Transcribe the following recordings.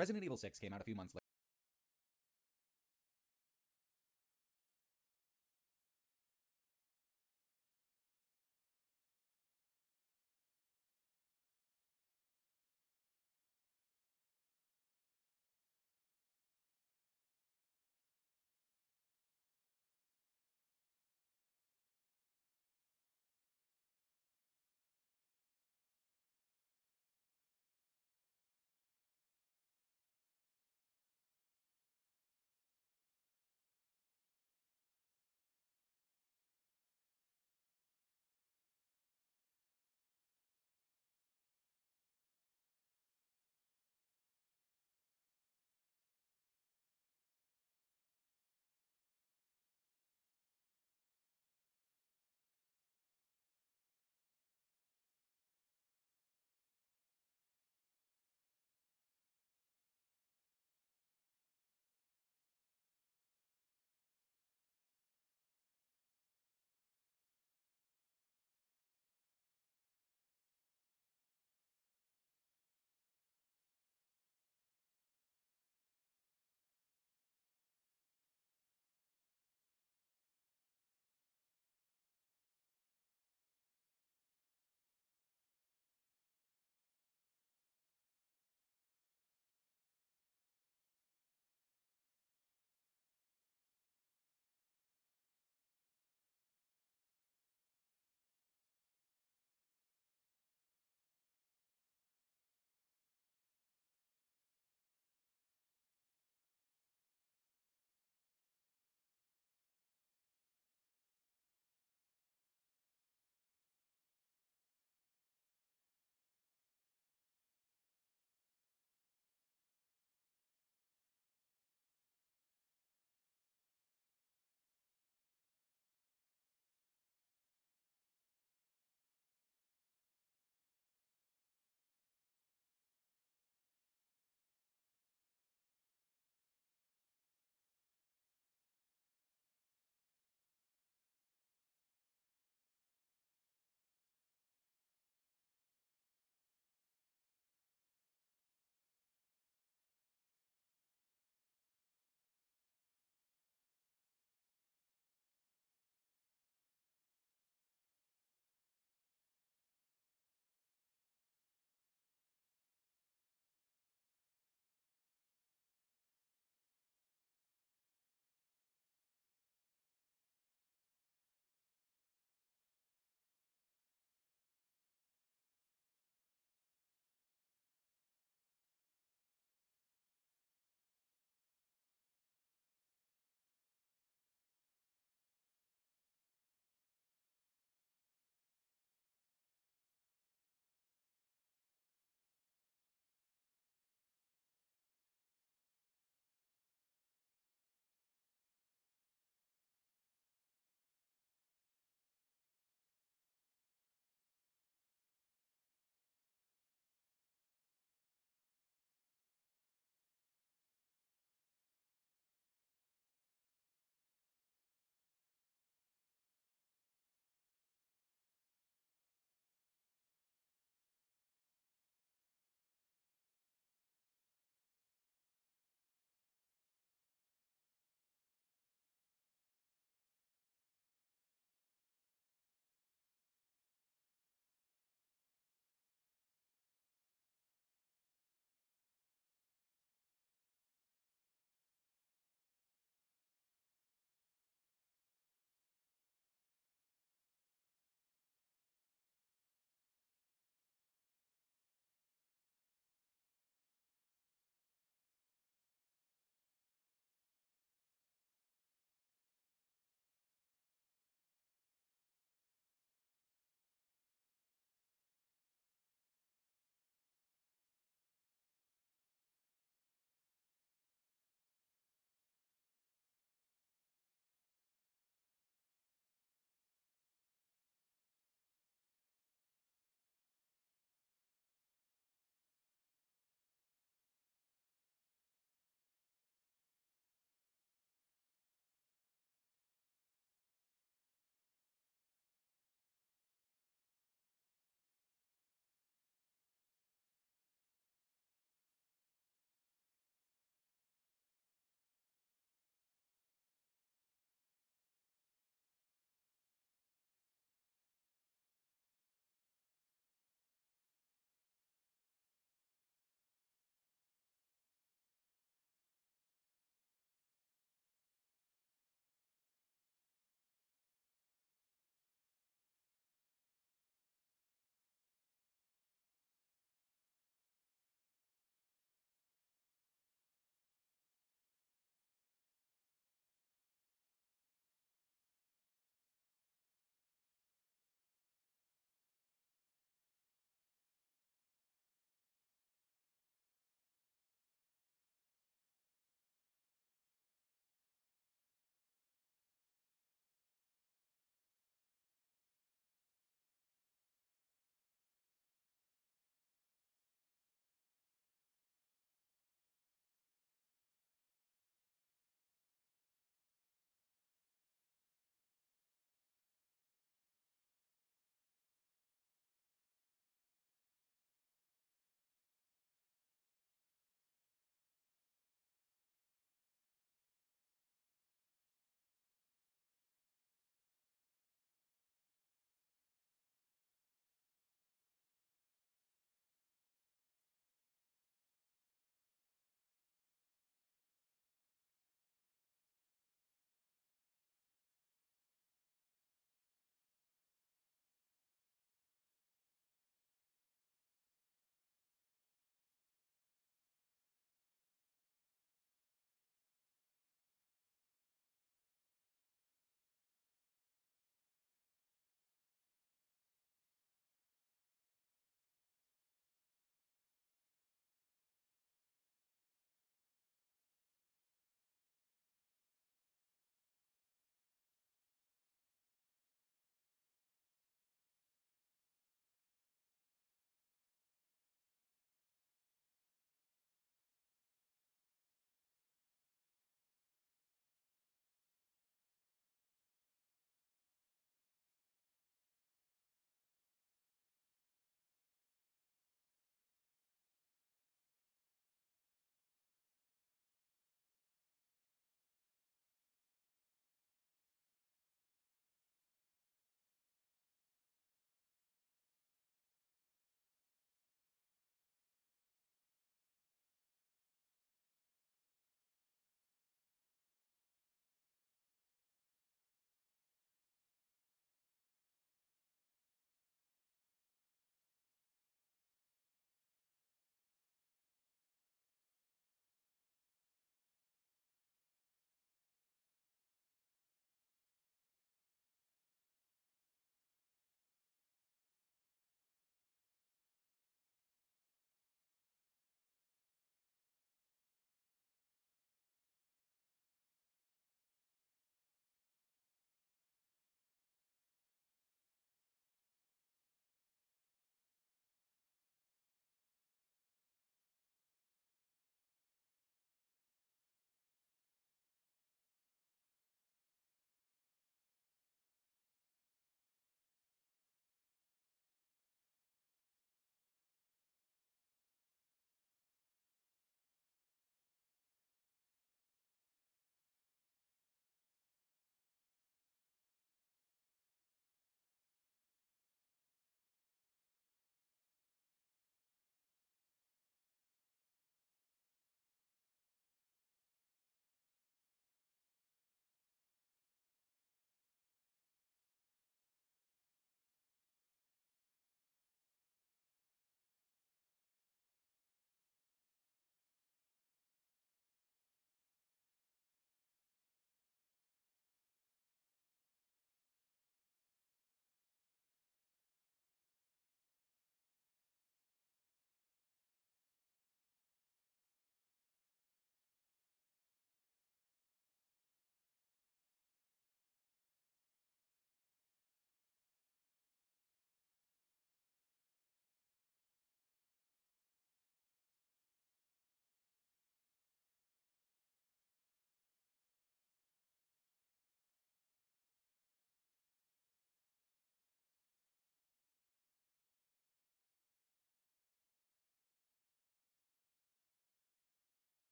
Resident Evil 6 came out a few months later.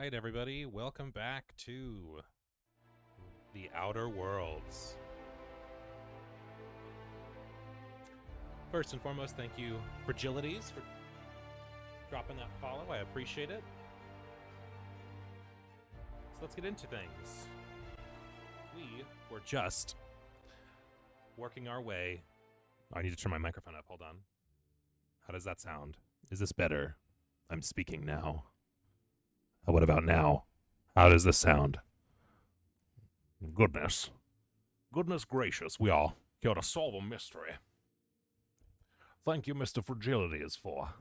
right, everybody, welcome back to the Outer Worlds. First and foremost, thank you, Fragilities, for dropping that follow. I appreciate it. So let's get into things. We were just working our way. I need to turn my microphone up. Hold on. How does that sound? Is this better? I'm speaking now. What about now? How does this sound? Goodness. Goodness gracious, we are here to solve a mystery. Thank you, Mr. Fragilities, for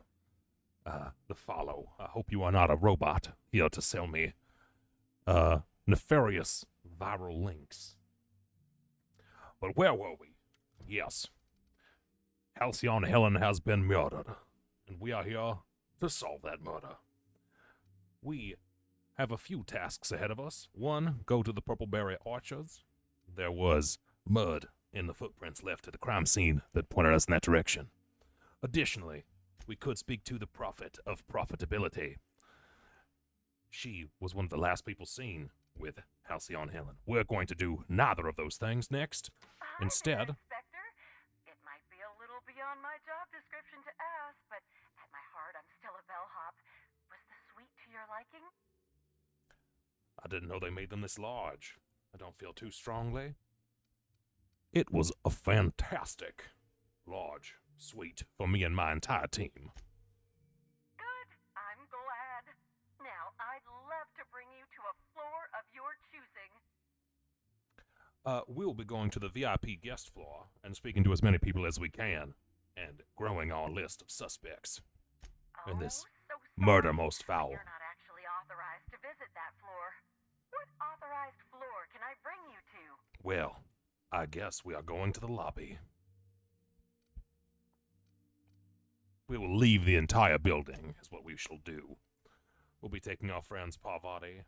the follow. I hope you are not a robot here to sell me nefarious viral links. But where were we? Yes. Halcyon Helen has been murdered, and we are here to solve that murder. We have a few tasks ahead of us. One, go to the Purpleberry Orchards. There was mud in the footprints left at the crime scene that pointed us in that direction. Additionally, we could speak to the Prophet of Profitability. She was one of the last people seen with Halcyon Helen. We're going to do neither of those things next. Hi Instead, there, Inspector. It might be a little beyond my job description to ask, but at my heart, I'm still a bellhop. Was the suite to your liking? I didn't know they made them this large. I don't feel too strongly. It was a fantastic large suite for me and my entire team. Good. I'm glad. Now, I'd love to bring you to a floor of your choosing. We'll be going to the VIP guest floor and speaking to as many people as we can, and growing our list of suspects in this so murder sorry. most foul. You're not actually authorized to visit that floor. What authorized floor can I bring you to? Well, I guess we are going to the lobby. We will leave the entire building, is what we shall do. We'll be taking our friends Parvati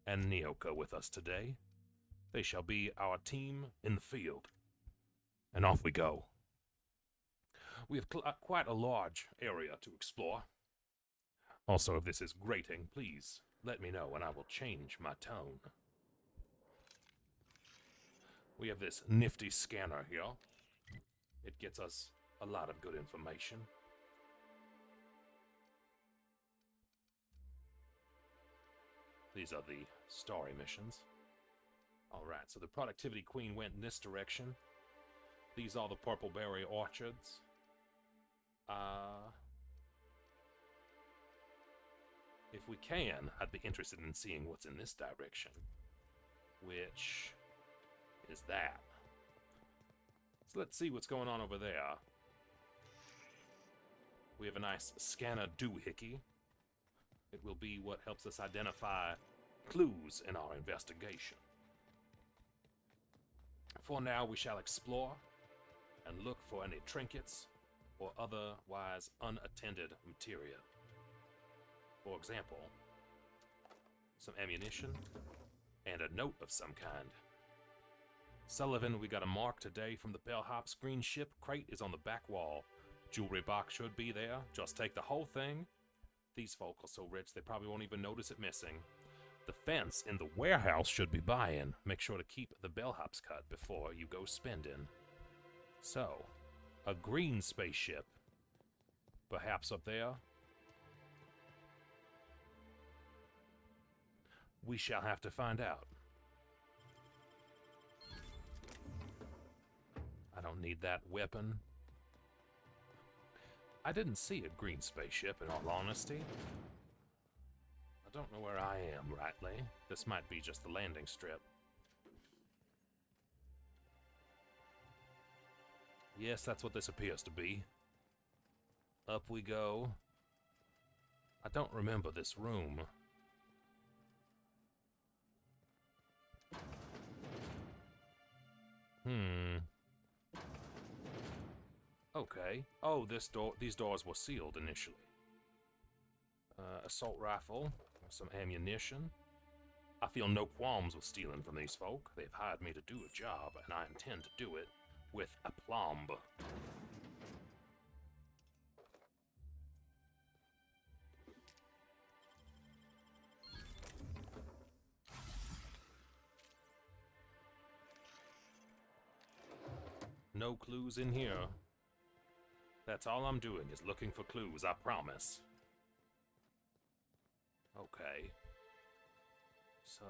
and Nyoka with us today. They shall be our team in the field. And off we go. We have quite a large area to explore. Also, if this is grating, please let me know and I will change my tone. We have this nifty scanner here. It gets us a lot of good information. These are the story missions. Alright, so the Productivity Queen went in this direction. These are the Purpleberry Orchards. If we can, I'd be interested in seeing what's in this direction. Which is that. So let's see what's going on over there. We have a nice scanner doohickey. It will be what helps us identify clues in our investigation. For now, we shall explore and look for any trinkets or otherwise unattended materia. For example, some ammunition and a note of some kind. Sullivan, we got a mark today from the bellhop. Screen ship crate is on the back wall. Jewelry box should be there. Just take the whole thing. These folk are so rich they probably won't even notice it missing. The fence in the warehouse should be buy-in. Make sure to keep the bellhops cut before you go spending. So, a green spaceship. Perhaps up there. We shall have to find out. I don't need that weapon. I didn't see a green spaceship, in all honesty. I don't know where I am, rightly. This might be just the landing strip. Yes, that's what this appears to be. Up we go. I don't remember this room. Okay. Oh, these doors were sealed initially. Assault rifle, some ammunition. I feel no qualms with stealing from these folk. They've hired me to do a job, and I intend to do it with aplomb. no clues in here. That's all I'm doing is looking for clues, I promise. Okay. So...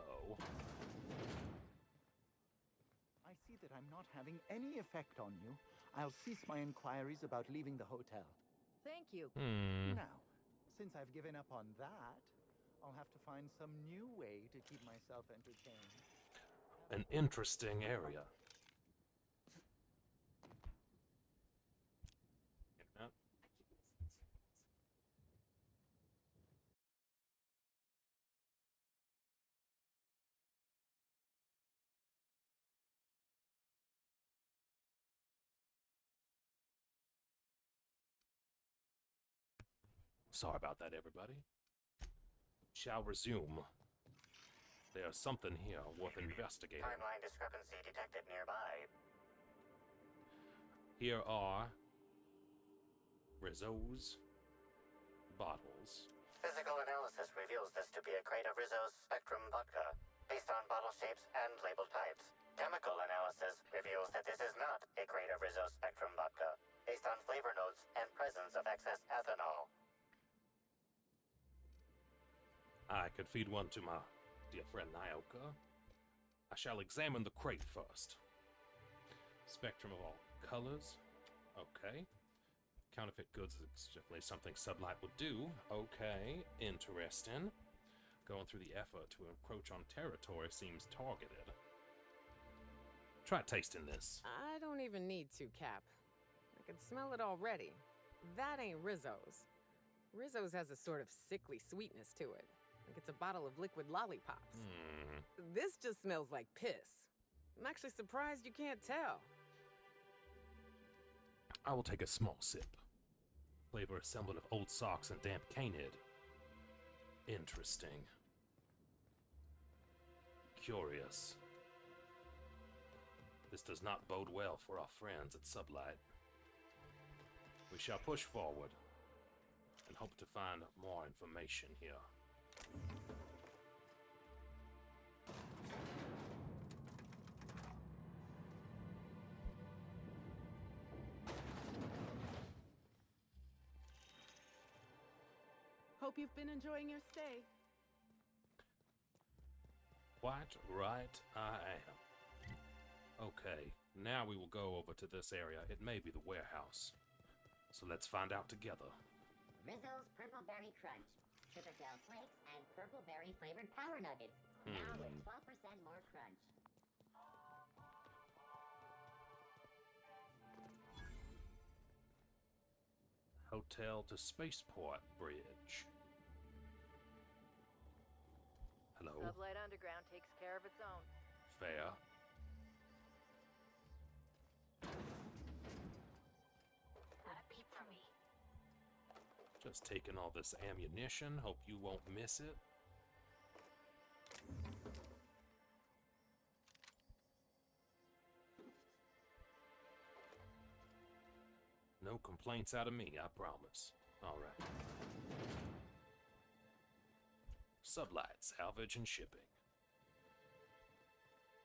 I see that I'm not having any effect on you. I'll cease my inquiries about leaving the hotel. Thank you. Now, since I've given up on that, I'll have to find some new way to keep myself entertained. An interesting area. Yeah. Sorry about that, everybody. Shall resume. There's something here worth investigating. Timeline discrepancy detected nearby. Here are Rizzo's bottles. Physical analysis reveals this to be a crate of Rizzo's Spectrum vodka, based on bottle shapes and label types. Chemical analysis reveals that this is not a crate of Rizzo's Spectrum vodka, based on flavor notes and presence of excess ethanol. I could feed one to my dear friend Nyoka. I shall examine the crate first. Spectrum of all colors. Okay. Counterfeit goods is definitely something Sublight would do. Okay, interesting. Going through the effort to encroach on territory seems targeted. Try tasting this. I don't even need to, Cap. I can smell it already. That ain't Rizzo's. Rizzo's has a sort of sickly sweetness to it. Like it's a bottle of liquid lollipops. This just smells like piss. I'm actually surprised you can't tell. I will take a small sip. Flavor a semblant of old socks and damp canehead. Interesting. Curious. This does not bode well for our friends at Sublight. We shall push forward and hope to find more information here. Hope you've been enjoying your stay. Quite right I am. Okay, now we will go over to this area. It may be the warehouse. So let's find out together. Rizzo's Purple Berry Crunch, Tripper Tail Flakes, and Purple Berry flavored Power Nuggets. Now with 12% more crunch. Hotel to Spaceport Bridge. Hello. Sublight Underground takes care of its own. Fair. Not a peep for me. Just taking all this ammunition. Hope you won't miss it. No complaints out of me, I promise. Alright. Sublight, salvage and shipping.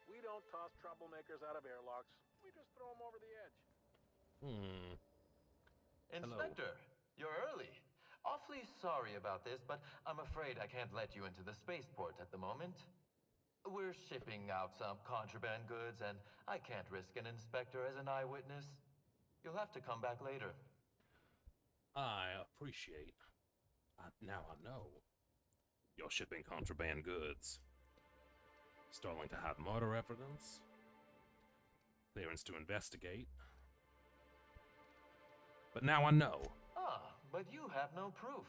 We don't toss troublemakers out of airlocks. We just throw them over the edge. Inspector, you're early. Awfully sorry about this, but I'm afraid I can't let you into the spaceport at the moment. We're shipping out some contraband goods, and I can't risk an inspector as an eyewitness. You'll have to come back later. I appreciate. Now I know. You're shipping contraband goods. Stalling to hide murder evidence. Clearance to investigate. But now I know. Ah, but you have no proof.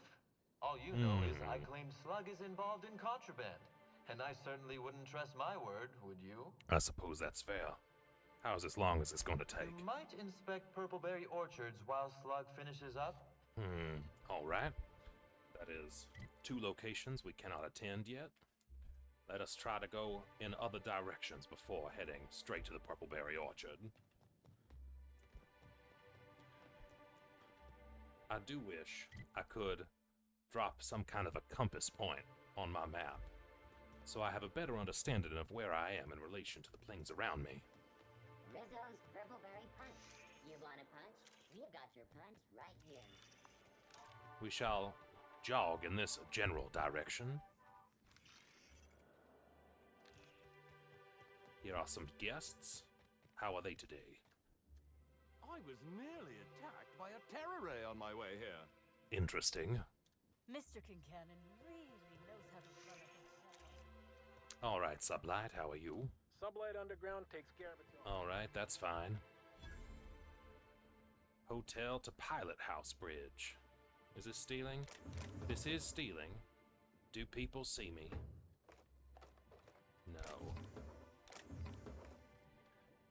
All you know is I claim Slug is involved in contraband. And I certainly wouldn't trust my word, would you? I suppose that's fair. How's as long as it's going to take? You might inspect Purpleberry Orchards while Slug finishes up. Alright. That is 2 locations we cannot attend yet. Let us try to go in other directions before heading straight to the Purpleberry Orchard. I do wish I could drop some kind of a compass point on my map, so I have a better understanding of where I am in relation to the planes around me. Rizzo's Purple Berry Punch. You want a punch? We've got your punch right here. We shall jog in this general direction. Here are some guests. How are they today? I was nearly attacked by a terror ray on my way here. Interesting. Mr. Kincannon really knows how to run a hotel. All right, Sublight, how are you? Sublight Underground takes care of its own. All right, that's fine. Hotel to Pilot House Bridge. Is this stealing? This is stealing. Do people see me? No.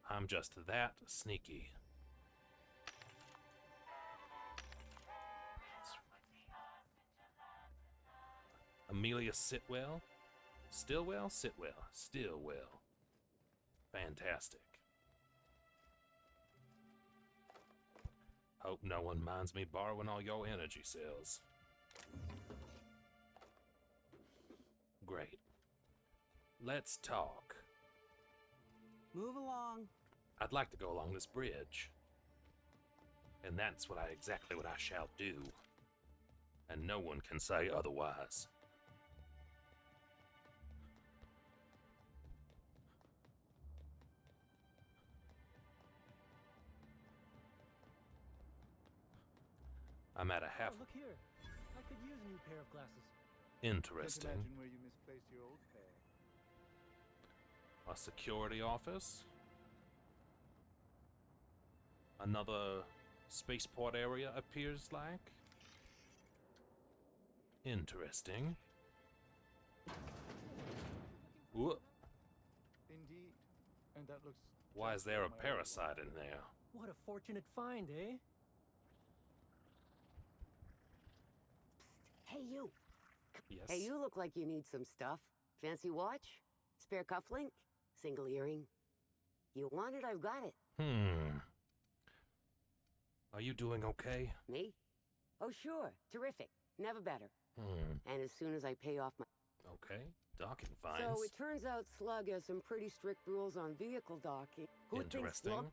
I'm just that sneaky. Amelia Sitwell? Stillwell? Sitwell. Stillwell. Fantastic. Hope no one minds me borrowing all your energy cells. Great. Let's talk. Move along. I'd like to go along this bridge. And that's exactly what I shall do. And no one can say otherwise. I'm at a half. Oh, look here. I could use a new pair of glasses. Interesting. Can't imagine where you misplaced your old pair. A security office. Another spaceport area appears like. Interesting. Whoop. Indeed. And that looks... Why is just there a like my old parasite one. in there? What a fortunate find, eh? Hey, you. Yes. Hey, you look like you need some stuff. Fancy watch? Spare cufflink? Single earring? You want it, I've got it. Are you doing okay? Me? Oh, sure. Terrific. Never better. And as soon as I pay off my... Okay. Docking fines. So it turns out Slug has some pretty strict rules on vehicle docking. Who thinks Interesting. Slug...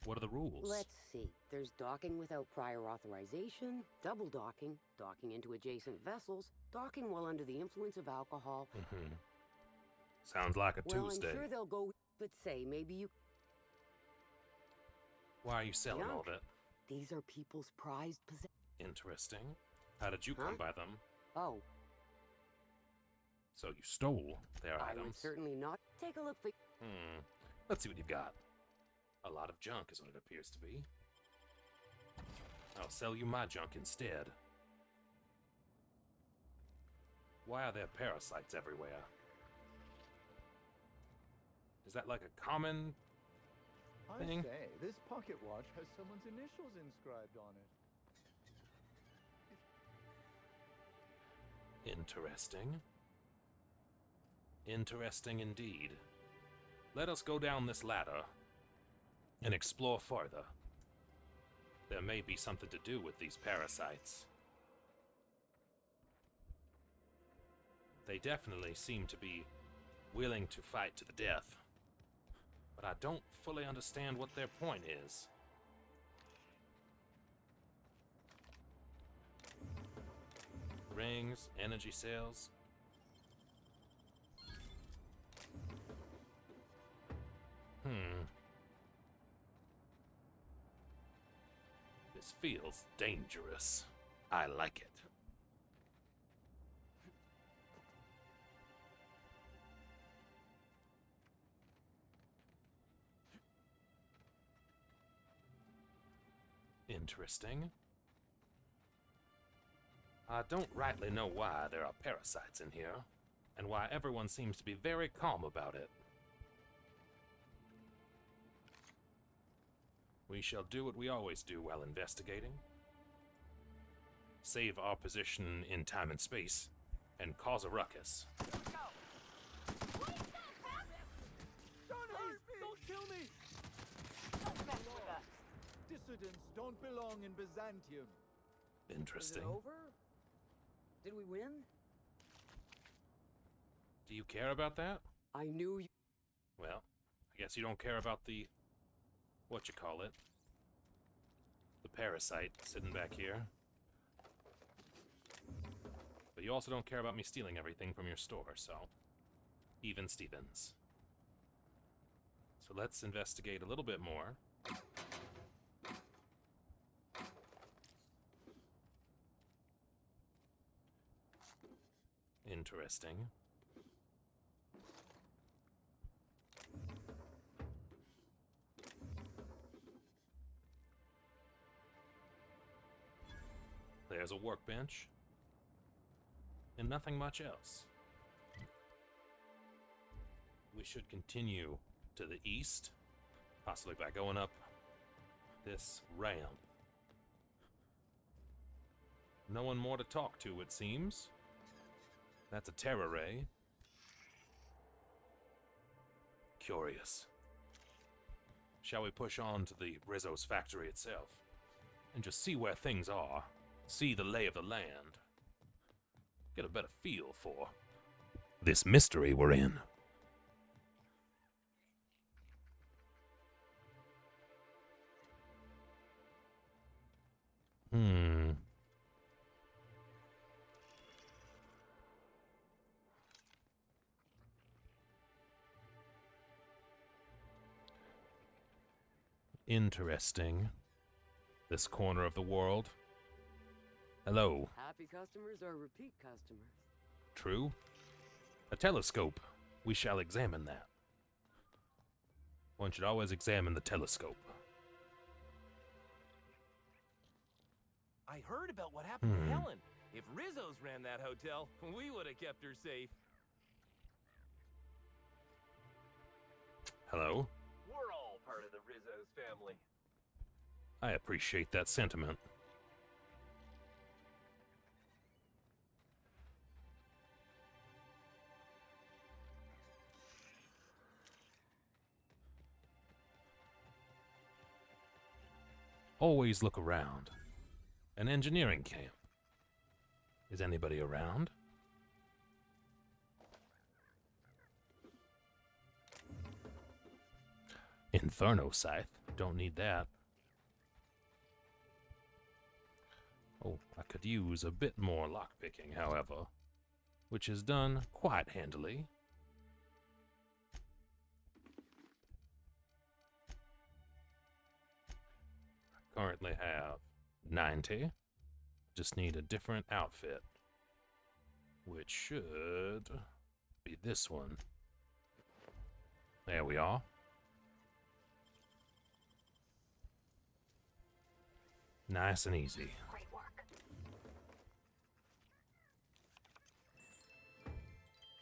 What are the rules? Let's see. There's docking without prior authorization, double docking, docking into adjacent vessels, docking while under the influence of alcohol. Sounds like a Well, Tuesday. I'm sure they'll go... But say, maybe you... Why are you selling all Junk. that? These are people's prized possessions. Interesting. How did you come Huh? by them? Oh, So you stole their I would items. certainly not. Take a look for... Let's see what you've got. A lot of junk is what it appears to be. I'll sell you my junk instead. Why are there parasites everywhere? Is that like a common I thing? say, this pocket watch has someone's initials inscribed on it. Interesting. Interesting indeed. Let us go down this ladder and explore further. There may be something to do with these parasites. They definitely seem to be willing to fight to the death. But I don't fully understand what their point is. Rings, energy cells. This feels dangerous. I like it. Interesting. I don't rightly know why there are parasites in here, and why everyone seems to be very calm about it. We shall do what we always do while investigating. Save our position in time and space, and cause a ruckus. Don't kill me! Dissidents don't belong in Byzantium. Interesting. Is it over? Did we win? Do you care about that? I knew you... Well, I guess you don't care about the the parasite sitting back here. But you also don't care about me stealing everything from your store, so even Stevens. So let's investigate a little bit more. Interesting. There's a workbench. And nothing much else. We should continue to the east, possibly by going up this ramp. No one more to talk to, it seems. That's a Terra Ray. Curious. Shall we push on to the Rizzo's factory itself and just see where things are, see the lay of the land, get a better feel for this mystery we're in? Interesting. This corner of the world. Hello. Happy customers are repeat customers. True. A telescope. We shall examine that. One should always examine the telescope. I heard about what happened to Helen. If Rizzo's ran that hotel, we would have kept her safe. Hello. We're all part of the Rizzo's family. I appreciate that sentiment. Always look around. An engineering camp. Is anybody around? Inferno Scythe. Don't need that. Oh, I could use a bit more lockpicking, however, which is done quite handily. I currently have 90. Just need a different outfit, which should be this one. There we are. Nice and easy. Great work.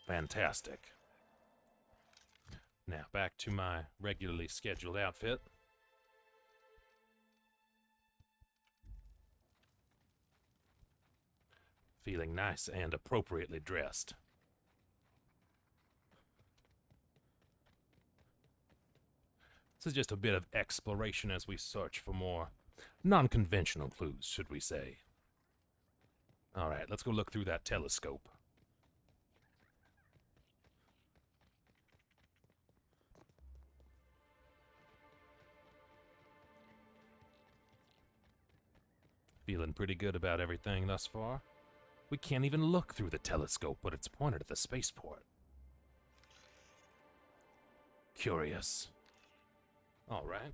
Fantastic. Now back to my regularly scheduled outfit. Feeling nice and appropriately dressed. This is just a bit of exploration as we search for more non-conventional clues, should we say. Alright, let's go look through that telescope. Feeling pretty good about everything thus far. We can't even look through the telescope, but it's pointed at the spaceport. Curious. Alright.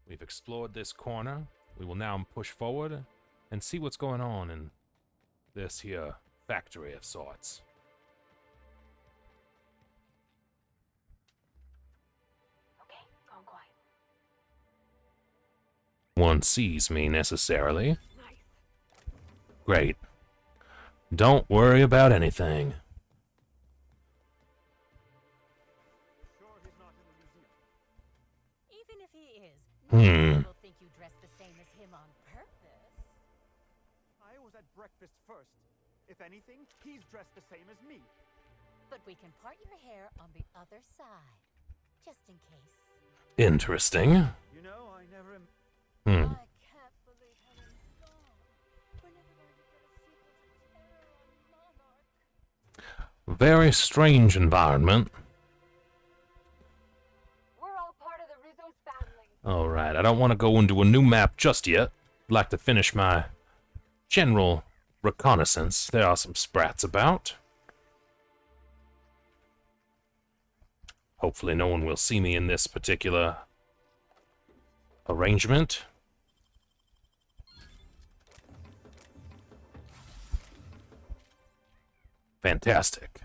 We've explored this corner. We will now push forward and see what's going on in this here factory of sorts. Okay, gone quiet. One sees me necessarily. Great. Don't worry about anything. Even if he is, people think you dress the same as him on purpose. I was at breakfast first. If anything, he's dressed the same as me. But we can part your hair on the other side, just in case. Interesting. You know, I never am. I can't believe Helen's gone. We're never going to get a sequel to Terror on Monarch. Very strange environment. We're all part of the Rizzo's family. I don't want to go into a new map just yet. I'd like to finish my general reconnaissance. There are some sprats about. Hopefully no one will see me in this particular arrangement. Fantastic.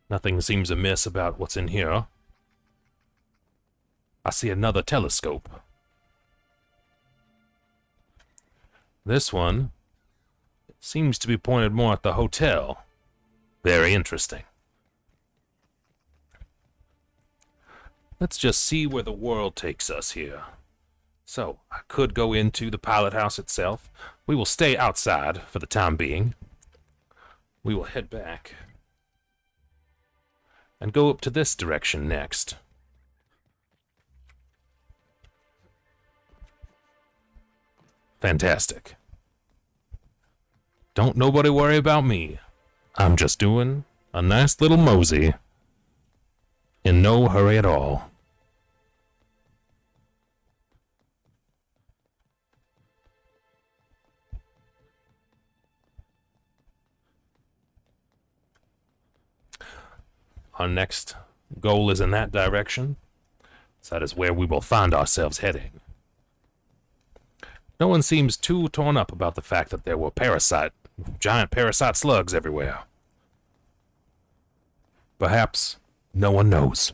Nothing seems amiss about what's in here. I see another telescope. This one seems to be pointed more at the hotel. Very interesting. Let's just see where the world takes us here. So, I could go into the pilot house itself. We will stay outside for the time being. We will head back and go up to this direction next. Fantastic. Don't nobody worry about me. I'm just doing a nice little mosey. In no hurry at all. Our next goal is in that direction, so that is where we will find ourselves heading. No one seems too torn up about the fact that there were giant parasite slugs everywhere. Perhaps no one knows.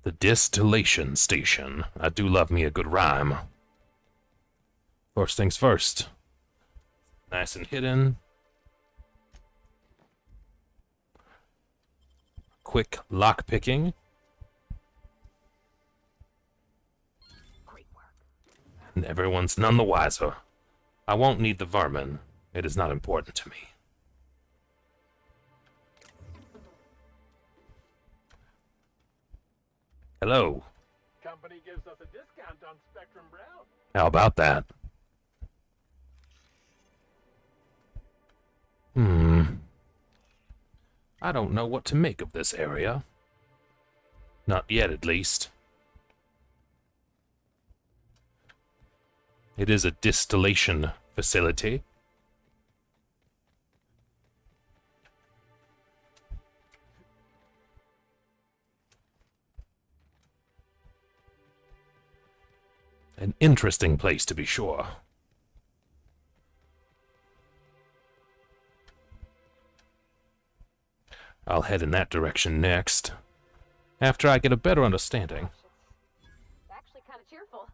The distillation station. I do love me a good rhyme. First things first. Nice and hidden. Quick lock picking. Great work. And everyone's none the wiser. I won't need the vermin. It is not important to me. Hello. Company gives us a discount on Spectrum Brown. How about that? I don't know what to make of this area. Not yet, at least. It is a distillation facility. An interesting place, to be sure. I'll head in that direction next, after I get a better understanding. It's actually kind of cheerful.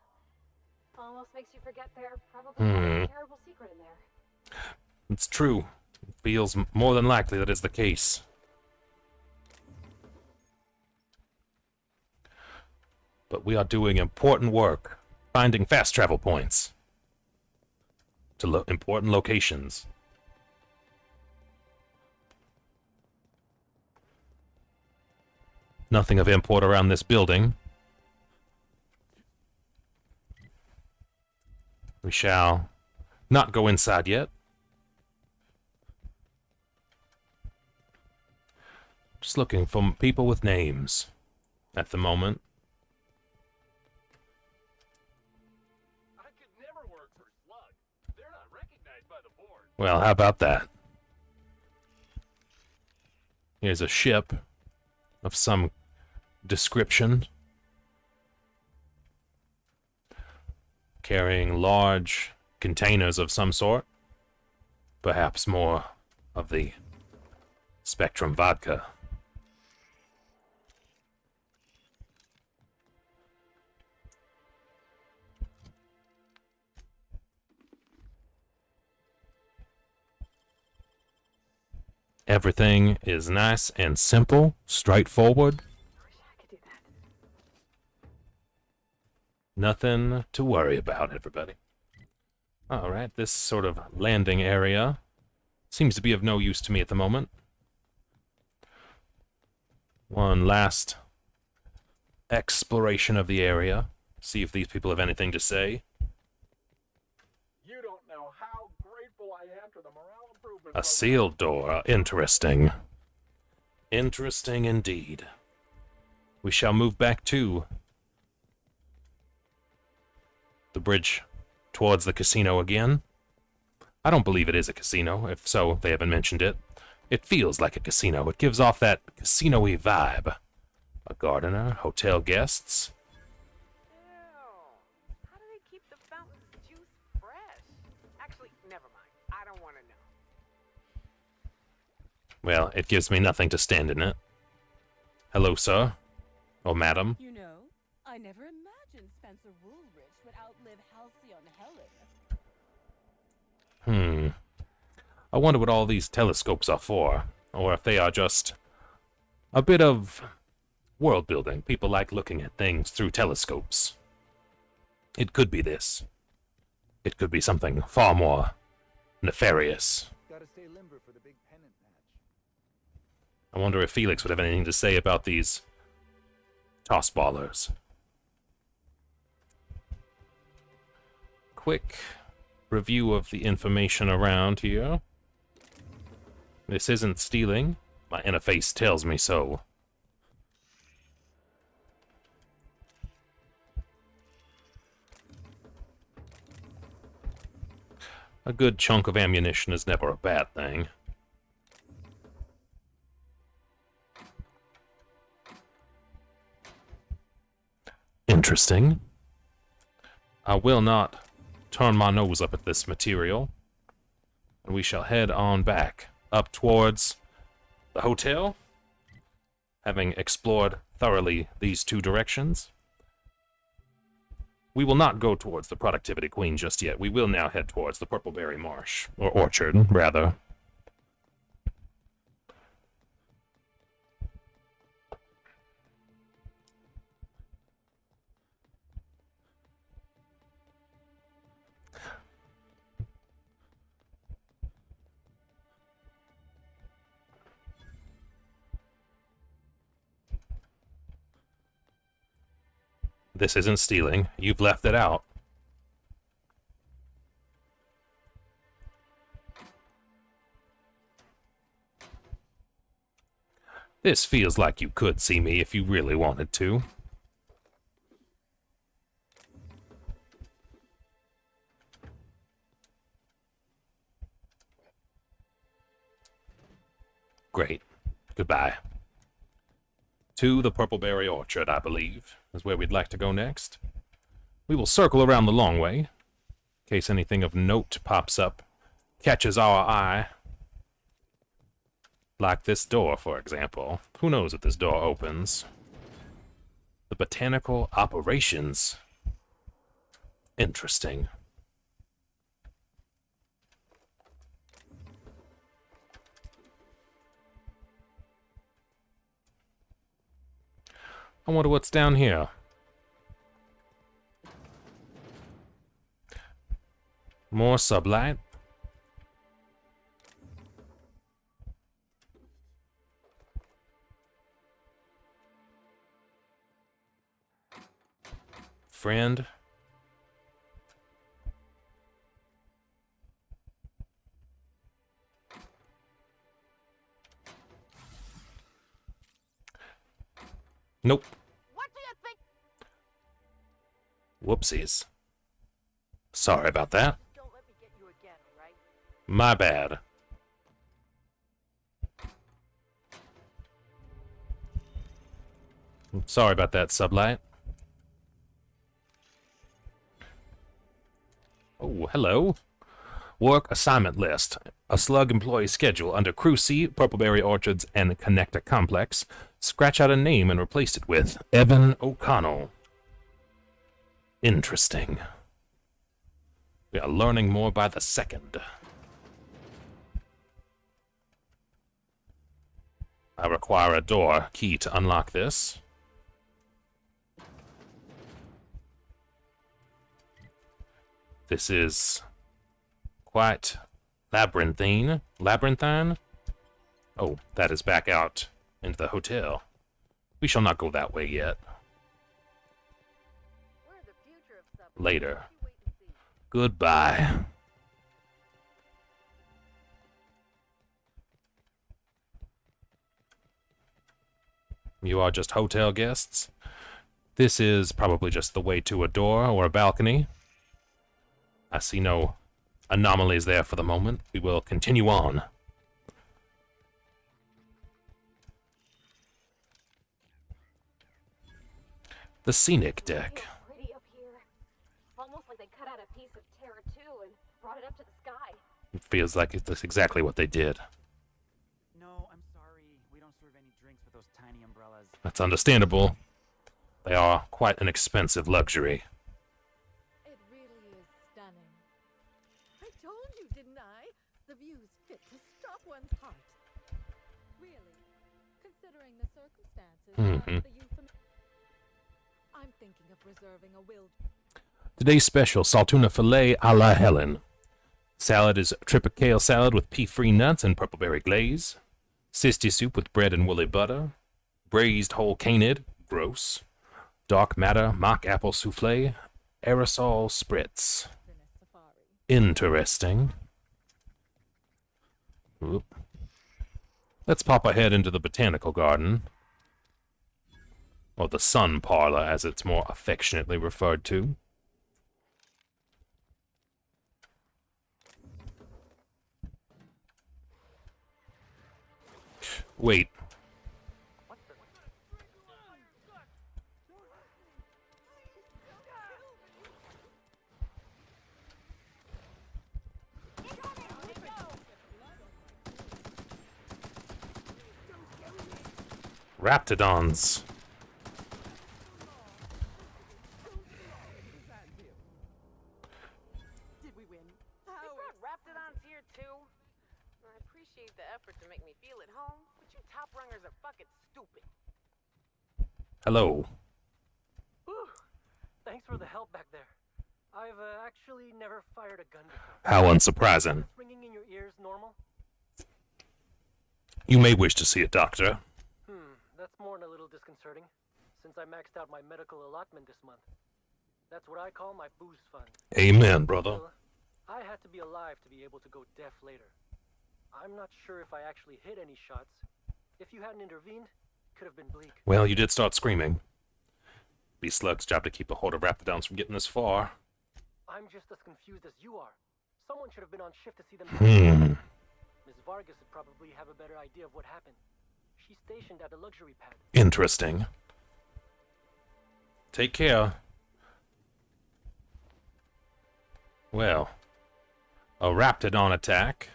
Almost makes you forget there probably has a terrible secret in there. It's true. It feels more than likely that is the case. But we are doing important work, finding fast travel points to important locations. Nothing of import around this building. We shall not go inside yet. Just looking for people with names at the moment. I could never work for Slug. They're not recognized by the board. Well, how about that? Here's a ship of some description, carrying large containers of some sort, perhaps more of the Spectrum vodka. Everything is nice and simple, straightforward. Nothing to worry about, everybody. Alright, this sort of landing area seems to be of no use to me at the moment. One last exploration of the area. See if these people have anything to say. You don't know how grateful I am to the morale improvement A sealed door. Interesting. Interesting indeed. We shall move back to the bridge towards the casino again. I don't believe it is a casino. If so, they haven't mentioned it. It feels like a casino. It gives off that casino-y vibe. A gardener, hotel guests. How do they keep the fountain's juice fresh? Actually, never mind. I don't want to know. Well, it gives me nothing to stand in it. Hello, sir. Or madam. You know, I never imagined Spencer Woolrich would outlive Halcyon Helen. I wonder what all these telescopes are for, or if they are just a bit of world building. People like looking at things through telescopes. It could be this. It could be something far more nefarious. Gotta stay limber for the big pennant match. I wonder if Felix would have anything to say about these toss ballers. Quick review of the information around here. This isn't stealing. My interface tells me so. A good chunk of ammunition is never a bad thing. Interesting. I will not turn my nose up at this material. And we shall head on back up towards the hotel, having explored thoroughly these two directions. We will not go towards the Productivity Queen just yet. We will now head towards the Purpleberry Marsh, or Orchard, rather. This isn't stealing. You've left it out. This feels like you could see me if you really wanted to. Great. Goodbye. To the Purpleberry Orchard, I believe, is where we'd like to go next. We will circle around the long way, in case anything of note pops up, catches our eye. Like this door, for example. Who knows if this door opens? The Botanical Operations. Interesting. I wonder what's down here. More sublight. Friend. Nope. What do you think? Whoopsies. Sorry about that. Don't let me get you again, all right? My bad. Sorry about that, Sublight. Oh, hello. Work assignment list. A slug employee schedule under Crew C, Purpleberry Orchards, and Connector Complex. Scratch out a name and replace it with Evan O'Connell. Interesting. We are learning more by the second. I require a door key to unlock this. This is quite labyrinthine. Labyrinthine? Oh, that is back out into the hotel. We shall not go that way yet. Where are the later. Goodbye. You are just hotel guests? This is probably just the way to a door or a balcony. I see no anomalies there for the moment. We will continue on. The scenic deck. Pretty up here. Almost like they cut out a piece of Terra 2 and brought it up to the sky. It feels like it's exactly what they did. No, I'm sorry. We don't serve any drinks with those tiny umbrellas. That's understandable. They are quite an expensive luxury. It really is stunning. I told you, didn't I? The view's fit to stop one's heart. Really, considering the circumstances, the I'm thinking of reserving a will. Today's special, Saltuna Filet a la Helen. Salad is triticale salad with pea-free nuts and purple berry glaze. Sisti soup with bread and woolly butter. Braised whole canid, gross. Dark matter mock apple souffle. Aerosol spritz. Interesting. Oop. Let's pop ahead into the botanical garden. Or the sun parlor, as it's more affectionately referred to. Wait. Raptidons. The effort to make me feel at home, but you top rungers are fucking stupid. Hello. Whew. Thanks for the help back there. I've actually never fired a gun before. How unsurprising. Is ringing in your ears normal? You may wish to see a doctor. That's more than a little disconcerting, since I maxed out my medical allotment this month. That's what I call my booze fund. Amen, brother. Still, I had to be alive to be able to go deaf later. I'm not sure if I actually hit any shots. If you hadn't intervened, it could have been bleak. Well, you did start screaming. Be Slug's job to keep a hold of Raptidons from getting this far. I'm just as confused as you are. Someone should have been on shift to see them. Ms. Vargas would probably have a better idea of what happened. She's stationed at the luxury pad. Interesting. Take care. Well, a Raptidon attack.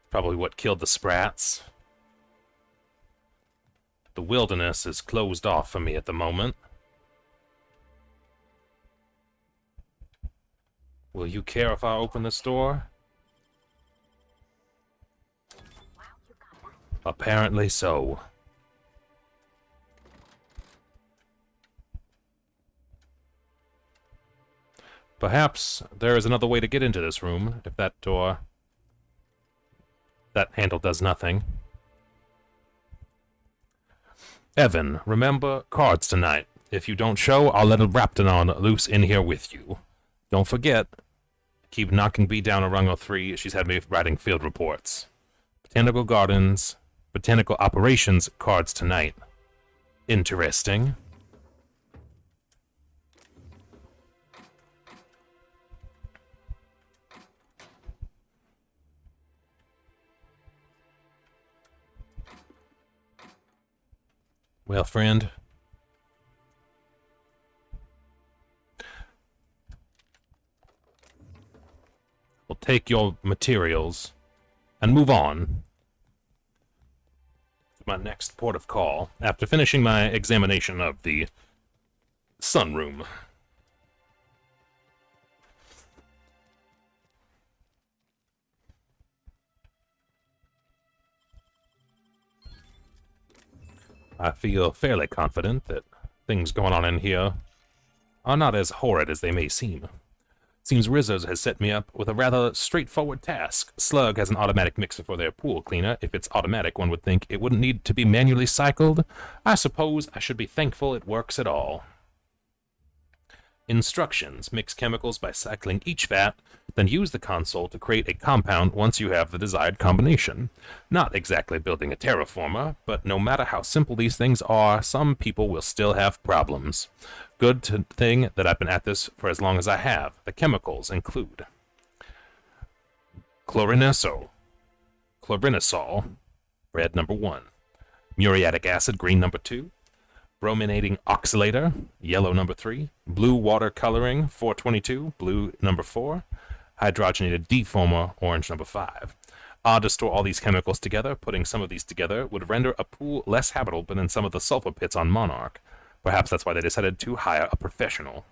Probably what killed the Sprats. The wilderness is closed off for me at the moment. Will you care if I open this door? Apparently so. Perhaps there is another way to get into this room, if that door... that handle does nothing. Evan, remember, cards tonight. If you don't show, I'll let a Raptidon loose in here with you. Don't forget, keep knocking B down a rung or 3. She's had me writing field reports. Botanical Gardens, Botanical Operations, cards tonight. Interesting. Well, friend, we'll take your materials and move on to my next port of call after finishing my examination of the sunroom. I feel fairly confident that things going on in here are not as horrid as they may seem. Seems Rizzo's has set me up with a rather straightforward task. Slug has an automatic mixer for their pool cleaner. If it's automatic, one would think it wouldn't need to be manually cycled. I suppose I should be thankful it works at all. Instructions. Mix chemicals by cycling each vat, then use the console to create a compound once you have the desired combination. Not exactly building a terraformer, but no matter how simple these things are, some people will still have problems. Good thing that I've been at this for as long as I have. The chemicals include chlorinosol, red number 1, muriatic acid, green number 2, brominating oxalator, yellow number 3, blue water coloring, 422, blue number 4, hydrogenated defoamer, orange number 5. Odd to store all these chemicals together. Putting some of these together would render a pool less habitable than some of the sulfur pits on Monarch. Perhaps that's why they decided to hire a professional.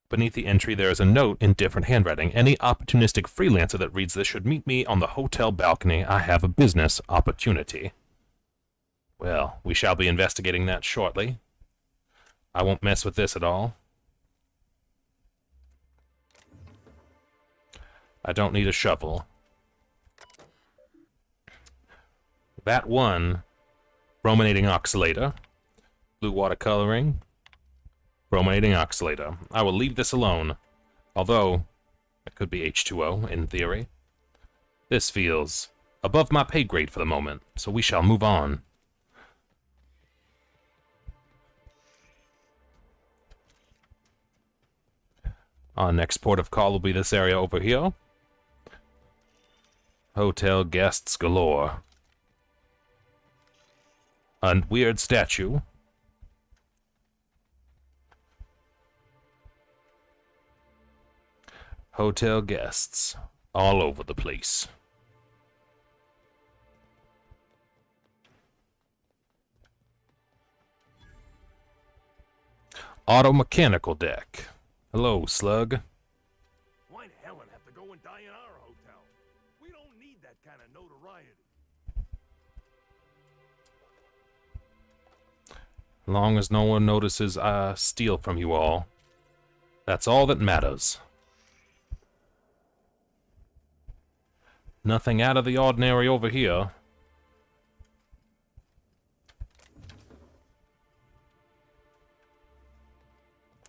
Beneath the entry, there is a note in different handwriting. Any opportunistic freelancer that reads this should meet me on the hotel balcony. I have a business opportunity. Well, we shall be investigating that shortly. I won't mess with this at all. I don't need a shovel. That one, brominating oxalator, blue water coloring, brominating oxalator. I will leave this alone, although it could be H2O in theory. This feels above my pay grade for the moment, so we shall move on. Our next port of call will be this area over here. Hotel guests galore. A weird statue. Hotel guests all over the place. Auto-mechanical deck. Hello, Slug. Why'd Helen have to go and die in our hotel? We don't need that kind of notoriety. Long as no one notices I steal from you all, that's all that matters. Nothing out of the ordinary over here.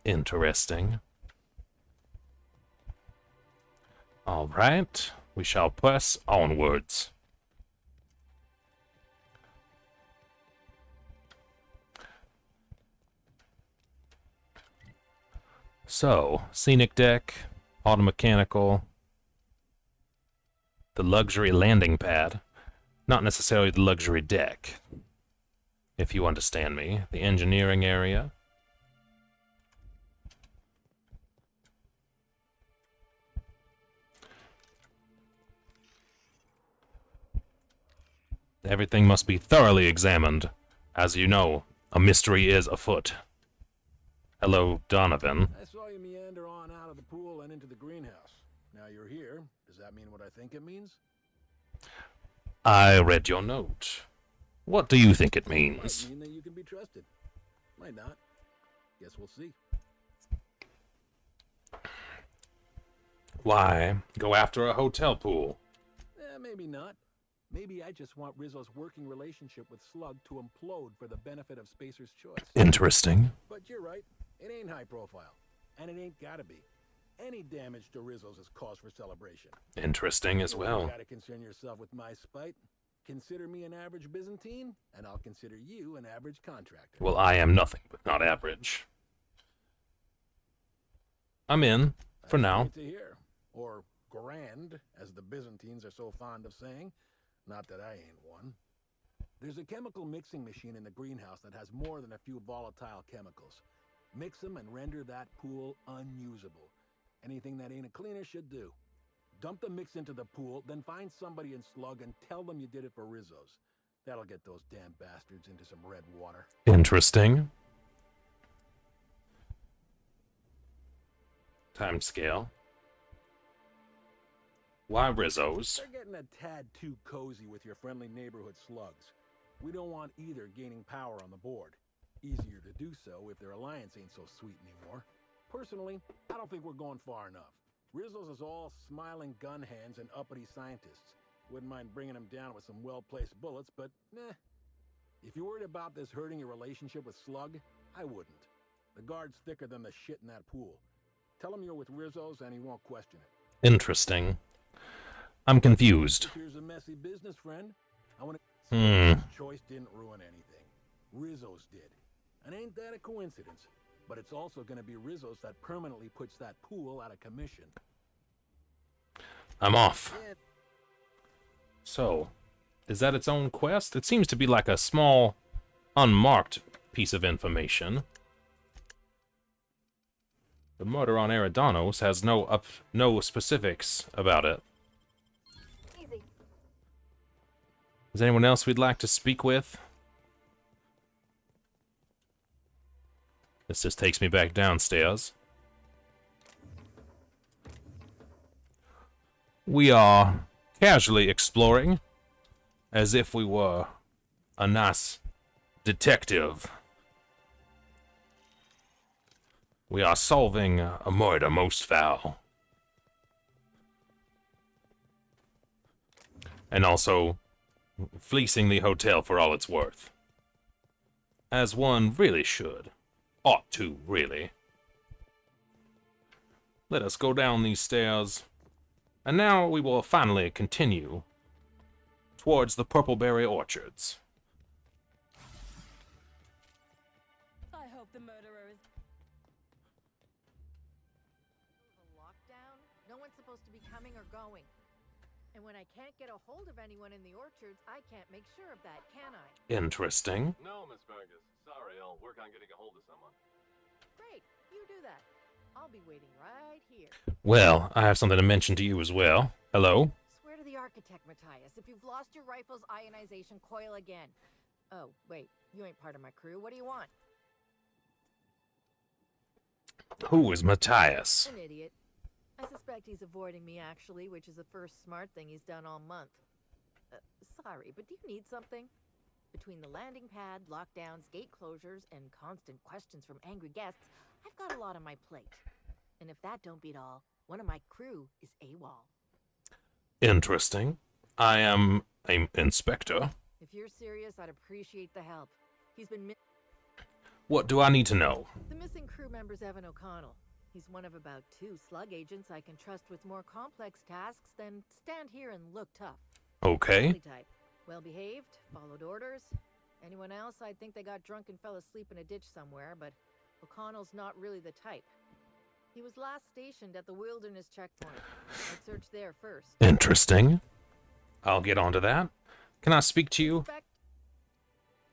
Interesting. All right, we shall press onwards. So, scenic deck, automechanical, the luxury landing pad, not necessarily the luxury deck, if you understand me, the engineering area. Everything must be thoroughly examined. As you know, a mystery is afoot. Hello, Donovan. I saw you meander on out of the pool and into the greenhouse. Now you're here. Does that mean what I think it means? I read your note. What do you think it means? Might mean that you can be trusted. Might not. Guess we'll see. Why go after a hotel pool? Maybe not. Maybe I just want Rizzo's working relationship with Slug to implode for the benefit of Spacer's Choice. Interesting. But you're right. It ain't high profile. And it ain't gotta be. Any damage to Rizzo's is cause for celebration. Interesting as well. You gotta concern yourself with my spite. Consider me an average Byzantine, and I'll consider you an average contractor. Well, I am nothing but not average. I'm in, for now. Great to hear. Or grand, as the Byzantines are so fond of saying. Not that I ain't one. There's a chemical mixing machine in the greenhouse that has more than a few volatile chemicals. Mix them and render that pool unusable. Anything that ain't a cleaner should do. Dump the mix into the pool, then find somebody in Slug and tell them you did it for Rizzo's. That'll get those damn bastards into some red water. Interesting. Timescale. Why Rizzo's? They're getting a tad too cozy with your friendly neighborhood slugs. We don't want either gaining power on the board. Easier to do so if their alliance ain't so sweet anymore. Personally, I don't think we're going far enough. Rizzo's is all smiling gun hands and uppity scientists. Wouldn't mind bringing them down with some well-placed bullets, but If you're worried about this hurting your relationship with Slug, I wouldn't. The guard's thicker than the shit in that pool. Tell him you're with Rizzo's and he won't question it. Interesting. I'm confused. Here's a messy business, friend. I want to. Choice didn't ruin anything. Rizzo's did. And ain't that a coincidence? But it's also going to be Rizzo's that permanently puts that pool out of commission. I'm off. So, is that its own quest? It seems to be like a small, unmarked piece of information. The murder on Eridanos has no specifics about it. Easy. Is anyone else we'd like to speak with? This just takes me back downstairs. We are casually exploring, as if we were a nice detective. We are solving a murder most foul. And also fleecing the hotel for all it's worth. As one really should. Ought to, really. Let us go down these stairs. And now we will finally continue towards the Purpleberry Orchards. I hope the murderer is... Lockdown? No one's supposed to be coming or going. And when I can't get a hold of anyone in the orchards, I can't make sure of that, can I? Interesting. No, Miss Vargas. Sorry, I'll work on getting a hold of someone. Great, you do that. I'll be waiting right here. Well, I have something to mention to you as well. Hello? Swear to the architect, Matthias, if you've lost your rifle's ionization coil again. Oh, wait, you ain't part of my crew. What do you want? Who is Matthias? An idiot. I suspect he's avoiding me, actually, which is the first smart thing he's done all month. Sorry, but do you need something? Between the landing pad, lockdowns, gate closures, and constant questions from angry guests, I've got a lot on my plate. And if that don't beat all, one of my crew is AWOL. Interesting. I am an inspector. If you're serious, I'd appreciate the help. He's been What do I need to know? The missing crew member's Evan O'Connell. He's one of about 2 slug agents I can trust with more complex tasks than stand here and look tough. Okay. Friendly type. Well-behaved, followed orders. Anyone else, I'd think they got drunk and fell asleep in a ditch somewhere, but O'Connell's not really the type. He was last stationed at the Wilderness Checkpoint. I'd search there first. Interesting. I'll get onto that. Can I speak to you?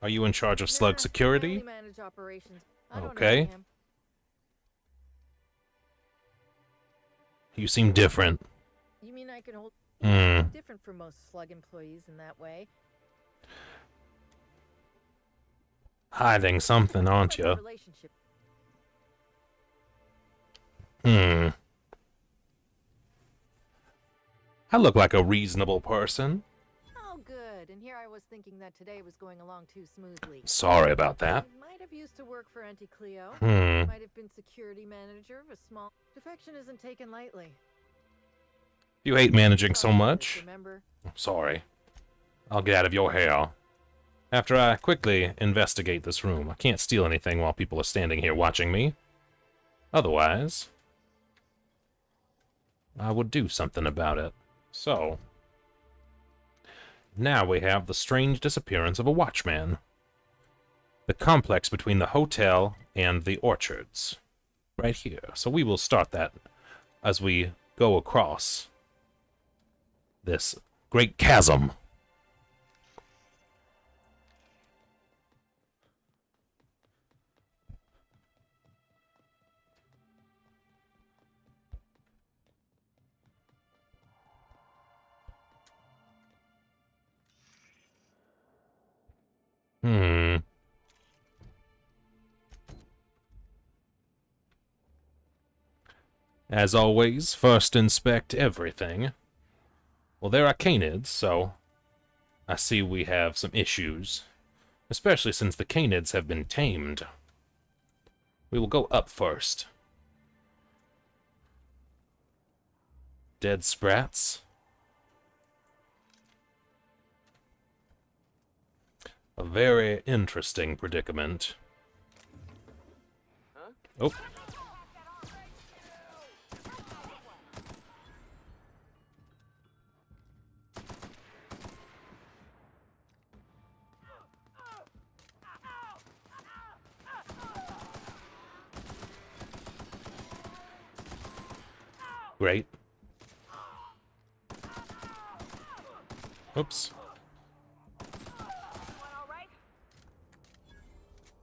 Are you in charge of slug security? I only manage operations. I don't know Okay. him. You seem different. You mean I can hold... Hmm. Different from most slug employees in that way. Hiding something, aren't you? Relationship. Hmm. I look like a reasonable person. Oh, good. And here I was thinking that today was going along too smoothly. Sorry about that. Might have used to work for Auntie Cleo. Hmm. Might have been security manager of a small... Defection isn't taken lightly. You hate managing so much. Remember? Sorry. I'll get out of your hair. After I quickly investigate this room. I can't steal anything while people are standing here watching me. Otherwise, I would do something about it. So, now we have the strange disappearance of a watchman. The complex between the hotel and the orchards. Right here. So we will start that as we go across this great chasm. Hmm. As always, first inspect everything. Well, there are canids, so I see we have some issues. Especially since the canids have been tamed. We will go up first. Dead sprats. A very interesting predicament. Oh. Great. Oops.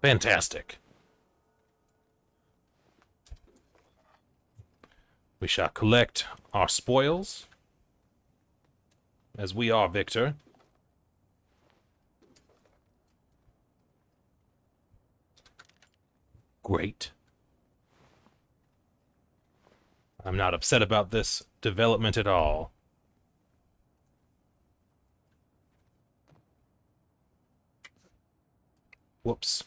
Fantastic. We shall collect our spoils, as we are Victor. Great. I'm not upset about this development at all. Whoops.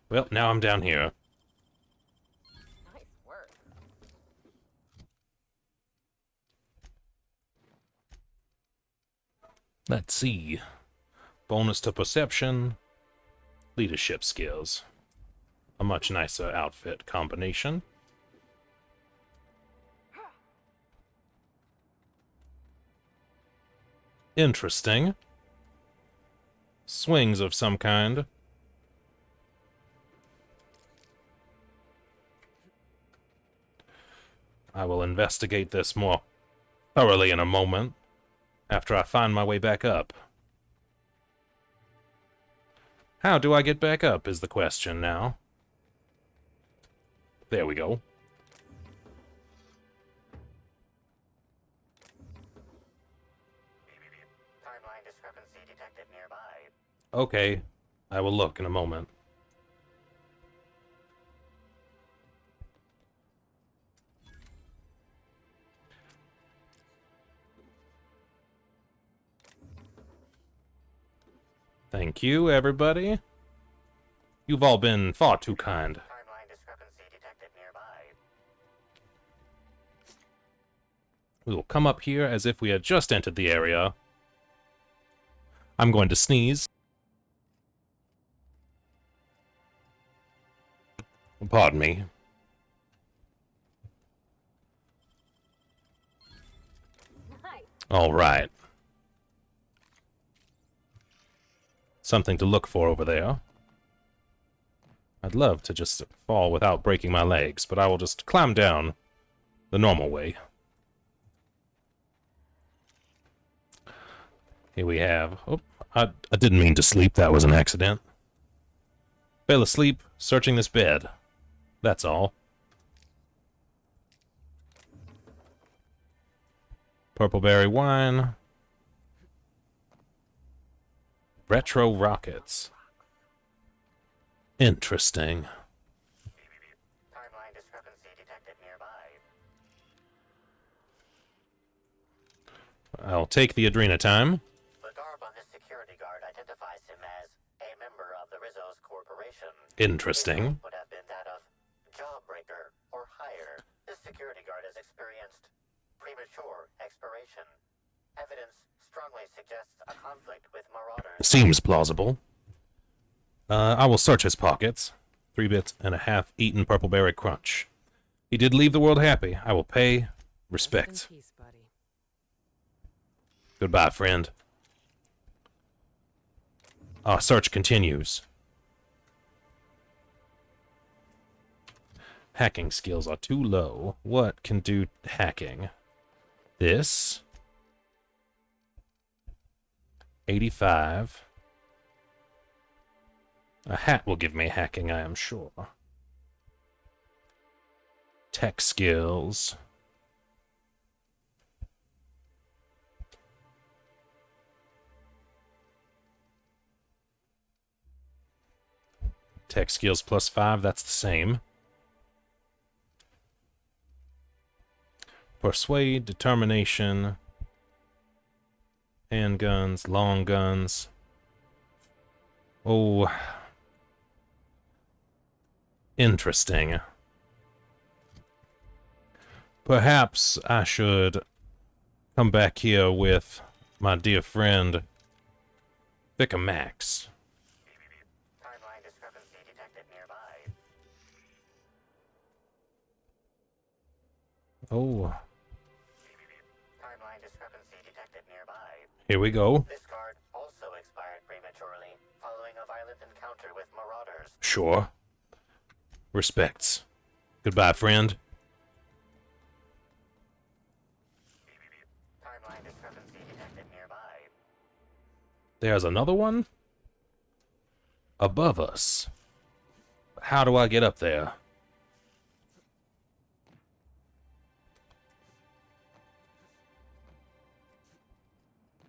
Well, now I'm down here. Nice work. Let's see. Bonus to perception. Leadership skills. A much nicer outfit combination. Interesting. Swings of some kind. I will investigate this more thoroughly in a moment, after I find my way back up. How do I get back up is the question now. There we go. Timeline discrepancy detected nearby. Okay, I will look in a moment. Thank you, everybody. You've all been far too kind. Timeline discrepancy detected nearby. We will come up here as if we had just entered the area. I'm going to sneeze. Pardon me. Nice. All right. Something to look for over there. I'd love to just fall without breaking my legs, but I will just climb down the normal way. Here we have... Oh, I didn't mean to sleep. That was an accident. Fell asleep searching this bed. That's all. Purple berry wine. Retro rockets. Interesting. Timeline discrepancy detected nearby. I'll take the Adrena time. The garb on this security guard identifies him as a member of the Rizzo's corporation. Interesting. His would have been that of jawbreaker or higher. This security guard has experienced premature expiration. Evidence strongly suggests a conflict with marauders. Seems plausible. I will search his pockets. 3 bits and a half eaten purple berry crunch. He did leave the world happy. I will pay respect. Rest in peace, buddy. Goodbye, friend. Our search continues. Hacking skills are too low. What can do hacking? This. 85. A hat will give me hacking, I am sure. Tech skills. Tech skills +5, that's the same. Persuade, determination, handguns, long guns. Oh, interesting. Perhaps I should come back here with my dear friend Vicar Max. Timeline discrepancy detected nearby. Oh, Timeline discrepancy detected nearby. here we go. This card also expired prematurely, following a violent encounter with marauders. Sure. Respects. Goodbye, friend. Timeline discrepancy detected nearby. There's another one? Above us. How do I get up there?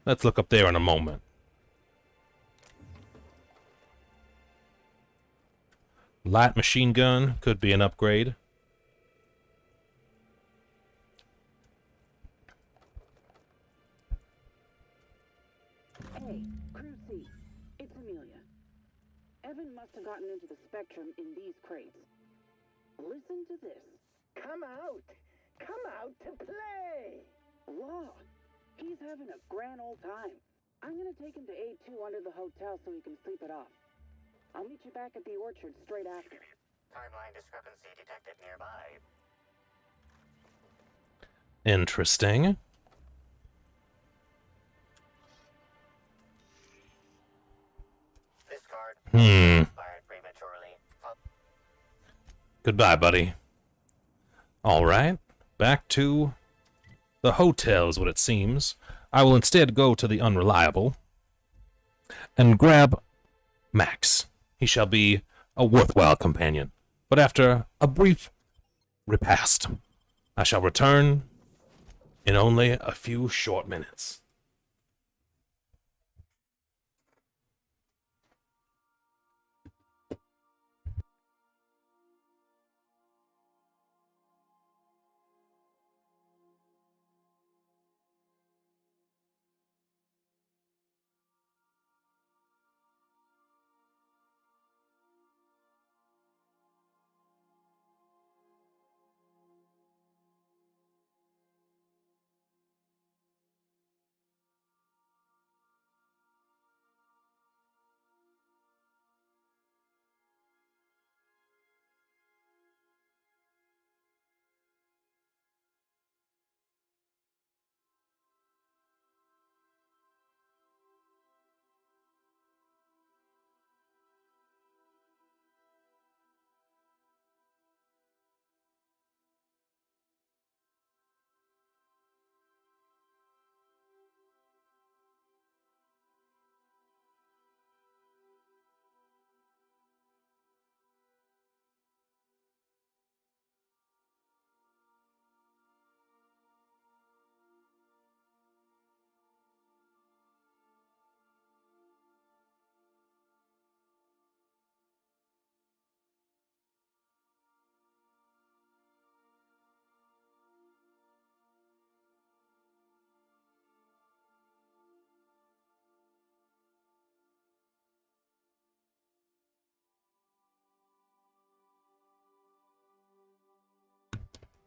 Let's look up there in a moment. Light machine gun could be an upgrade. Hey, Crew C, it's Amelia. Evan must have gotten into the Spectrum in these crates. Listen to this. Come out! Come out to play! Wow, he's having a grand old time. I'm gonna take him to A2 under the hotel so he can sleep it off. I'll meet you back at the orchard straight after. Timeline discrepancy detected nearby. Interesting. This card expired prematurely. Goodbye, buddy. Alright, back to the hotel is what it seems. I will instead go to the Unreliable and grab Max. He shall be a worthwhile companion. But after a brief repast, I shall return in only a few short minutes.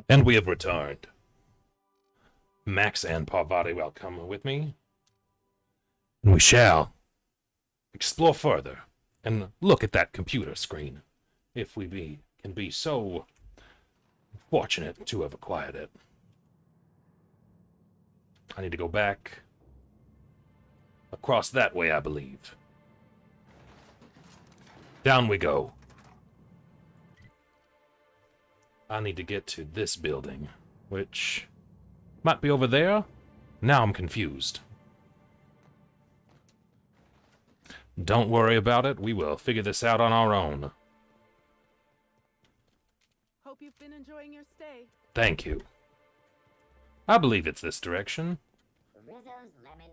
And we have returned. Max and Parvati will come with me. And we shall explore further and look at that computer screen, if we can be so fortunate to have acquired it. I need to go back across that way, I believe. Down we go. I need to get to this building, which might be over there. Now I'm confused. Don't worry about it. We will figure this out on our own. Hope you've been enjoying your stay. Thank you. I believe it's this direction. Rizzo's lemon.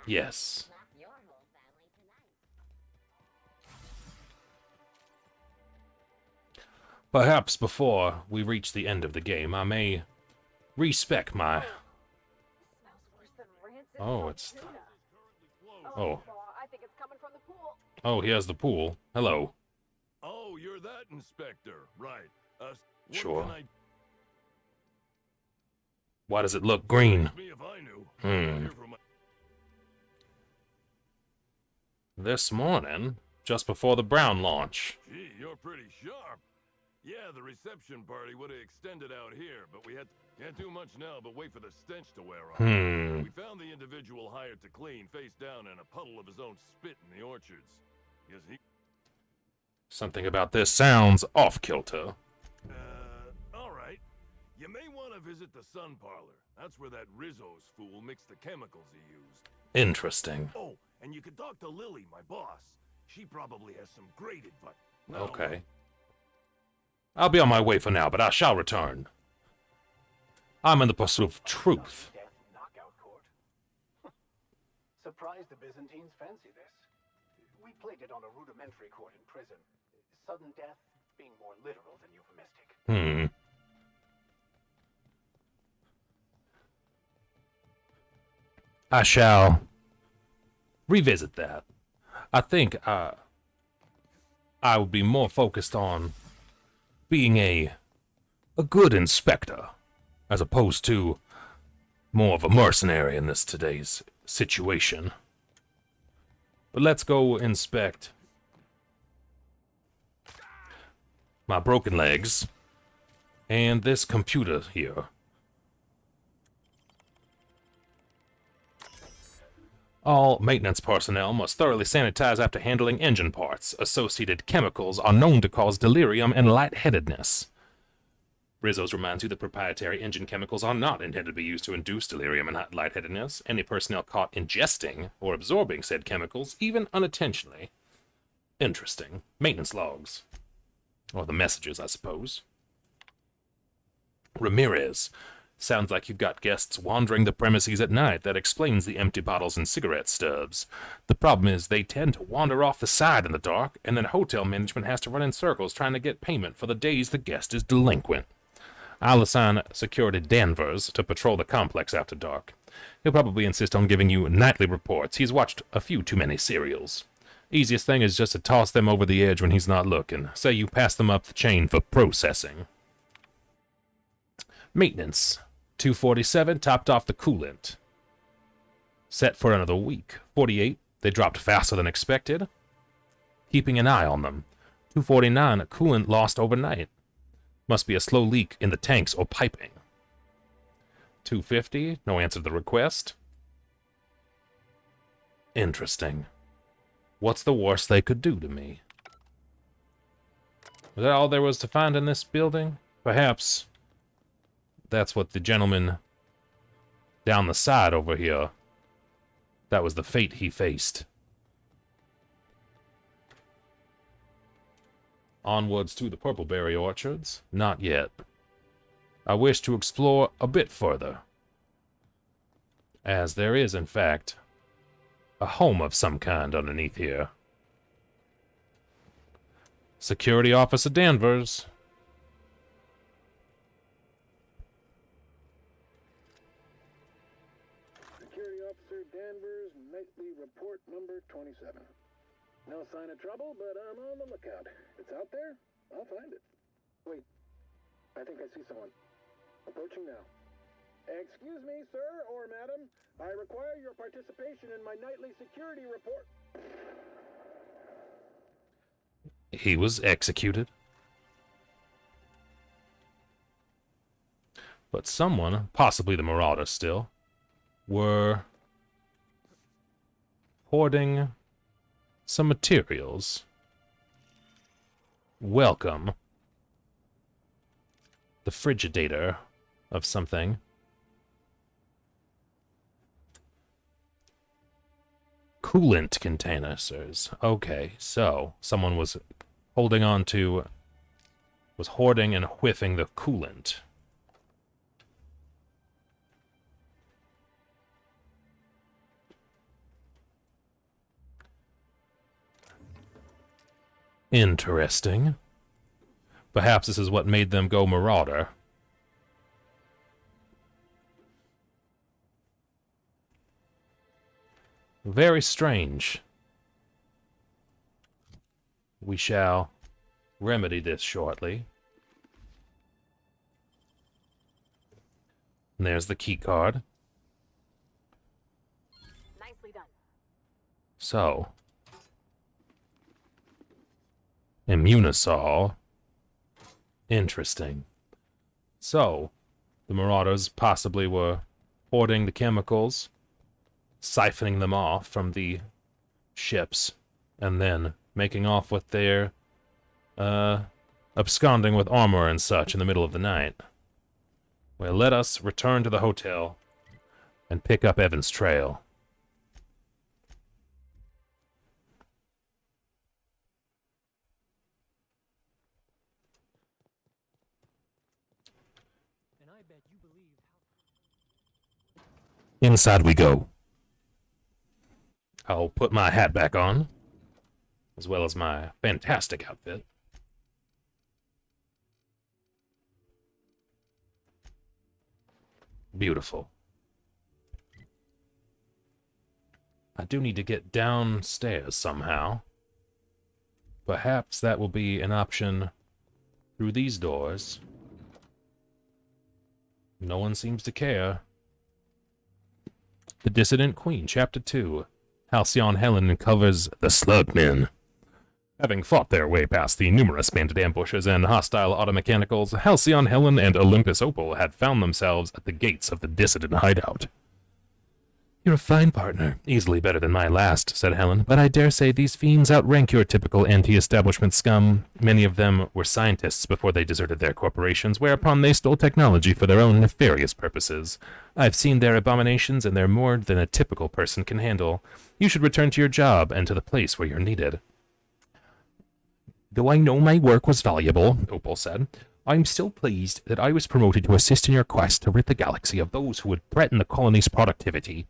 Yes. Your whole family tonight. Perhaps before we reach the end of the game, I may respec my... Oh, it's... Oh. I think it's coming from the pool. Oh, here's the pool. Hello. Oh, you're that inspector, right? What Sure. can I Why does it look green? Ask me if I knew. Hmm. Here from my- This morning, just before the Brown launch. Gee, you're pretty sharp. Yeah, the reception party would have extended out here, but we can't do much now but wait for the stench to wear off. We found the individual hired to clean face down in a puddle of his own spit in the orchards. Yes, he... Something about this sounds off-kilter. All right. You may want to visit the sun parlor. That's where that Rizzo's fool mixed the chemicals he used. Interesting. Oh, and you could talk to Lily, my boss. She probably has some great advice. Okay. I'll be on my way for now, but I shall return. I'm in the pursuit of truth. Knockout court. Surprised the Byzantines fancy this. We played it on a rudimentary court in prison. Sudden death being more literal than euphemistic. I shall revisit that. I think I would be more focused on being a good inspector as opposed to more of a mercenary in this today's situation. But let's go inspect my broken legs and this computer here. All maintenance personnel must thoroughly sanitize after handling engine parts. Associated chemicals are known to cause delirium and lightheadedness. Rizzo's reminds you that proprietary engine chemicals are not intended to be used to induce delirium and lightheadedness. Any personnel caught ingesting or absorbing said chemicals, even unintentionally. Interesting. Maintenance logs. Or the messages, I suppose. Ramirez. Sounds like you've got guests wandering the premises at night. That explains the empty bottles and cigarette stubs. The problem is they tend to wander off the side in the dark, and then hotel management has to run in circles trying to get payment for the days the guest is delinquent. I'll assign Security Danvers to patrol the complex after dark. He'll probably insist on giving you nightly reports. He's watched a few too many serials. Easiest thing is just to toss them over the edge when he's not looking. Say you pass them up the chain for processing. Maintenance. 247 topped off the coolant. Set for another week. 48, they dropped faster than expected. Keeping an eye on them. 249, coolant lost overnight. Must be a slow leak in the tanks or piping. 250, no answer to the request. Interesting. What's the worst they could do to me? Was that all there was to find in this building? Perhaps that's what the gentleman down the side over here, that was the fate he faced. Onwards to the Purpleberry Orchards? Not yet. I wish to explore a bit further, as there is, in fact, a home of some kind underneath here. Security Officer Danvers. Security Officer Danvers, nightly report number 27. No sign of trouble, but I'm on the lookout. It's out there, I'll find it. Wait, I think I see someone. Approaching now. Excuse me, sir or madam. I require your participation in my nightly security report. He was executed. But someone, possibly the Marauder still, were hoarding some materials. Welcome. The Frigidator of something. Coolant containers. Okay, so someone was holding on to, was hoarding and whiffing the coolant. Interesting. Perhaps this is what made them go Marauder. Very strange. We shall remedy this shortly. And there's the key card. Nicely done. So, Immunosol Interesting. So, the Marauders possibly were hoarding the chemicals, siphoning them off from the ships, and then making off with their, absconding with armor and such in the middle of the night. Well, let us return to the hotel and pick up Evan's trail. And I bet you believe Inside we go. I'll put my hat back on, as well as my fantastic outfit. Beautiful. I do need to get downstairs somehow. Perhaps that will be an option through these doors. No one seems to care. The Dissident Queen, Chapter 2. Halcyon Helen covers the Slugmen. Having fought their way past the numerous bandit ambushes and hostile automechanicals, Halcyon Helen and Olympus Opal had found themselves at the gates of the Dissident hideout. "You're a fine partner, easily better than my last," said Helen, "but I dare say these fiends outrank your typical anti-establishment scum. Many of them were scientists before they deserted their corporations, whereupon they stole technology for their own nefarious purposes. I've seen their abominations, and they're more than a typical person can handle. You should return to your job and to the place where you're needed." "Though I know my work was valuable," Opal said, "I'm still pleased that I was promoted to assist in your quest to rid the galaxy of those who would threaten the colony's productivity.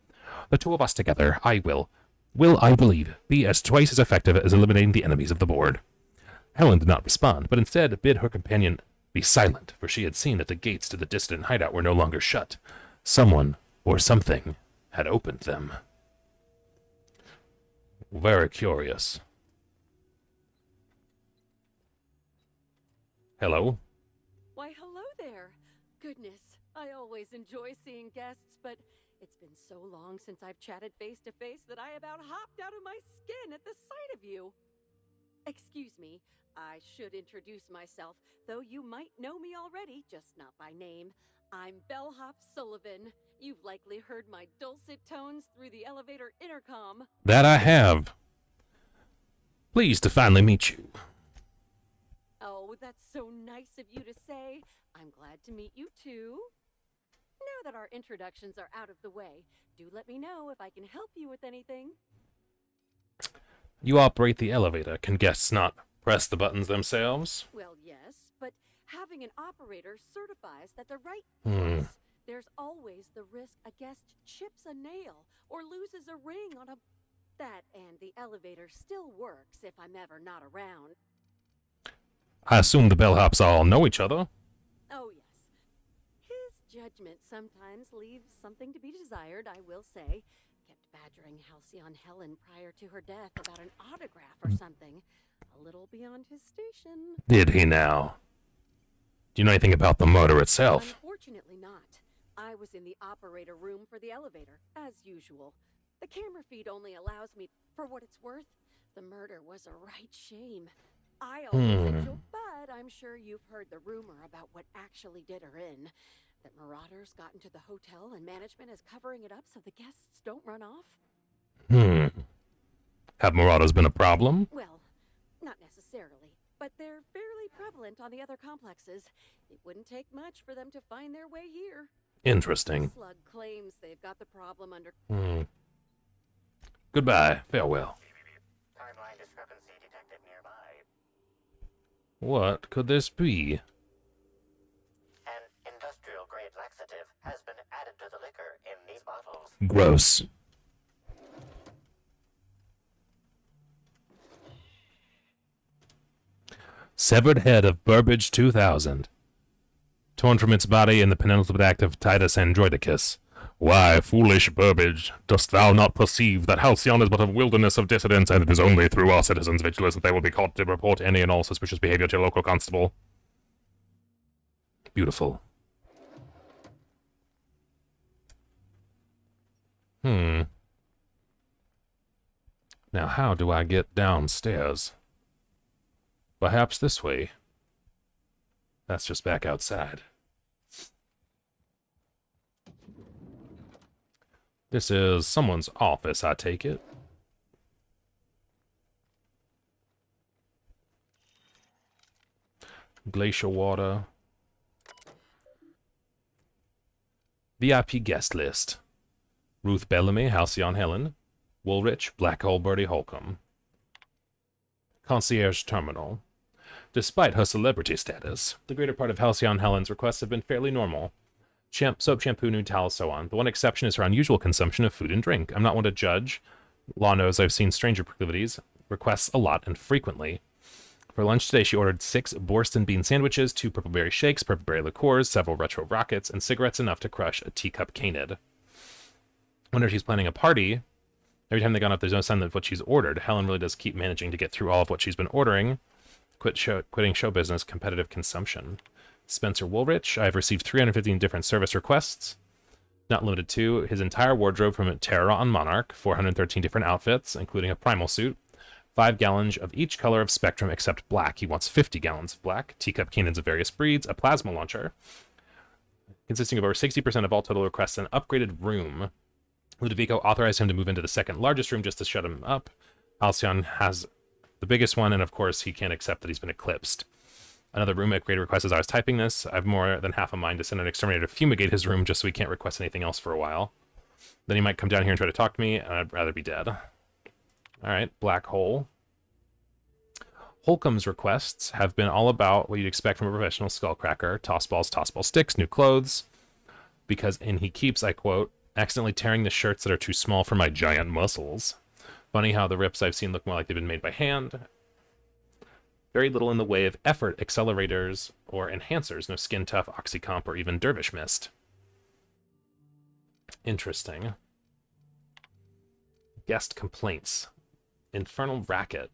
The two of us together, I believe, be as twice as effective as eliminating the enemies of the board." Helen did not respond, but instead bid her companion be silent, for she had seen that the gates to the Dissident hideout were no longer shut. Someone, or something, had opened them. Very curious. Hello? Why, hello there. Goodness, I always enjoy seeing guests, but it's been so long since I've chatted face to face that I about hopped out of my skin at the sight of you. Excuse me, I should introduce myself, though you might know me already, just not by name. I'm Bellhop Sullivan. You've likely heard my dulcet tones through the elevator intercom. That I have. Pleased to finally meet you. Oh, that's so nice of you to say. I'm glad to meet you too. Now that our introductions are out of the way, do let me know if I can help you with anything. You operate the elevator. Can guests not press the buttons themselves? Well, yes, but having an operator certifies that the right there's always the risk a guest chips a nail or loses a ring on a... That and the elevator still works if I'm ever not around. I assume the bellhops all know each other. Oh, yes. His judgment sometimes leaves something to be desired, I will say. Kept badgering Halcyon Helen prior to her death about an autograph or something. A little beyond his station. Did he now? Do you know anything about the murder itself? Unfortunately not. I was in the operator room for the elevator, as usual. The camera feed only allows me, for what it's worth, the murder was a right shame. I always enjoy, but I'm sure you've heard the rumor about what actually did her in. That marauders got into the hotel and management is covering it up so the guests don't run off. Have marauders been a problem? Well, not necessarily, but they're fairly prevalent on the other complexes. It wouldn't take much for them to find their way here. Interesting. Slug claims they've got the problem under... Goodbye. Farewell. Timeline discrepancy detected nearby. What could this be? An industrial-grade laxative has been added to the liquor in these bottles. Gross. Severed head of Burbage 2000. Torn from its body in the penultimate act of Titus Androidicus. Why, foolish Burbage, dost thou not perceive that Halcyon is but a wilderness of dissidents, and it is only through our citizens' vigilance that they will be caught to report any and all suspicious behavior to your local constable? Beautiful. Now how do I get downstairs? Perhaps this way. That's just back outside. This is someone's office, I take it. Glacial water. VIP guest list. Ruth Bellamy, Halcyon Helen. Woolrich, Black Hole Bertie Holcomb. Concierge Terminal. Despite her celebrity status, the greater part of Halcyon Helen's requests have been fairly normal. Soap, shampoo, new towels, so on. The one exception is her unusual consumption of food and drink. I'm not one to judge. Law knows I've seen stranger proclivities. Requests a lot and frequently. For lunch today, she ordered 6 Borston bean sandwiches, 2 purple berry shakes, purple berry liqueurs, several retro rockets, and cigarettes enough to crush a teacup canid. Wonder if she's planning a party. Every time they gone up, there's no sign of what she's ordered. Helen really does keep managing to get through all of what she's been ordering. Quitting show business, competitive consumption. Spencer Woolrich, I've received 315 different service requests. Not limited to his entire wardrobe from Terra on Monarch, 413 different outfits, including a primal suit. 5 gallons of each color of Spectrum except black. He wants 50 gallons of black. Teacup cannons of various breeds. A plasma launcher. Consisting of over 60% of all total requests. An upgraded room. Ludovico authorized him to move into the second largest room just to shut him up. Halcyon has the biggest one, and of course he can't accept that he's been eclipsed. Another room upgrade request as I was typing this. I have more than half a mind to send an exterminator to fumigate his room just so he can't request anything else for a while. Then he might come down here and try to talk to me, and I'd rather be dead. Alright, Black Hole. Holcomb's requests have been all about what you'd expect from a professional skullcracker. Toss ball sticks, new clothes. And he keeps, I quote, accidentally tearing the shirts that are too small for my giant muscles. Funny how the rips I've seen look more like they've been made by hand. Very little in the way of effort, accelerators, or enhancers. No Skin Tough, Oxycomp, or even Dervish Mist. Interesting. Guest complaints. Infernal Racket.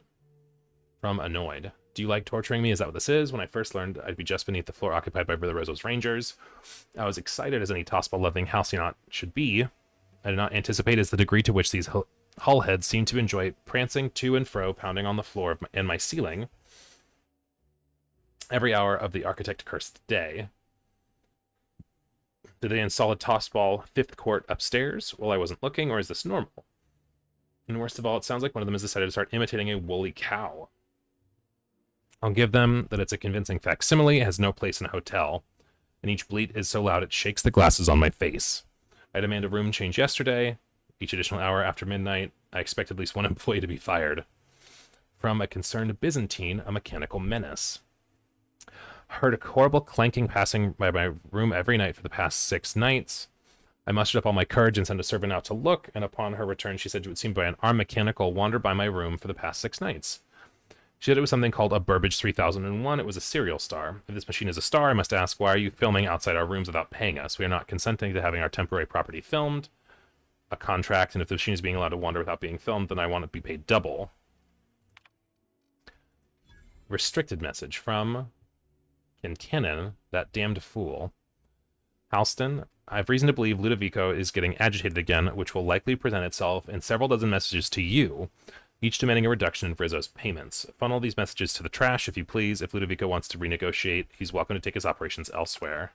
From Annoyed. Do you like torturing me? Is that what this is? When I first learned I'd be just beneath the floor occupied by Brother Roso's Rangers, I was excited as any tossball-loving Halcyonaut should be. I did not anticipate as the degree to which these hull heads seem to enjoy prancing to and fro, pounding on the floor and my ceiling every hour of the architect-cursed day. Did they install a tossball 5th court upstairs while I wasn't looking, or is this normal? And worst of all, it sounds like one of them has decided to start imitating a woolly cow. I'll give them that it's a convincing facsimile, it has no place in a hotel, and each bleat is so loud it shakes the glasses on my face. I demand a room change yesterday. Each additional hour after midnight, I expect at least one employee to be fired. From a concerned Byzantine, a mechanical menace. Heard a horrible clanking passing by my room every night for the past 6 nights. I mustered up all my courage and sent a servant out to look, and upon her return she said it would seem by an armed mechanical wander by my room for the past 6 nights. She said it was something called a Burbage 3001. It was a serial star. If this machine is a star, I must ask, why are you filming outside our rooms without paying us? We are not consenting to having our temporary property filmed. A contract, and if the machine is being allowed to wander without being filmed, then I want to be paid double. Restricted message from Kincannon, that damned fool. Halston, I have reason to believe Ludovico is getting agitated again, which will likely present itself in several dozen messages to you, each demanding a reduction in Rizzo's payments. Funnel these messages to the trash, if you please. If Ludovico wants to renegotiate, he's welcome to take his operations elsewhere.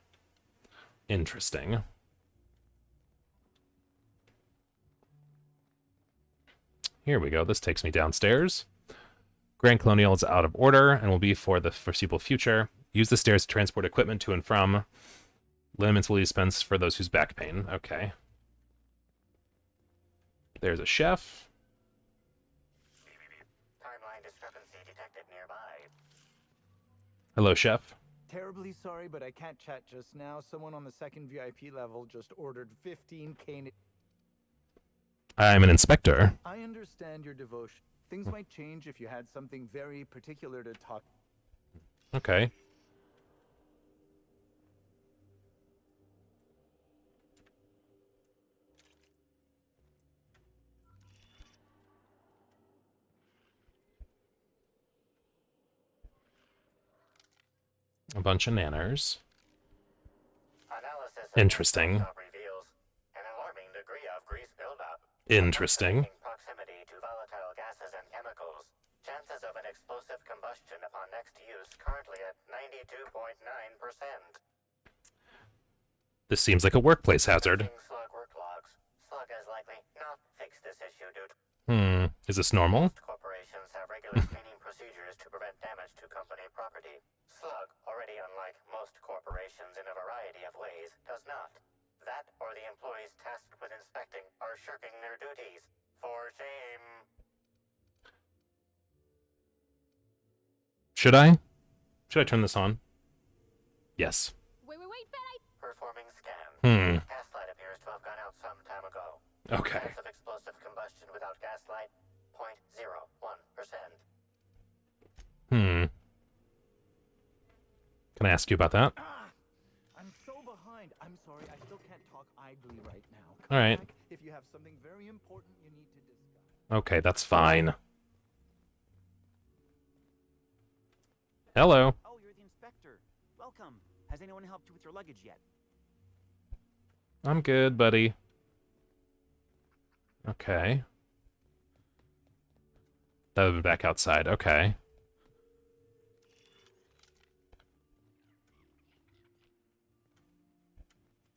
Interesting. Here we go. This takes me downstairs. Grand Colonial is out of order and will be for the foreseeable future. Use the stairs to transport equipment to and from. Liniments will be dispensed for those whose back pain. Okay. There's a chef. Timeline discrepancy detected nearby. Hello, chef. Terribly sorry, but I can't chat just now. Someone on the second VIP level just ordered 15K. I'm an inspector. I understand your devotion. Things might change if you had something very particular to talk. Okay. A bunch of nanners. Interesting. Reveals an alarming degree of grease buildup. Interesting. Proximity to volatile gases and chemicals. Chances of an explosive combustion combustion upon next use, currently at 92.9%. This seems like a workplace hazard. Slug work logs. Slug has likely not fixed this issue due to Is this normal? corporations have regular cleaning procedures to prevent damage to company property. Slug, already unlike most corporations in a variety of ways, does not. That or the employees tasked with inspecting are shirking their duties. For shame. Should I? Should I turn this on? Yes. Wait, Fed, Performing scan. Gaslight appears to have gone out some time ago. Okay. Chance of explosive combustion without gaslight, 0.01%. Can I ask you about that? I'm so behind. I'm sorry. I still can't talk idly right now. All right. Back if you have something very important you need to discuss. Okay, that's fine. Hello. Oh, you're the inspector. Welcome. Has anyone helped you with your luggage yet? I'm good, buddy. Okay. That would be back outside. Okay.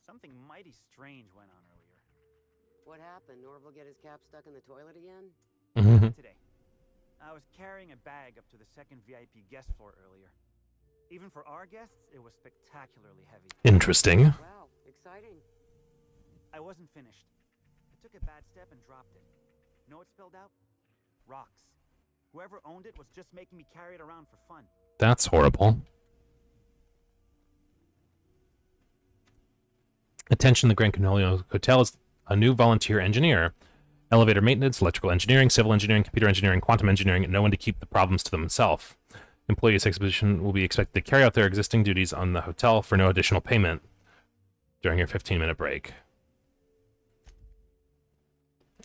Something mighty strange went on earlier. What happened? Norval get his cap stuck in the toilet again? Not today. I was carrying a bag up to the second VIP guest floor earlier. Even for our guests, it was spectacularly heavy. Interesting. Wow, exciting. I wasn't finished. I took a bad step and dropped it. You know what spilled out? Rocks. Whoever owned it was just making me carry it around for fun. That's horrible. Attention, the Grand Canolio Hotel is a new volunteer engineer. Elevator maintenance, electrical engineering, civil engineering, computer engineering, quantum engineering, and no one to keep the problems to themselves. Employees exhibition will be expected to carry out their existing duties on the hotel for no additional payment during your 15-minute break.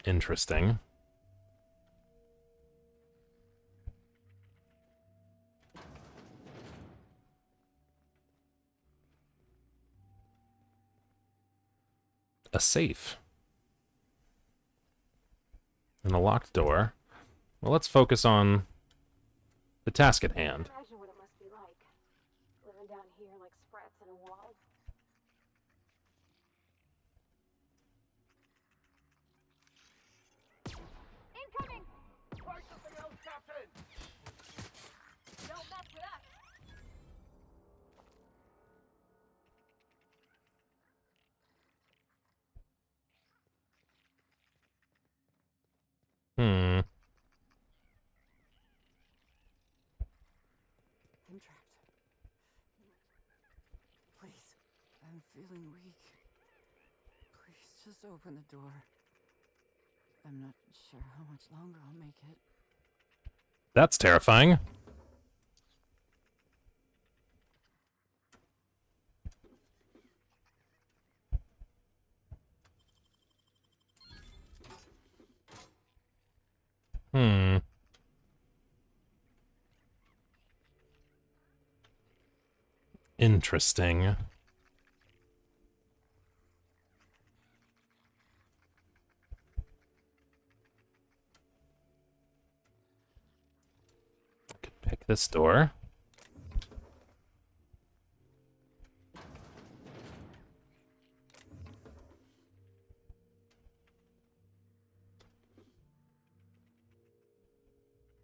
Interesting. A safe. And a locked door. Well, let's focus on the task at hand. Imagine what it must be like, living down here like sprats in a wall. Incoming! Try something else, Captain! Don't mess with us! Hmm. I'm trapped. Please, I'm feeling weak. Please, just open the door. I'm not sure how much longer I'll make it. That's terrifying. Interesting. I could pick this door.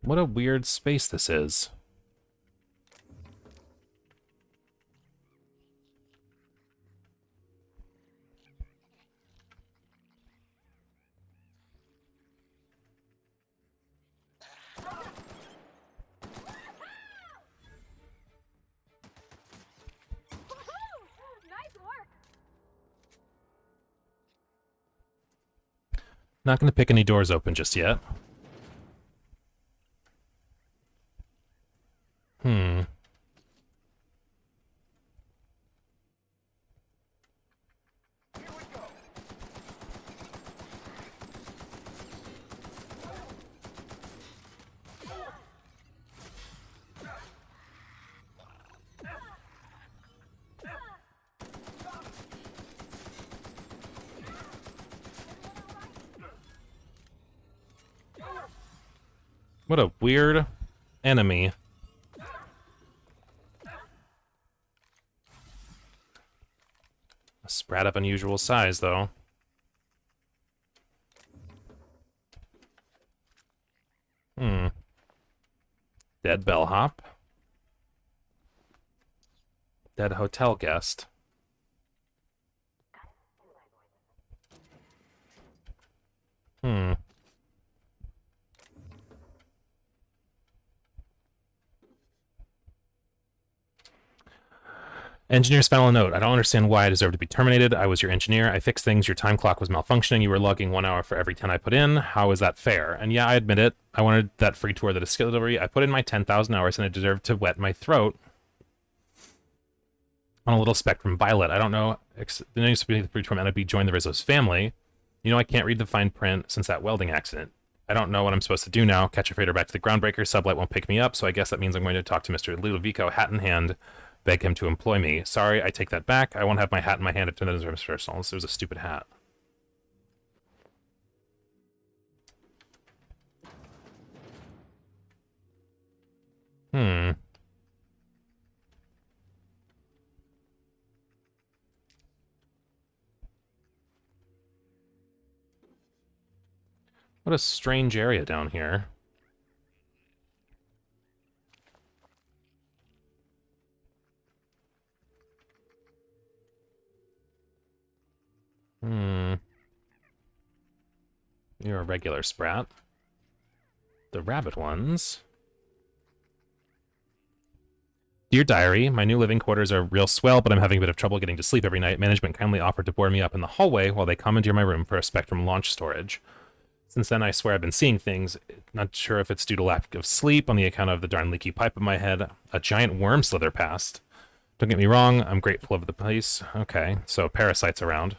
What a weird space this is. Nice work! Not going to pick any doors open just yet. What a weird enemy. Sprat of unusual size, though. Dead bellhop. Dead hotel guest. Engineer's final note. I don't understand why I deserve to be terminated. I was your engineer. I fixed things. Your time clock was malfunctioning. You were logging 1 hour for every 10 I put in. How is that fair? And yeah, I admit it. I wanted that free tour of the distillery. I put in my 10,000 hours and I deserved to wet my throat on a little Spectrum Violet. I don't know. The news to be the free tour meant I'd be join the Rizzo's family. You know, I can't read the fine print since that welding accident. I don't know what I'm supposed to do now. Catch a freighter back to the Groundbreaker. Sublight won't pick me up, so I guess that means I'm going to talk to Mr. Ludovico, hat in hand, beg him to employ me. Sorry, I take that back. I won't have my hat in my hand if that is personal. This was a stupid hat. What a strange area down here. You're a regular Sprat. The rabbit ones. Dear Diary, my new living quarters are real swell, but I'm having a bit of trouble getting to sleep every night. Management kindly offered to board me up in the hallway while they commandeer my room for a Spectrum launch storage. Since then, I swear I've been seeing things. Not sure if it's due to lack of sleep on the account of the darn leaky pipe in my head. A giant worm slither past. Don't get me wrong, I'm grateful of the place. Okay, so parasites around.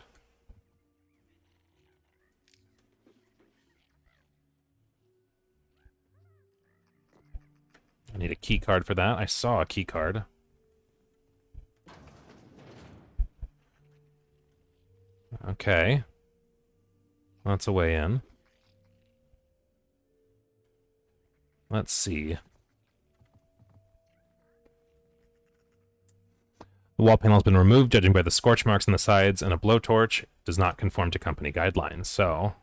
I need a key card for that. I saw a key card. Okay. That's a way in. Let's see. The wall panel has been removed, judging by the scorch marks on the sides, and a blowtorch does not conform to company guidelines, so...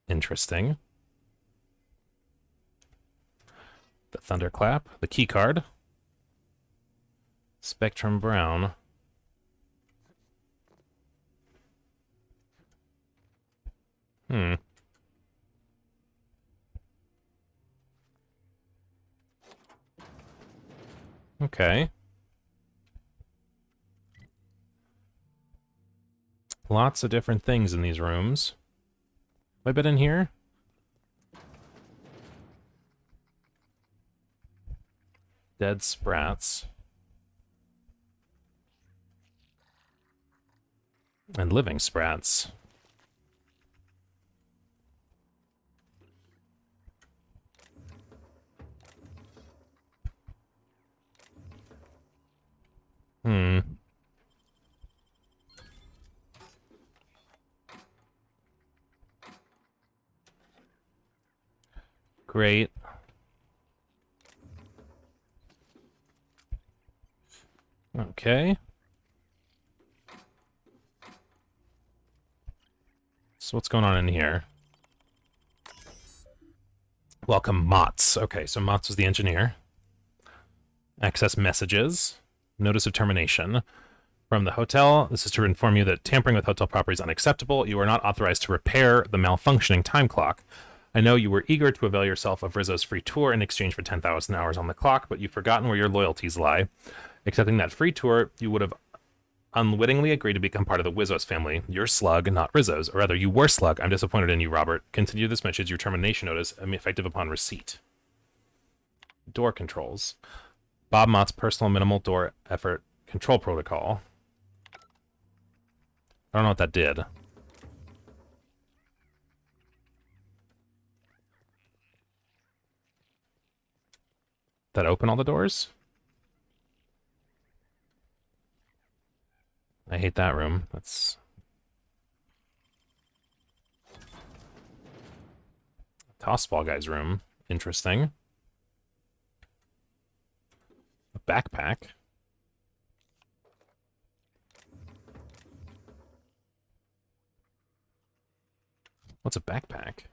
Interesting. The thunderclap, the key card, Spectrum Brown. Okay. Lots of different things in these rooms. Have I been in here? Dead Sprats. And living Sprats. Great. Okay. So what's going on in here? Welcome, Motts. Okay, so Motts was the engineer. Access messages. Notice of termination. From the hotel, this is to inform you that tampering with hotel property is unacceptable. You are not authorized to repair the malfunctioning time clock. I know you were eager to avail yourself of Rizzo's free tour in exchange for 10,000 hours on the clock, but you've forgotten where your loyalties lie. Accepting that free tour, you would have unwittingly agreed to become part of the Rizzo's family. You're Slug, not Rizzo's. Or rather, you were Slug. I'm disappointed in you, Robert. Continue this message. Your termination notice, effective upon receipt. Door controls. Bob Mott's personal minimal door effort control protocol. I don't know what that did. That open all the doors? I hate that room. That's... Tossball guy's room. Interesting. backpack. What's a backpack?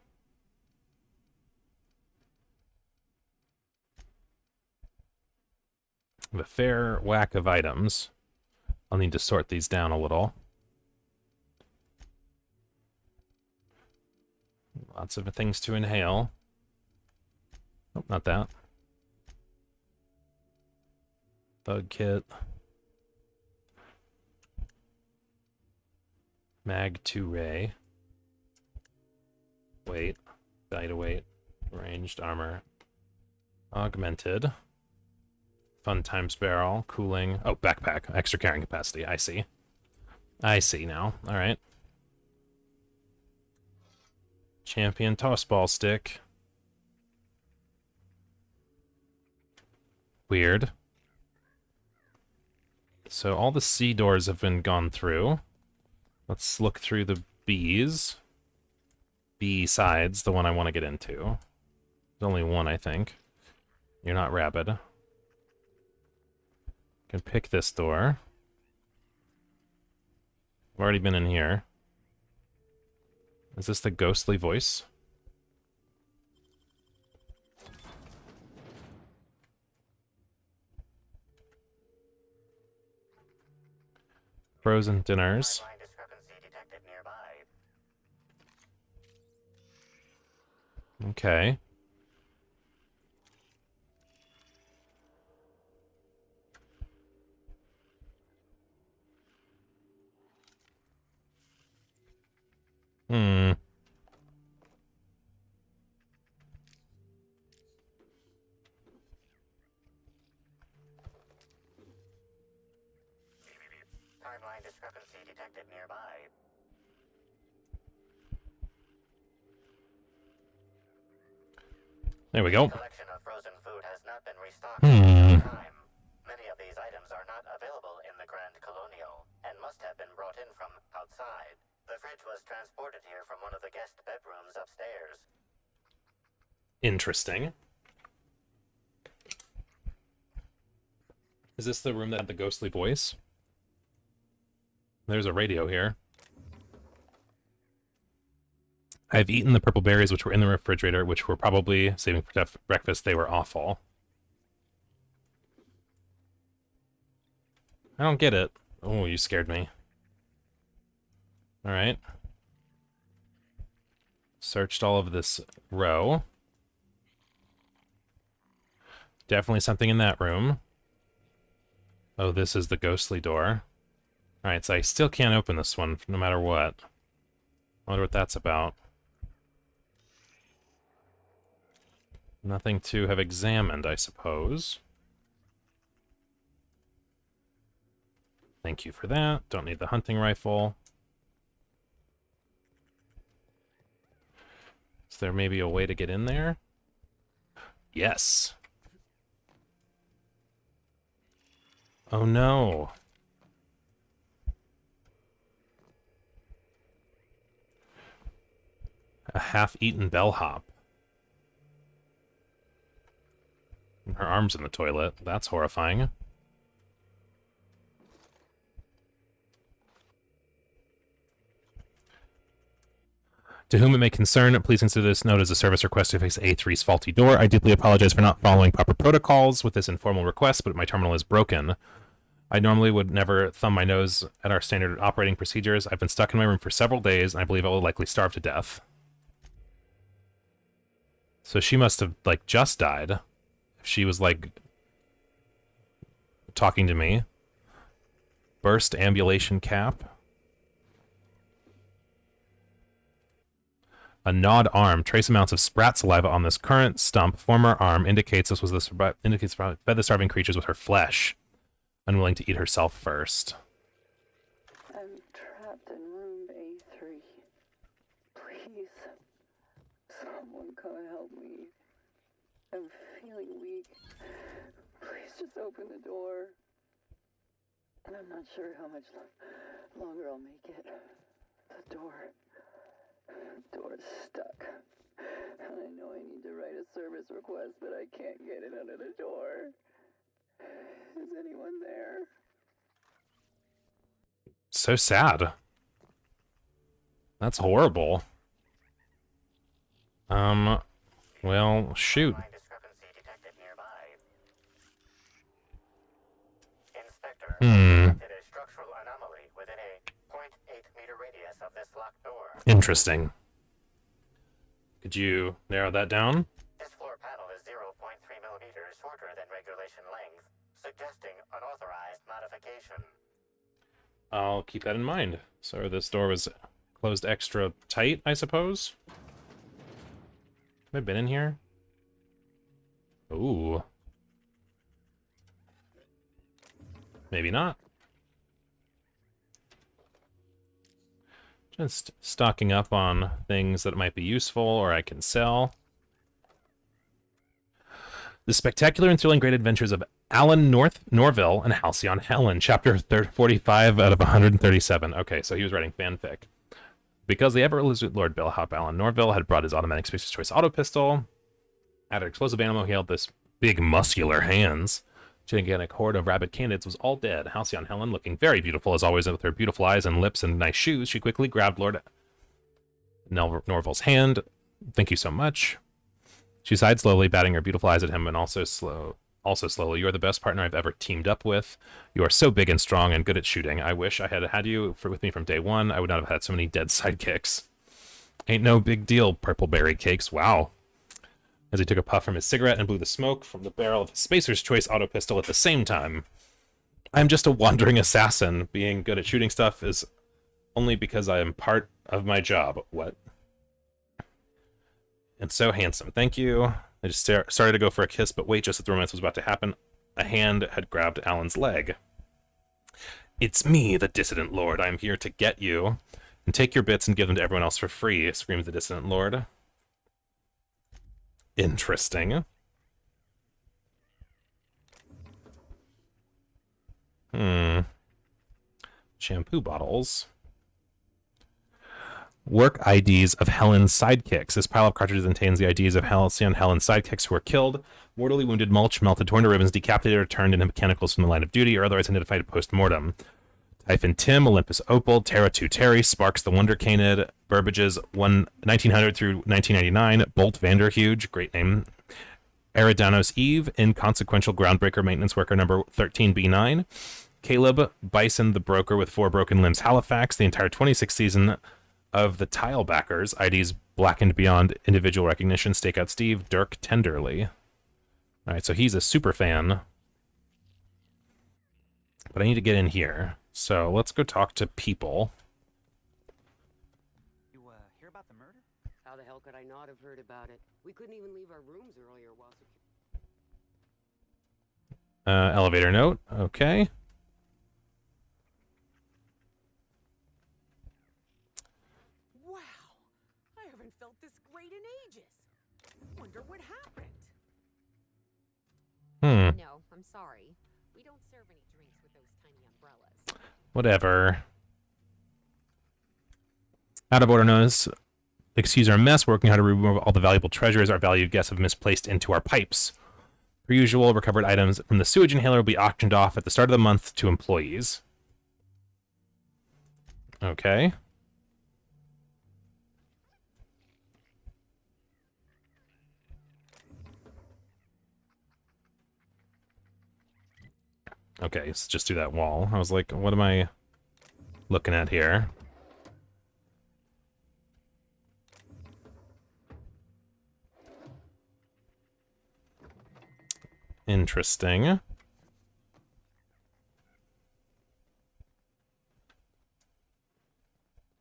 The fair whack of items. I'll need to sort these down a little. Lots of things to inhale. Oh, not that. Bug kit. Mag 2 ray. Weight. Value to weight. Ranged armor. Augmented. Fun times barrel. Cooling. Oh, backpack. Extra carrying capacity. I see. I see now. Alright. Champion toss ball stick. Weird. So all the C doors have been gone through. Let's look through the B's. B sides, the one I want to get into. There's only one, I think. You're not rabid. Can pick this door. I've already been in here. Is this the ghostly voice? Frozen dinners. Okay. Hmm. Timeline discrepancy detected nearby. There we go. Collection of frozen food has not been restocked in some time. Many of these items are not available in the Grand Colonial and must have been brought in from outside. The fridge was transported here from one of the guest bedrooms upstairs. Interesting. Is this the room that had the ghostly voice? There's a radio here. I've eaten the purple berries which were in the refrigerator, which were probably saving for breakfast. They were awful. I don't get it. Oh, you scared me. Alright. Searched all of this row. Definitely something in that room. Oh, this is the ghostly door. Alright, so I still can't open this one, no matter what. I wonder what that's about. Nothing to have examined, I suppose. Thank you for that. Don't need the hunting rifle. Is there maybe a way to get in there? Yes. Oh no. A half-eaten bellhop. Her arm's in the toilet. That's horrifying. To whom it may concern, please consider this note as a service request to fix A3's faulty door. I deeply apologize for not following proper protocols with this informal request, but my terminal is broken. I normally would never thumb my nose at our standard operating procedures. I've been stuck in my room for several days, and I believe I will likely starve to death. So she must have, like, just died. If she was, like, talking to me. Burst ambulation cap. A gnawed arm. Trace amounts of sprat saliva on this current stump. Former arm indicates this was the fed the starving creatures with her flesh. Unwilling to eat herself first. I'm trapped in room A3. Please, someone come help me. I'm feeling weak. Please just open the door. And I'm not sure how much longer I'll make it. The door's stuck. And I know I need to write a service request, but I can't get it under the door. anyone there? So sad. That's horrible. Well, shoot. Inspector detected a structural anomaly within a 0.8-meter radius of this locked door. Interesting. Could you narrow that down? This floor panel is 0.3 millimeters shorter than regulation length, suggesting unauthorized modification. I'll keep that in mind. So this door was closed extra tight, I suppose? Have I been in here? Ooh. Maybe not. Just stocking up on things that might be useful or I can sell. The Spectacular and Thrilling Great Adventures of Alan Norville and Halcyon Helen, chapter 45 out of 137. Okay, so he was writing fanfic. Because the ever-resolute Lord Bellhop Alan Norville had brought his automatic Spacer's Choice auto pistol, added explosive ammo, he held this big muscular hands. Gigantic horde of rabid candidates was all dead. Halcyon Helen, looking very beautiful as always with her beautiful eyes and lips and nice shoes, she quickly grabbed Lord Norville's hand. Thank you so much. She sighed slowly, batting her beautiful eyes at him, and also slowly. You are the best partner I've ever teamed up with. You are so big and strong and good at shooting. I wish I had had you with me from day one. I would not have had so many dead sidekicks. Ain't no big deal, Purple Berry Cakes. Wow. As he took a puff from his cigarette and blew the smoke from the barrel of his Spacer's Choice auto pistol at the same time. I'm just a wandering assassin. Being good at shooting stuff is only because I am part of my job. What? And so handsome. Thank you. I just started to go for a kiss, but wait, just as the romance was about to happen, a hand had grabbed Alan's leg. It's me, the Dissident Lord. I am here to get you and take your bits and give them to everyone else for free, screams the Dissident Lord. Interesting. Shampoo bottles. Work IDs of Helen's sidekicks. This pile of cartridges contains the IDs of Halcyon Helen's sidekicks who were killed, mortally wounded, mulched, melted, torn to ribbons, decapitated, or turned into mechanicals from the line of duty, or otherwise identified post-mortem. Typhon Tim, Olympus Opal, Terra 2 Terry, Sparks the Wonder Canid, Burbage's 1900 through 1999, Bolt Vanderhuge, great name, Eridanos Eve, Inconsequential Groundbreaker Maintenance Worker number 13B9, Caleb, Bison the Broker with 4 broken limbs, Halifax, the entire 26th season of the Tile Backers, IDs blackened beyond individual recognition, Stakeout Steve, Dirk Tenderly. Alright, so he's a super fan. But I need to get in here. So let's go talk to people. You, hear about the murder? How the hell could I not have heard about it? We couldn't even leave our rooms earlier while Elevator note. Okay. Wow, I haven't felt this great in ages. Wonder what happened. No, I'm sorry. We don't serve any drinks with those tiny umbrellas. Whatever. Out of order notice. Excuse our mess. Working how to remove all the valuable treasures our valued guests have misplaced into our pipes. Per usual, recovered items from the sewage inhaler will be auctioned off at the start of the month to employees. Okay. Okay, let's just do that wall. I was like, what am I looking at here? Interesting.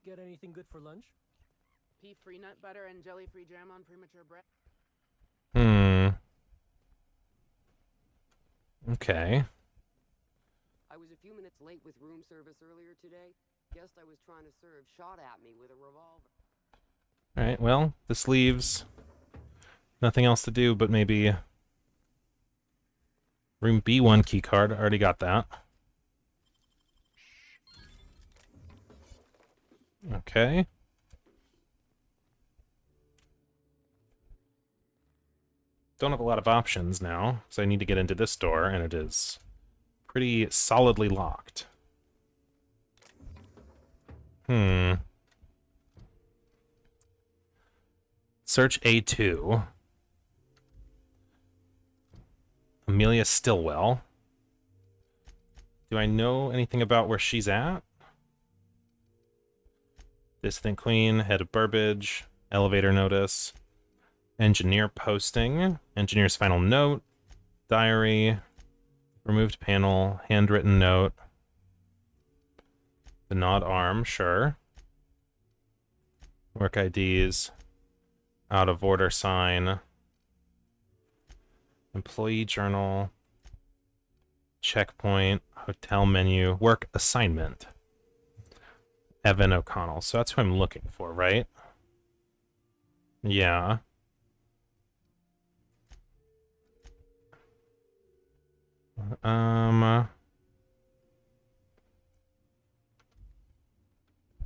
Get anything good for lunch? Pea-free nut butter and jelly-free jam on premature bread. Okay. I was a few minutes late with room service earlier today. Guest I was trying to serve shot at me with a revolver. Alright, well, this leaves nothing else to do but maybe room B1 keycard. I already got that. Okay. Don't have a lot of options now, because I need to get into this door, and it is pretty solidly locked. Search A2. Amelia Stillwell. Do I know anything about where she's at? Dissident Queen, head of Burbage, elevator notice, engineer posting, engineer's final note, diary, removed panel, handwritten note, the nod arm, sure. Work IDs, out of order sign, employee journal, checkpoint, hotel menu, work assignment. Evan O'Connell. So that's who I'm looking for, right? Yeah.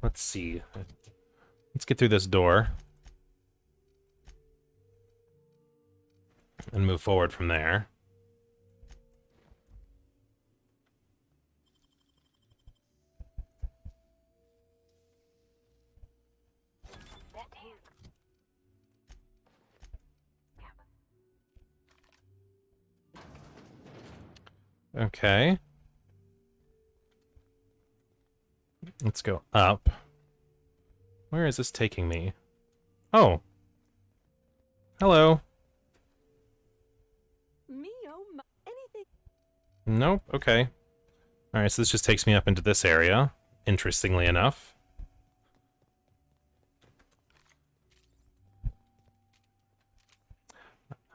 Let's see. Let's get through this door and move forward from there. Okay. Let's go up. Where is this taking me? Oh. Hello. Me, oh my, anything. Nope, okay. Alright, so this just takes me up into this area, interestingly enough.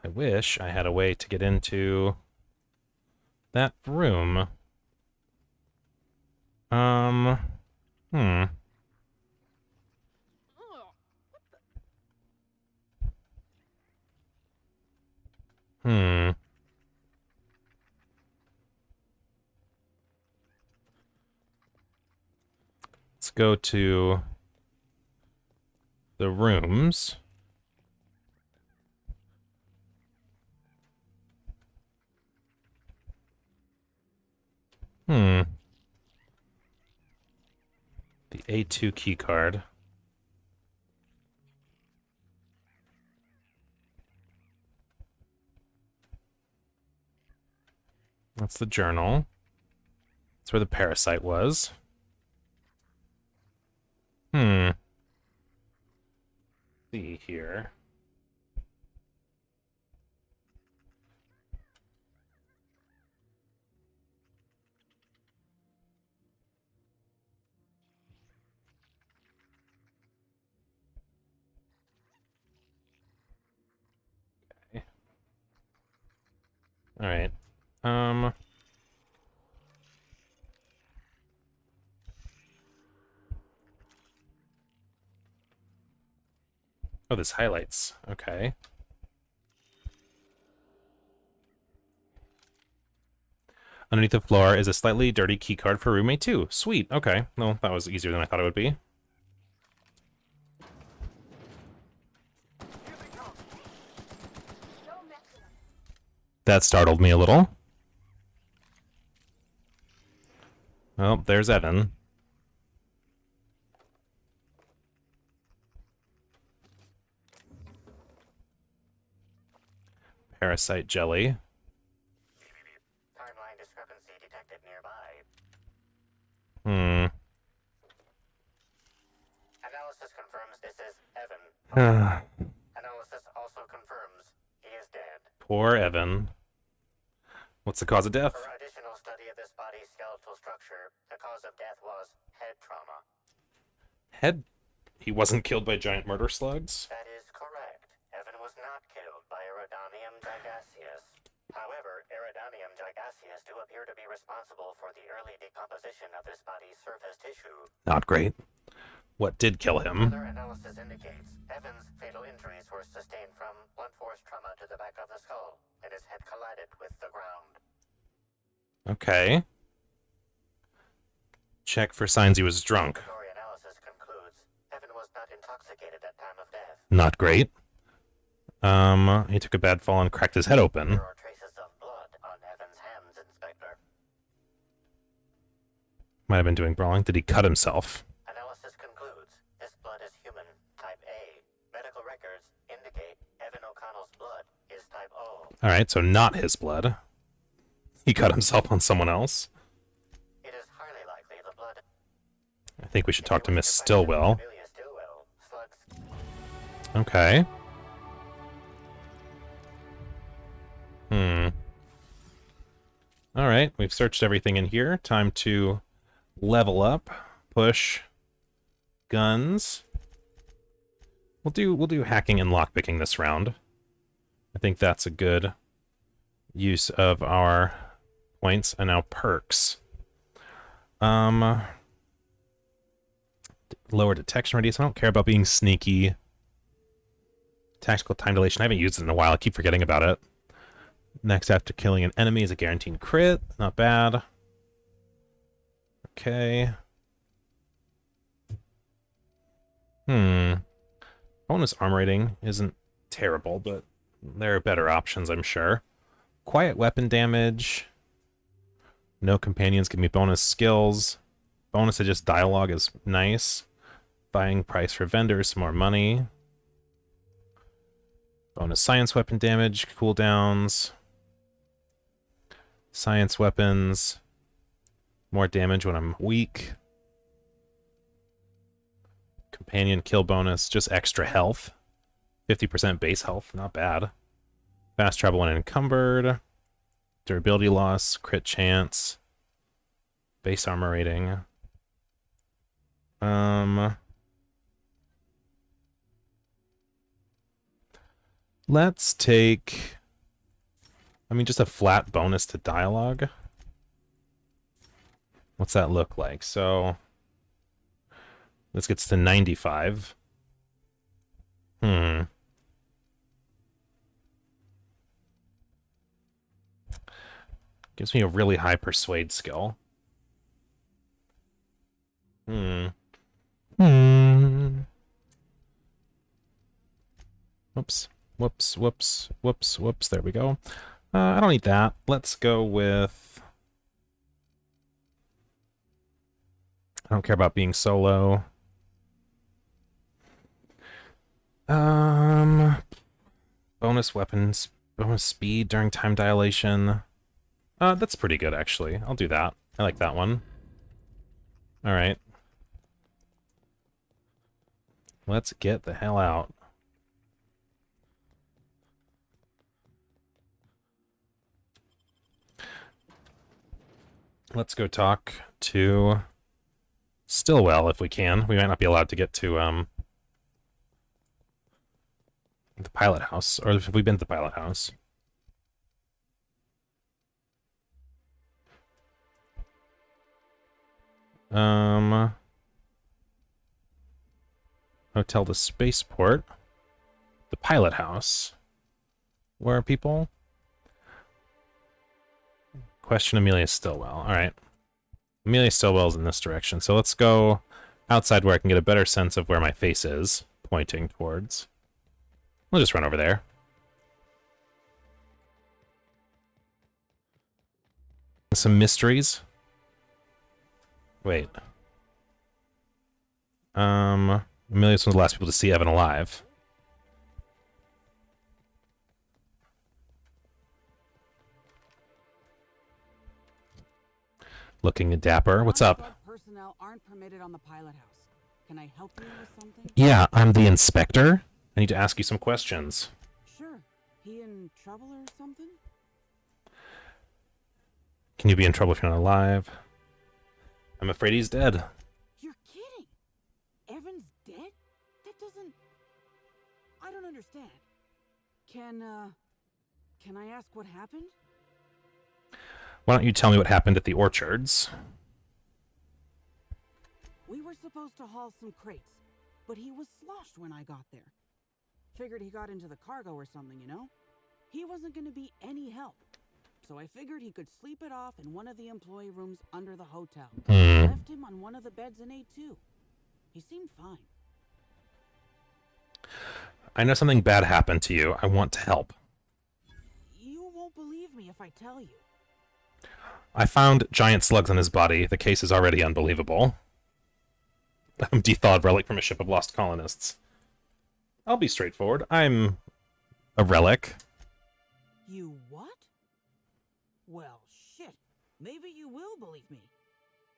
I wish I had a way to get into that room. Let's go to the rooms. The A2 key card. That's the journal. That's where the parasite was. See here. Okay. All right. Oh, this highlights. Okay. Underneath the floor is a slightly dirty keycard for roommate 2. Sweet. Okay. Well, that was easier than I thought it would be. That startled me a little. Well, there's Evan. Parasite jelly. Timeline discrepancy detected nearby. Analysis confirms this is Evan. Analysis also confirms he is dead. Poor Evan. What's the cause of death? For additional study of this body's skeletal structure, the cause of death was head trauma. Head? He wasn't killed by giant murder slugs? That is correct. Evan was not killed by Iridanium gigaseus. However, Iridanium gigaseus do appear to be responsible for the early decomposition of this body's surface tissue. Not great. What did kill him? Further analysis indicates Evan's fatal injuries were sustained from blunt force trauma to the back of the skull, and his head collided with the ground. Okay. Check for signs he was drunk. Laboratory analysis concludes Evan was not intoxicated at time of death. Not great. He took a bad fall and cracked his head open. There are traces of blood on Evan's hands, Inspector. Might have been doing brawling. Did he cut himself? Analysis concludes this blood is human, type A. Medical records indicate Evan O'Connell's blood is type O. Alright, so not his blood. He cut himself on someone else. It is highly likely the blood. I think we should talk to Miss Stillwell. Okay. Alright, we've searched everything in here. Time to level up, push, guns. We'll do hacking and lockpicking this round. I think that's a good use of our points. And now perks. Lower detection radius. I don't care about being sneaky. Tactical time dilation. I haven't used it in a while. I keep forgetting about it. Next after killing an enemy is a guaranteed crit. Not bad. Okay. Bonus armor rating isn't terrible, but there are better options, I'm sure. Quiet weapon damage. No companions give me bonus skills. Bonus to just dialogue is nice. Buying price for vendors, some more money. Bonus science weapon damage, cooldowns. Science weapons. More damage when I'm weak. Companion kill bonus, just extra health. 50% base health, not bad. Fast travel when encumbered. Durability loss, crit chance. Base armor rating. Let's take... just a flat bonus to dialogue. What's that look like? So... this gets to 95. Gives me a really high persuade skill. Whoops. There we go. I don't need that. Let's go with... I don't care about being solo. Bonus weapons, bonus speed during time dilation. That's pretty good, actually. I'll do that. I like that one. Alright. Let's get the hell out. Let's go talk to Stillwell if we can. We might not be allowed to get to the pilot house, or have we been to the pilot house? Hotel to spaceport. The pilot house. Where are people? Question Amelia Stillwell. Alright. Amelia Stillwell's in this direction, so let's go outside where I can get a better sense of where my face is pointing towards. We'll just run over there. Some mysteries. Wait. Amelia's one of the last people to see Evan alive. Looking dapper. What's up? Personnel aren't permitted on the pilot house. Can I help you with something? Yeah, I'm the inspector. I need to ask you some questions. Sure. He in trouble or something? Can you be in trouble if you're not alive? I'm afraid he's dead. You're kidding! Evan's dead? That doesn't... I don't understand. Can I ask what happened? Why don't you tell me what happened at the orchards? We were supposed to haul some crates, but he was sloshed when I got there. Figured he got into the cargo or something, you know? He wasn't going to be any help. So I figured he could sleep it off in one of the employee rooms under the hotel. Left him on one of the beds in A2. He seemed fine. I know something bad happened to you. I want to help. You won't believe me if I tell you. I found giant slugs on his body. The case is already unbelievable. Dethawed relic from a ship of lost colonists. I'll be straightforward. I'm a relic. You what? Well, shit. Maybe you will believe me.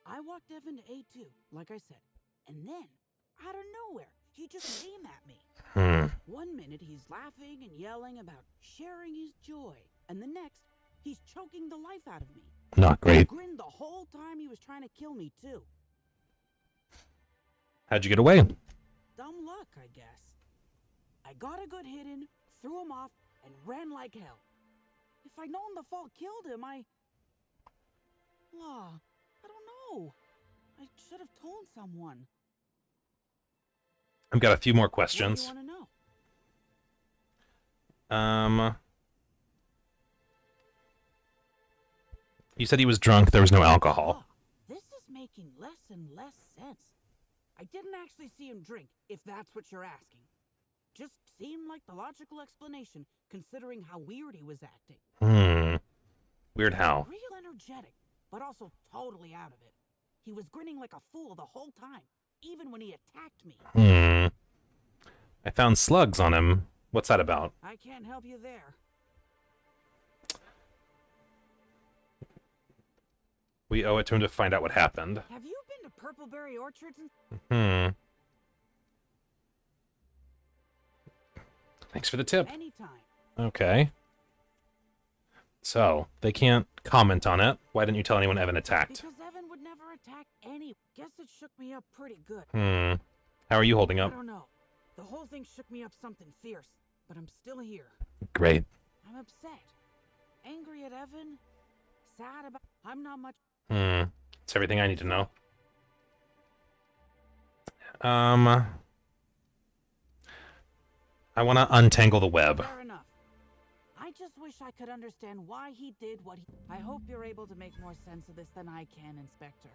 I walked Evan to A2, like I said, and then, out of nowhere, he just came at me. One minute he's laughing and yelling about sharing his joy, and the next, he's choking the life out of me. Not great. He grinned the whole time he was trying to kill me, too. How'd you get away? Dumb luck, I guess. I got a good hit in, threw him off, and ran like hell. If I'd known the fall killed him, I don't know. I should have told someone. I've got a few more questions. What do you want to know? You said he was drunk. There was no alcohol. This is making less and less sense. I didn't actually see him drink, if that's what you're asking. Just seemed like the logical explanation, considering how weird he was acting. Weird how? Real energetic, but also totally out of it. He was grinning like a fool the whole time, even when he attacked me. I found slugs on him. What's that about? I can't help you there. We owe it to him to find out what happened. Have you been to Purpleberry Orchards and... Thanks for the tip. Anytime. Okay. So, they can't comment on it. Why didn't you tell anyone Evan attacked? Because Evan would never attack any... Guess it shook me up pretty good. How are you holding up? I don't know. The whole thing shook me up something fierce, but I'm still here. Great. I'm upset. Angry at Evan. Sad about... I'm not much... It's everything I need to know. I want to untangle the web. Fair enough. I just wish I could understand why he did what he... I hope you're able to make more sense of this than I can, Inspector.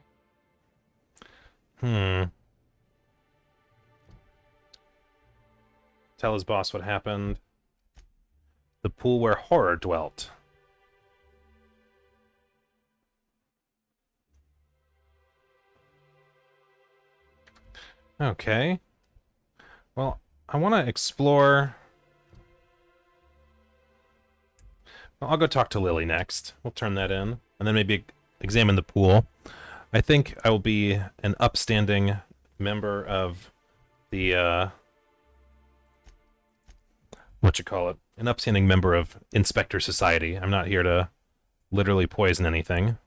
Tell his boss what happened. The pool where horror dwelt. Okay. Well, I want to explore... Well, I'll go talk to Lily next. We'll turn that in. And then maybe examine the pool. I think I will be an upstanding member of the, whatchamacallit? An upstanding member of Inspector Society. I'm not here to literally poison anything.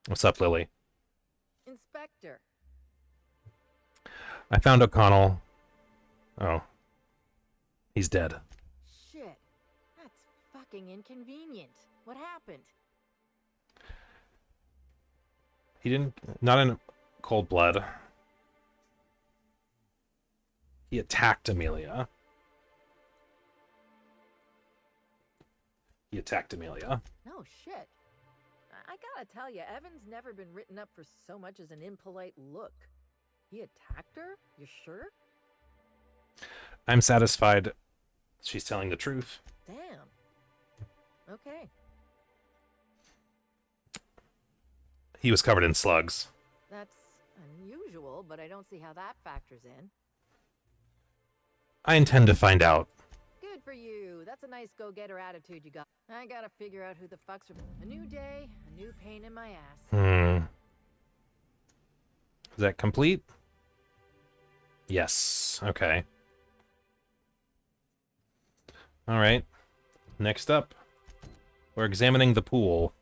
What's up, Lily? Inspector. I found O'Connell. Oh. He's dead. Shit. That's fucking inconvenient. What happened? He didn't... Not in cold blood. He attacked Amelia. No shit. I gotta tell you, Evan's never been written up for so much as an impolite look. He attacked her? You sure? I'm satisfied she's telling the truth. Damn. Okay. He was covered in slugs. That's unusual, but I don't see how that factors in. I intend to find out. Good for you. That's a nice go-getter attitude you got. I gotta figure out who the fuck's... A new day, a new pain in my ass. Is that complete? Yes. Okay. Alright. Next up, we're examining the pool.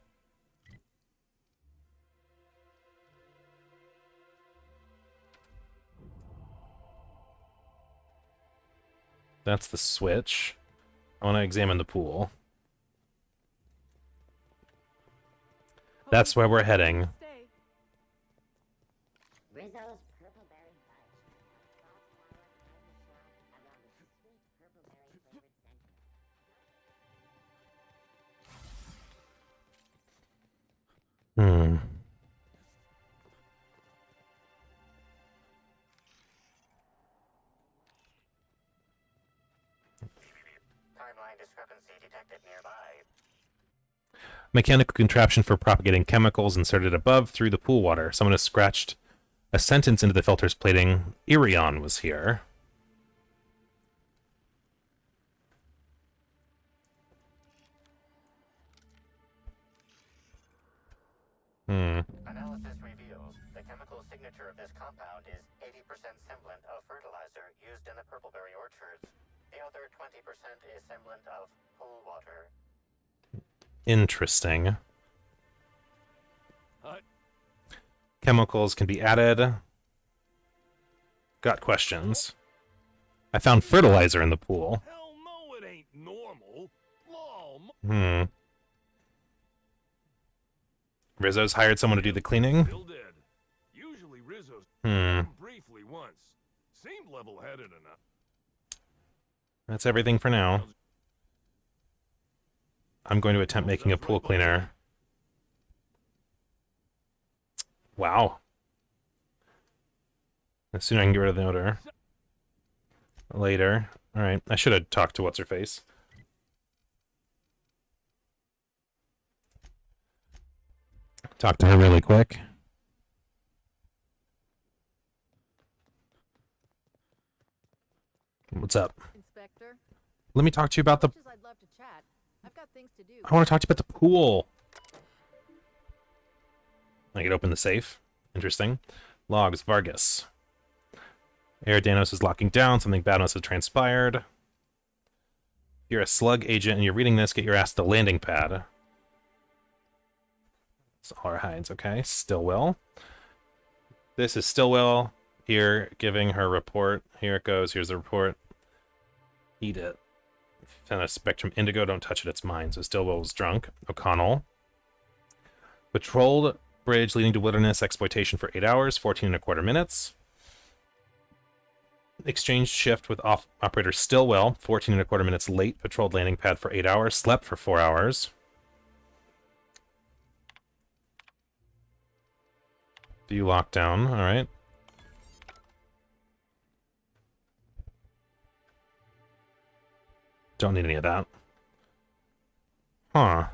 That's the switch. I want to examine the pool. That's where we're heading. Rizzo's Purpleberry Fudge. Timeline discrepancy detected nearby. Mechanical contraption for propagating chemicals inserted above through the pool water. Someone has scratched a sentence into the filter's plating. Irion was here. Analysis reveals the chemical signature of this compound is 80% semblant of fertilizer used in the purpleberry orchards. The other 20% is semblant of pool water. Interesting. Chemicals can be added. Got questions. I found fertilizer in the pool. Hell no, it ain't normal. Rizzo's hired someone to do the cleaning. Still dead. Usually Rizzo's briefly once. Seemed level-headed enough. That's everything for now. I'm going to attempt making a pool cleaner. Wow. As soon as I can get rid of the odor. Later. Alright, I should have talked to What's-Her-Face. Talk to her really quick. What's up? Inspector, Let me talk to you about the... much as I'd love to chat, I've got things to do. I want to talk to you about the pool. I could open the safe. Interesting. Logs, Vargas. Eridanos is locking down. Something bad must have transpired. If you're a slug agent and you're reading this, get your ass to the landing pad. It's all our hides, okay. Stillwell. This is Stillwell here giving her report. Here it goes. Here's the report. Eat it. If you found a Spectrum Indigo, don't touch it. It's mine. So Stillwell was drunk. O'Connell. Patrolled bridge leading to wilderness exploitation for 8 hours, 14.25 minutes. Exchanged shift with operator Stillwell, 14.25 minutes late. Patrolled landing pad for 8 hours. Slept for 4 hours. View lockdown. All right. Don't need any of that. Huh.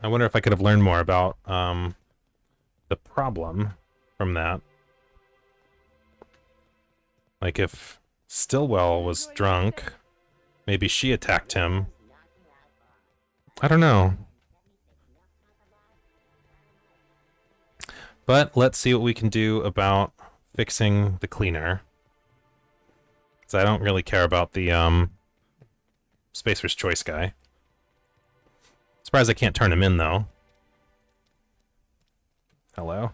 I wonder if I could have learned more about the problem from that. Like if Stillwell was drunk, maybe she attacked him. I don't know. But let's see what we can do about fixing the cleaner. Because I don't really care about the Spacer's Choice guy. Surprised I can't turn him in, though. Hello?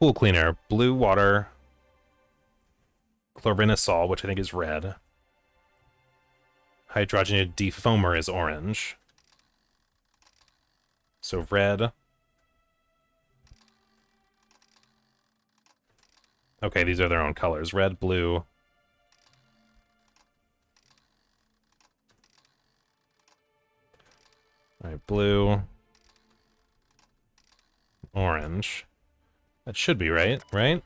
Pool cleaner. Blue water. Chlorinosol, which I think is red. Hydrogenated defoamer is orange. So red. Okay, these are their own colors. Red, blue. Alright, blue. Orange. That should be right, right?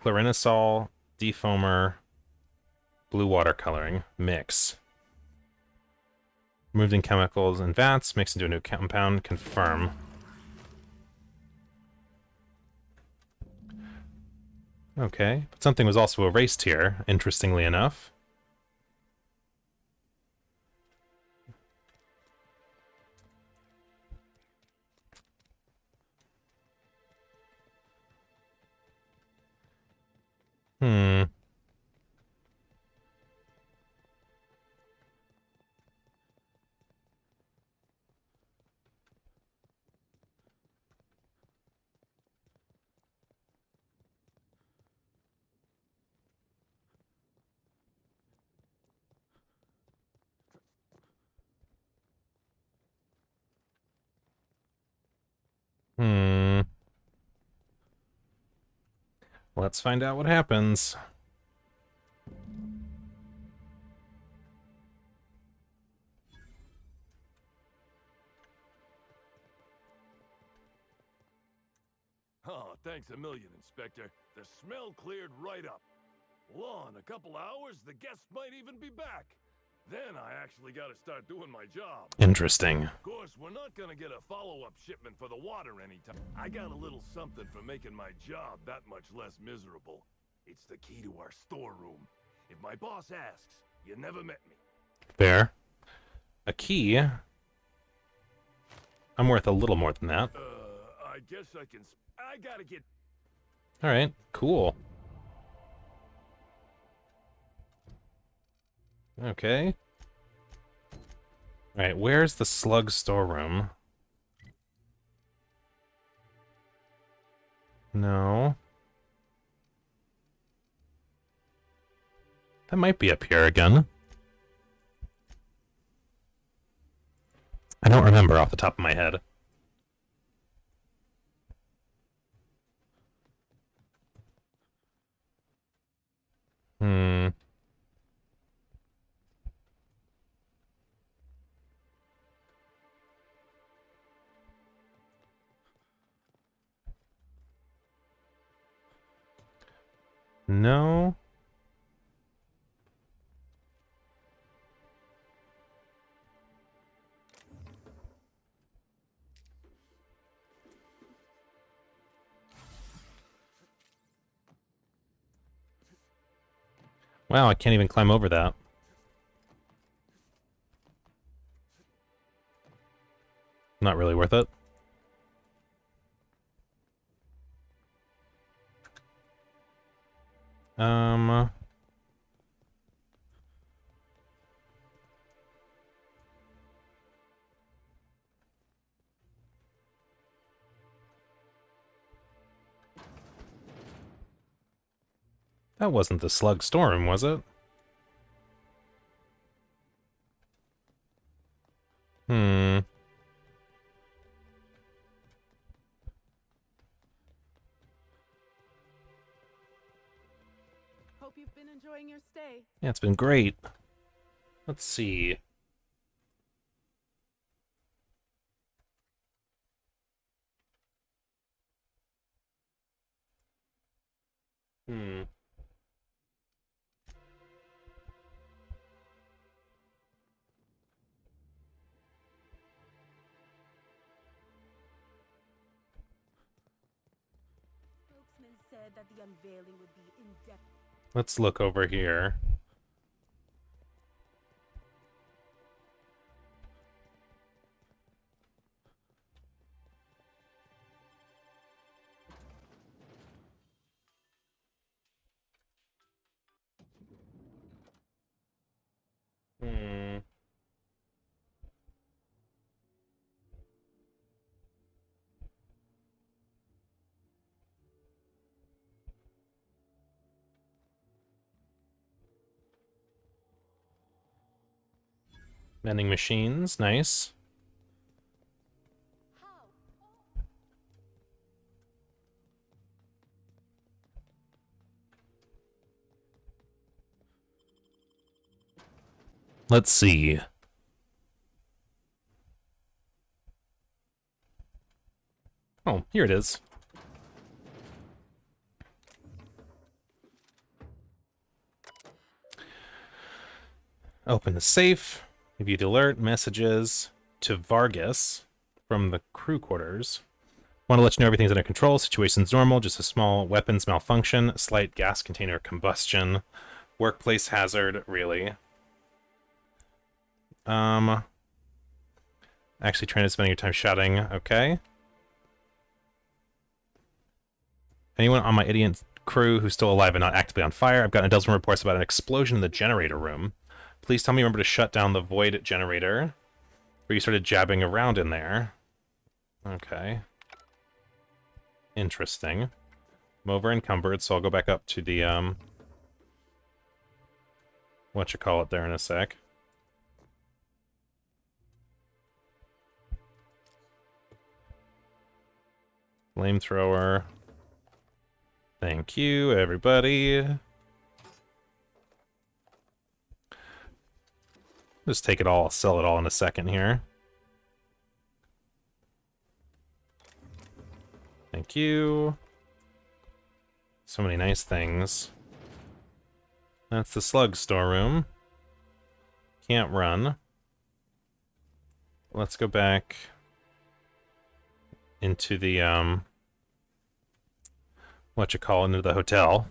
Chlorinosol, defoamer, blue water coloring, mix. Removed in chemicals and vats, mixed into a new compound, confirm. Okay, but something was also erased here, interestingly enough. Let's find out what happens. Oh, thanks a million, Inspector. The smell cleared right up. Well, in a couple hours, the guests might even be back. Then I actually got to start doing my job. Interesting. Of course, we're not going to get a follow-up shipment for the water anytime. I got a little something for making my job that much less miserable. It's the key to our storeroom. If my boss asks, you never met me. Fair. A key? I'm worth a little more than that. I guess I can... I gotta get... Alright, cool. Okay. Alright, where's the slug storeroom? No. That might be up here again. I don't remember off the top of my head. Hmm. No. Wow, I can't even climb over that. Not really worth it. That wasn't the slug storm, was it? Hmm. Hope you've been enjoying your stay. Yeah, it's been great. Let's see. Hmm. Spokesman said that the unveiling would be in-depth. Let's look over here. Hmm. Vending machines, nice. Let's see. Oh, here it is. Open the safe. Viewed alert messages to Vargas from the crew quarters. Want to let you know everything's under control. Situation's normal. Just a small weapons malfunction. Slight gas container combustion. Workplace hazard, really. Actually trying to spend your time shouting. Okay. Anyone on my idiot crew who's still alive and not actively on fire? I've gotten a dozen reports about an explosion in the generator room. Please tell me you remember to shut down the void generator. Where you started jabbing around in there. Okay. Interesting. I'm over encumbered, so I'll go back up to the, whatchamacallit there in a sec. Flamethrower. Thank you, everybody. Just take it all, I'll sell it all in a second here. Thank you. So many nice things. That's the slug storeroom. Can't run. Let's go back into the, into the hotel.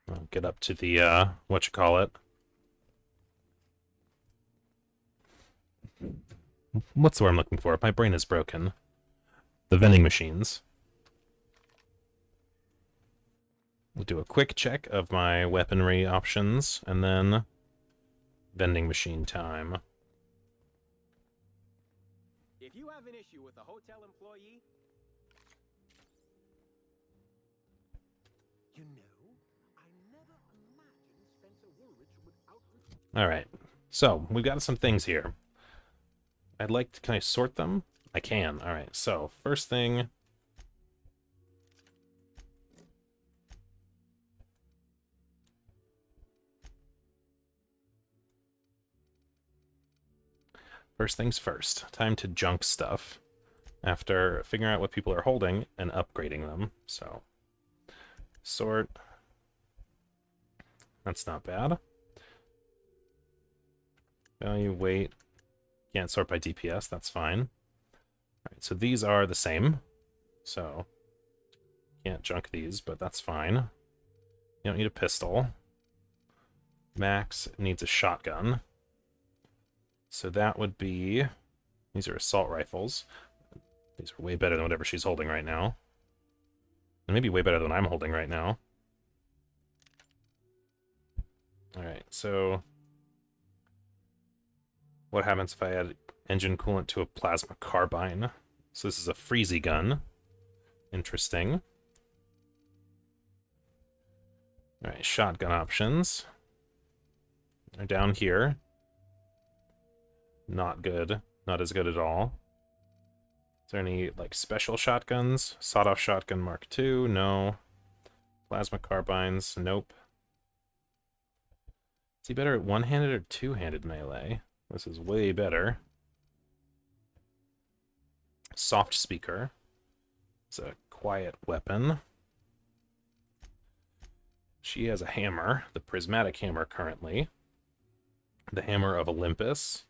I'll get up to the, What's the word I'm looking for? My brain is broken. The vending machines. We'll do a quick check of my weaponry options, and then vending machine time. If you have an issue with a hotel employee, you know, I never imagined Spencer Woolrich would outwit. Alright, so we've got some things here. I'd like to, can I sort them? I can. Alright, so first thing. First things first. Time to junk stuff after figuring out what people are holding and upgrading them. So, sort. That's not bad. Value, weight. Can't sort by DPS, that's fine. Alright, so these are the same. So, can't junk these, but that's fine. You don't need a pistol. Max needs a shotgun. So that would be... These are assault rifles. These are way better than whatever she's holding right now. And maybe way better than I'm holding right now. Alright, so... What happens if I add engine coolant to a plasma carbine? So this is a freezy gun. Interesting. Alright, shotgun options. They're down here. Not good. Not as good at all. Is there any, like, special shotguns? Sawed-off shotgun Mark II? No. Plasma carbines? Nope. Is he better at one-handed or two-handed melee? This is way better. Soft speaker. It's a quiet weapon. She has a hammer, the prismatic hammer currently. The hammer of Olympus.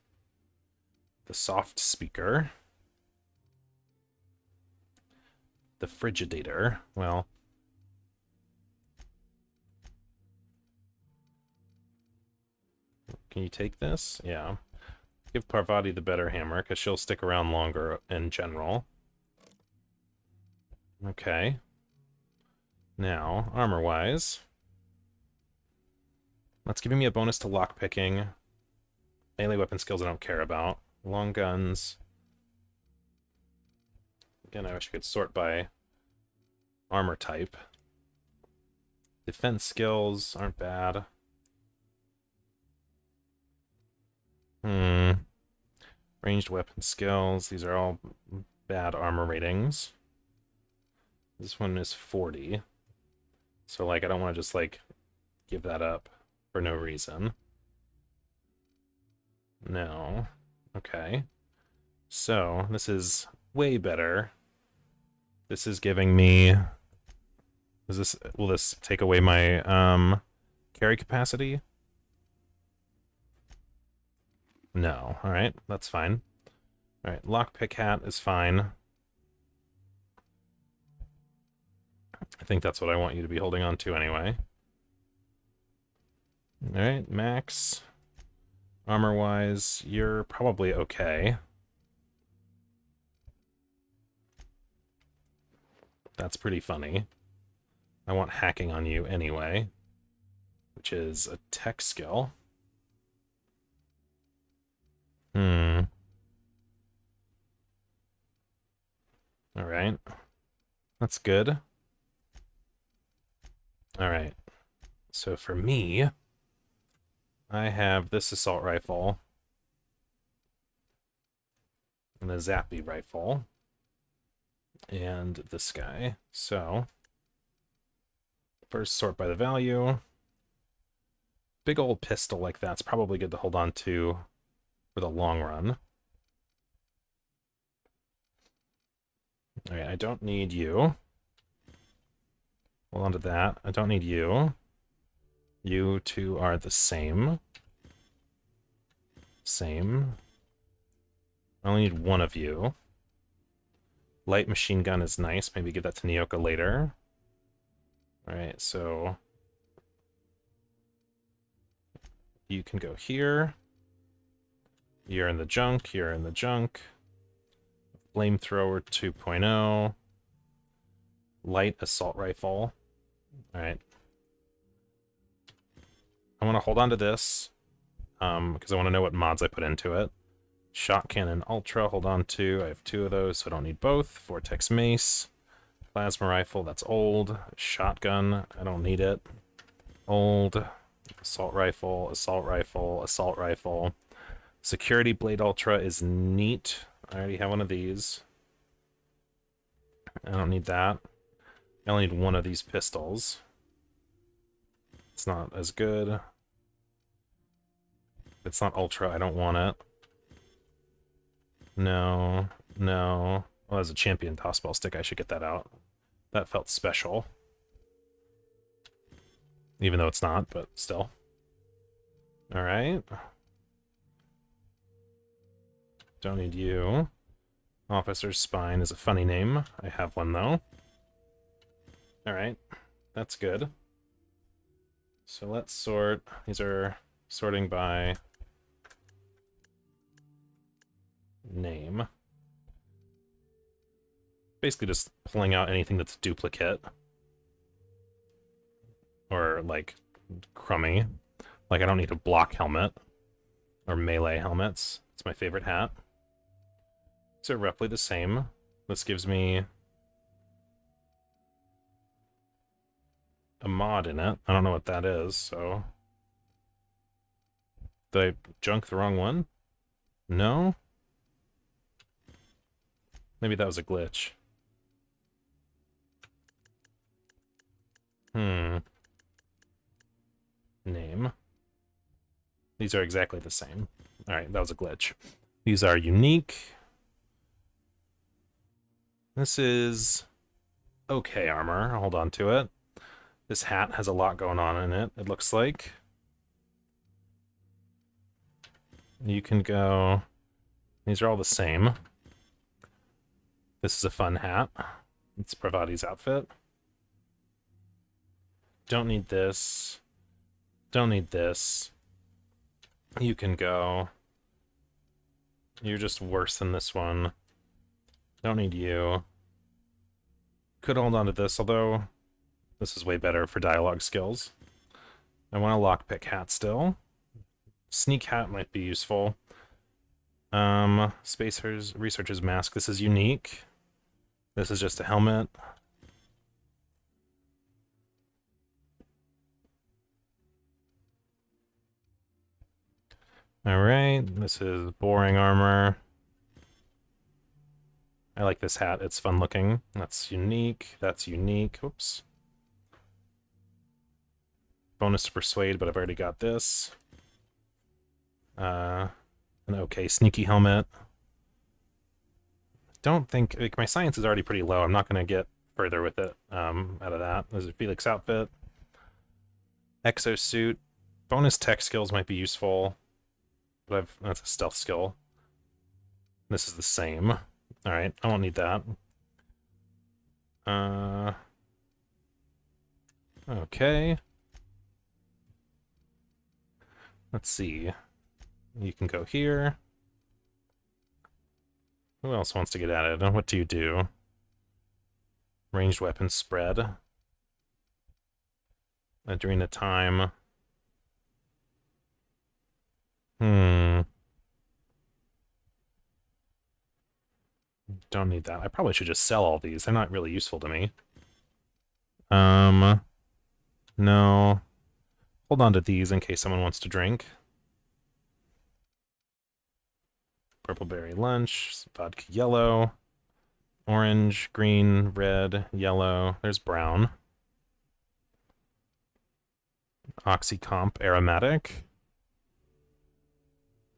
The soft speaker. The Frigidator. Well... Can you take this? Yeah. Give Parvati the better hammer, because she'll stick around longer in general. Okay. Now, armor-wise... That's giving me a bonus to lockpicking. Melee weapon skills I don't care about. Long guns. Again, I wish I could sort by armor type. Defense skills aren't bad. Ranged weapon skills. These are all bad armor ratings. This one is 40. So, like, I don't want to just, like, give that up for no reason. No. Okay. So, this is way better. This is giving me... will this take away my, carry capacity? No. Alright, that's fine. Alright, lockpick hat is fine. I think that's what I want you to be holding on to anyway. Alright, Max. Armor-wise, you're probably okay. That's pretty funny. I want hacking on you anyway, which is a tech skill. Alright. That's good. Alright. So for me, I have this assault rifle and a Zappy rifle and this guy. So first sort by the value. Big old pistol like that's probably good to hold on to for the long run. Alright, I don't need you. Hold on to that. I don't need you. You two are the same. Same. I only need one of you. Light machine gun is nice. Maybe give that to Nyoka later. Alright, so... you can go here. You're in the junk. You're in the junk. Flamethrower 2.0. Light assault rifle. Alright. I want to hold on to this. Because I want to know what mods I put into it. Shot Cannon Ultra, hold on to. I have 2 of those, so I don't need both. Vortex Mace. Plasma Rifle, that's old. Shotgun, I don't need it. Old. Assault Rifle, Assault Rifle, Assault Rifle. Security Blade Ultra is neat. I already have one of these. I don't need that. I only need one of these pistols. It's not as good. It's not Ultra, I don't want it. No, no. Well, as a champion tossball stick, I should get that out. That felt special. Even though it's not, but still. Alright. Don't need you. Officer's Spine is a funny name. I have one, though. Alright. That's good. So let's sort. These are sorting by name. Basically just pulling out anything that's a duplicate. Or, like, crummy. Like, I don't need a block helmet. Or melee helmets. It's my favorite hat. So roughly the same. This gives me a mod in it. I don't know what that is, so... did I junk the wrong one? No? Maybe that was a glitch. Name. These are exactly the same. Alright, that was a glitch. These are unique. This is okay armor. I'll hold on to it. This hat has a lot going on in it, it looks like. You can go... these are all the same. This is a fun hat. It's Pravati's outfit. Don't need this. Don't need this. You can go. You're just worse than this one. Don't need you. Could hold on to this, although this is way better for dialogue skills. I want a lockpick hat still. Sneak hat might be useful. Spacer's Researcher's Mask. This is unique. This is just a helmet. Alright, this is boring armor. I like this hat, it's fun looking. That's unique, that's unique. Oops. Bonus to Persuade, but I've already got this. An okay sneaky helmet. Don't think, like, my science is already pretty low. I'm not going to get further with it out of that. There's a Felix outfit. Exosuit. Bonus tech skills might be useful. But that's a stealth skill. This is the same. Alright, I won't need that. Okay. Let's see. You can go here. Who else wants to get added? What do you do? Ranged weapons spread. Adrena time. Don't need that. I probably should just sell all these. They're not really useful to me. No. Hold on to these in case someone wants to drink. Purple berry lunch, vodka yellow, orange, green, red, yellow. There's brown. Oxycomp aromatic.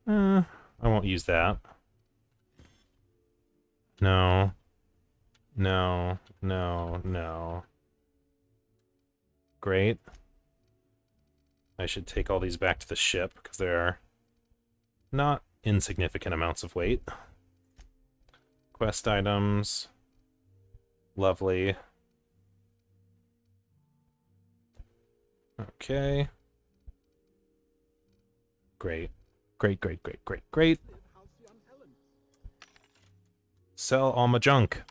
I won't use that. No. No, no, no. Great. I should take all these back to the ship, because they are not insignificant amounts of weight. Quest items. Lovely. Okay. Great. Great, great, great, great, great. Sell all my junk.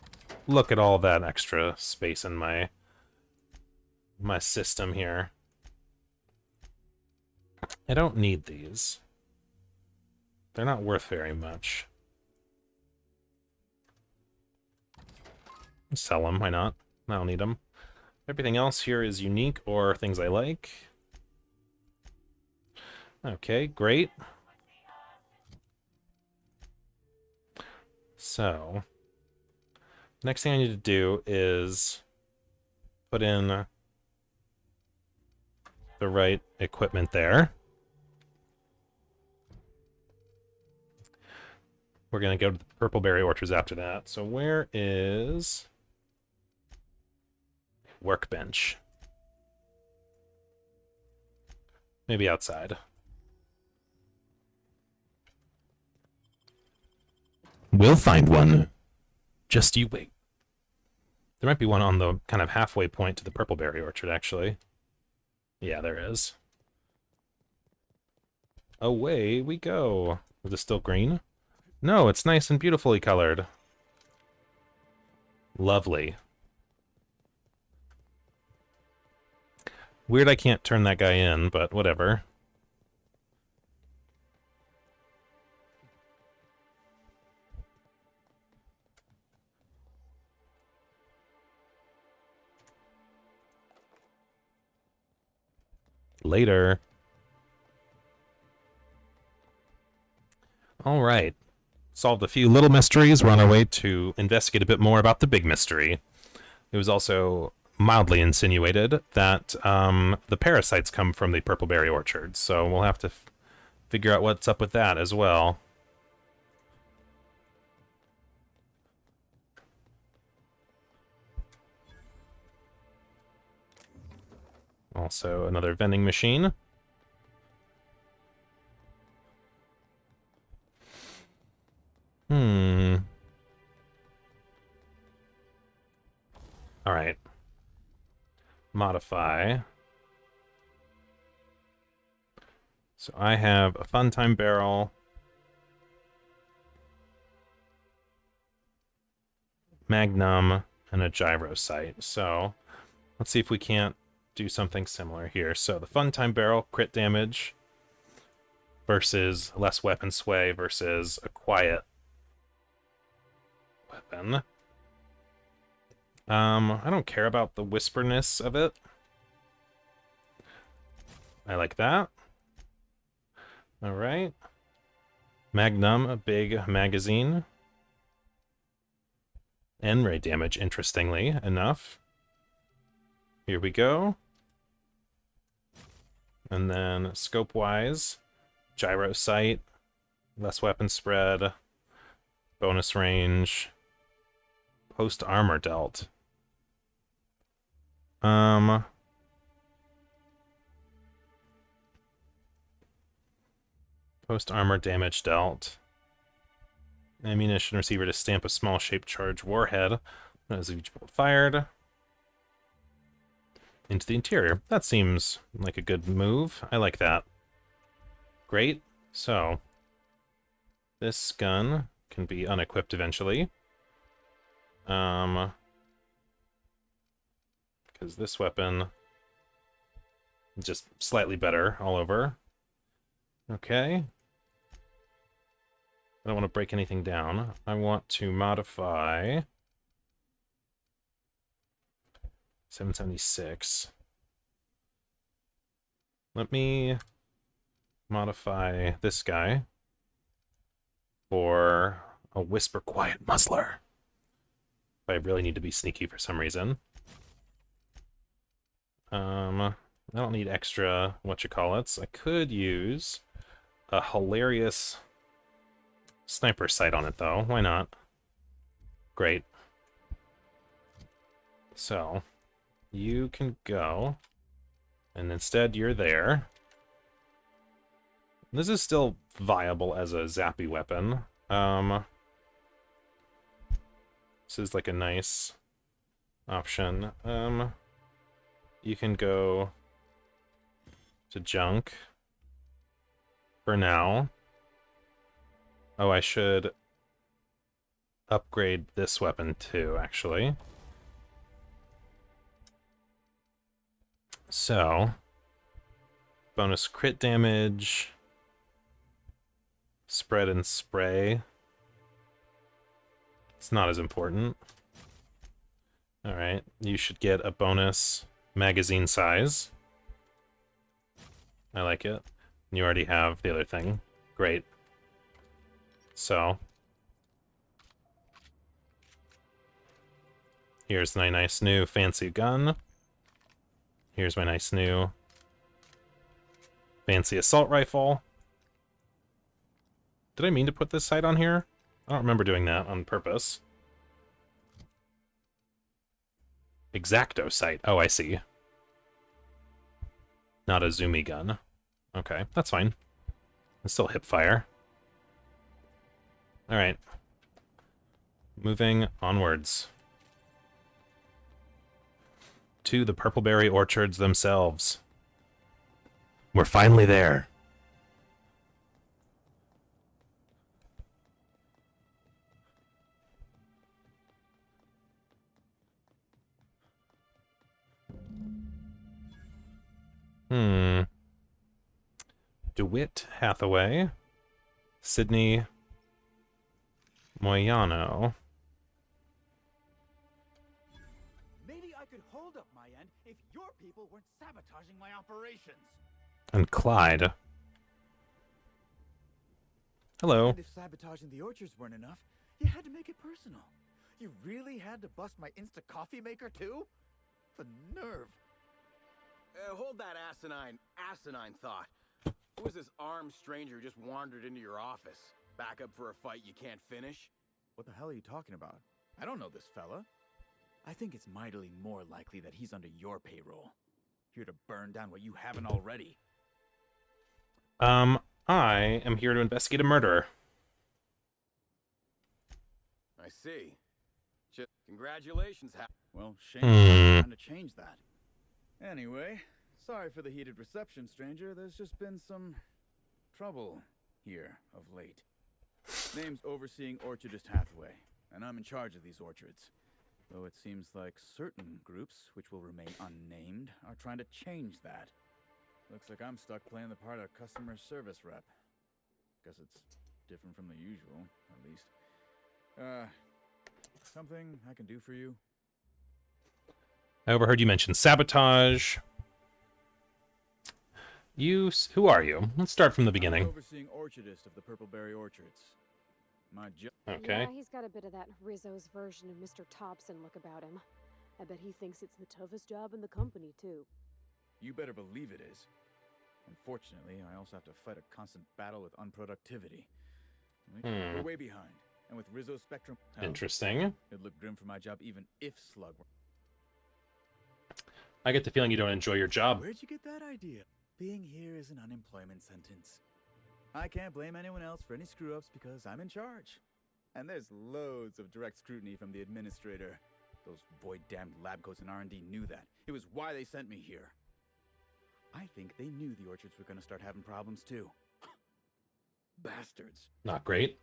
Look at all that extra space in my system here. I don't need these. They're not worth very much. Sell them, why not? I don't need them. Everything else here is unique or things I like. Okay, great. So, next thing I need to do is put in the right equipment there. We're going to go to the Purpleberry Orchards after that. So where is workbench? Maybe outside. We'll find one. Just you wait. There might be one on the kind of halfway point to the Purpleberry Orchard, actually. Yeah, there is. Away we go. Is it still green? No, it's nice and beautifully colored. Lovely. Weird I can't turn that guy in, but whatever. Later. All right. Solved a few little mysteries. We're on our way to investigate a bit more about the big mystery. It was also mildly insinuated that the parasites come from the Purpleberry Orchard, so we'll have to figure out what's up with that as well. Also, another vending machine. Alright. Modify. So I have a Funtime Barrel. Magnum, and a Gyro Sight. So, let's see if we can't do something similar here. So, the Funtime Barrel, crit damage, versus less weapon sway versus a quiet weapon. I don't care about the whisperness of it. I like that. Alright. Magnum, a big magazine. N-ray damage, interestingly enough. Here we go. And then, scope-wise, Gyro Sight, less weapon spread, bonus range, post-armor dealt. Post-armor damage dealt. Ammunition receiver to stamp a small shaped charge warhead as each bolt fired into the interior. That seems like a good move. I like that. Great. So, this gun can be unequipped eventually. Because this weapon is just slightly better all over. Okay. I don't want to break anything down. I want to modify 776. Let me modify this guy for a Whisper Quiet Muzzler. If I really need to be sneaky for some reason. I don't need extra whatchamacallits. I could use a hilarious sniper sight on it, though. Why not? Great. So, you can go, and instead you're there. This is still viable as a zappy weapon. This is like a nice option. You can go to junk for now. Oh, I should upgrade this weapon too, actually. So, bonus crit damage, spread and spray. It's not as important. Alright, you should get a bonus magazine size. I like it. You already have the other thing. Great. So, here's my nice new fancy gun. Here's my nice new fancy assault rifle. Did I mean to put this sight on here? I don't remember doing that on purpose. X-Acto sight. Oh, I see. Not a zoomy gun. Okay, that's fine. It's still hip fire. Alright. Moving onwards. To the Purpleberry Orchards themselves. We're finally there. DeWitt Hathaway. Sydney Moyano. Maybe I could hold up my end if your people weren't sabotaging my operations. And Clyde. Hello. And if sabotaging the orchards weren't enough, you had to make it personal. You really had to bust my Insta coffee maker too? The nerve. Hold that asinine thought. Who was this armed stranger who just wandered into your office? Back up for a fight you can't finish? What the hell are you talking about? I don't know this fella. I think it's mightily more likely that he's under your payroll. Here to burn down what you haven't already. I am here to investigate a murder. I see. Congratulations, Well, shame trying to change that. Anyway, sorry for the heated reception, stranger. There's just been some trouble here of late. Name's Overseeing Orchardist Hathaway, and I'm in charge of these orchards. Though it seems like certain groups, which will remain unnamed, are trying to change that. Looks like I'm stuck playing the part of customer service rep. Guess it's different from the usual, at least. Something I can do for you? I overheard you mention sabotage. Who are you? Let's start from the beginning. I'm Overseeing Orchardist of the Purpleberry Orchards. My job. Okay. Yeah, he's got a bit of that Rizzo's version of Mr. Thompson look about him. I bet he thinks it's the toughest job in the company, too. You better believe it is. Unfortunately, I also have to fight a constant battle with unproductivity. We're way behind. And with Rizzo Spectrum... Interesting. It'd look grim for my job even if Slug were... I get the feeling you don't enjoy your job. Where'd you get that idea? Being here is an unemployment sentence. I can't blame anyone else for any screw-ups because I'm in charge. And there's loads of direct scrutiny from the administrator. Those void-damned lab coats and R&D knew that. It was why they sent me here. I think they knew the orchards were going to start having problems too. Bastards. Not great.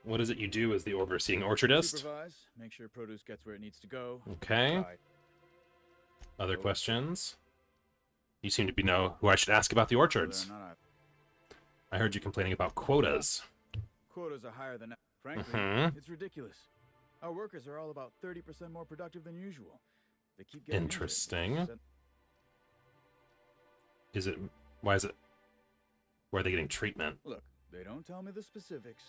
What is it you do as the Overseeing Orchardist? Supervise, make sure produce gets where it needs to go. Okay. Other questions? You seem to know who I should ask about the orchards. I heard you complaining about quotas. Quotas are higher than... Frankly, it's ridiculous. Our workers are all about 30% more productive than usual. They keep getting Interesting. Is it... Why is it... Where are they getting treatment? Look, they don't tell me the specifics.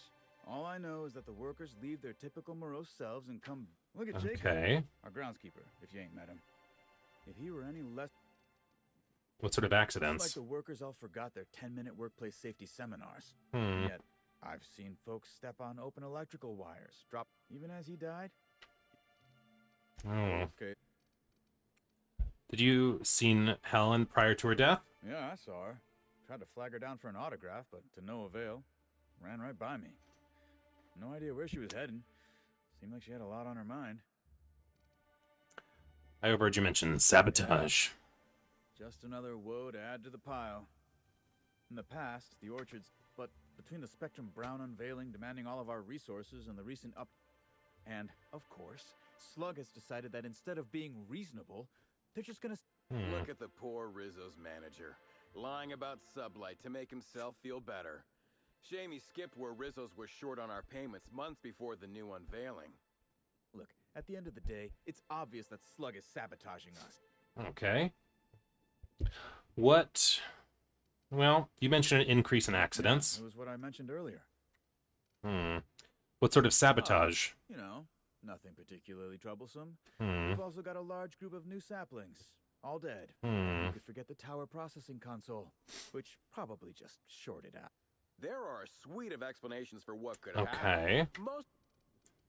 All I know is that the workers leave their typical morose selves and come... Look at Jacob, our groundskeeper, if you ain't met him. If he were any less... What sort of It's accidents? like the workers all forgot their 10-minute workplace safety seminars. Hmm. Yet, I've seen folks step on open electrical wires, drop... Even as he died, Oh. Okay. Did you seen Helen prior to her death? Yeah, I saw her. Tried to flag her down for an autograph, but to no avail. Ran right by me. No idea where she was heading. Seemed like she had a lot on her mind. I overheard you mention sabotage. Just another woe to add to the pile. In the past, the orchards, but between the Spectrum Brown unveiling demanding all of our resources and the recent and, of course, Slug has decided that instead of being reasonable, they're just gonna... Look at the poor Rizzo's manager, lying about Sublight to make himself feel better. Shame he skipped where Rizzo's were short on our payments months before the new unveiling. Look, at the end of the day, it's obvious that Slug is sabotaging us. Okay. What? Well, you mentioned an increase in accidents. It was what I mentioned earlier. What sort of sabotage? You know, nothing particularly troublesome. Hmm. We've also got a large group of new saplings, all dead. Hmm. You could forget the tower processing console, which probably just shorted out. There are a suite of explanations for what could Okay. happen. Most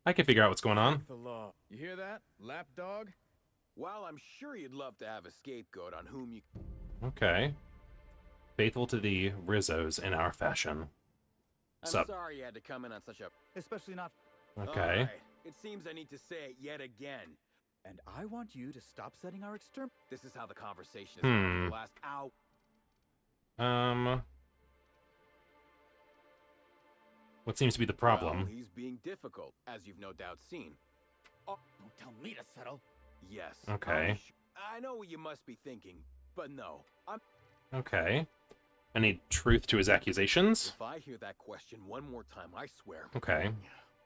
I can figure out what's going on. The law. You hear that, lapdog? While I'm sure you'd love to have a scapegoat on whom you... Okay. Faithful to the Rizzos in our fashion. I'm Sup? sorry you had to come in on such a... Especially not... Okay. All right. It seems I need to say it yet again. And I want you to stop setting our exterm... This is how the conversation is going for the last hour. What seems to be the problem? Well, he's being difficult, as you've no doubt seen. Oh, don't tell me to settle. Yes. Okay. I know what you must be thinking, but no. I'm... Okay. Any truth to his accusations? If I hear that question one more time, I swear... Okay.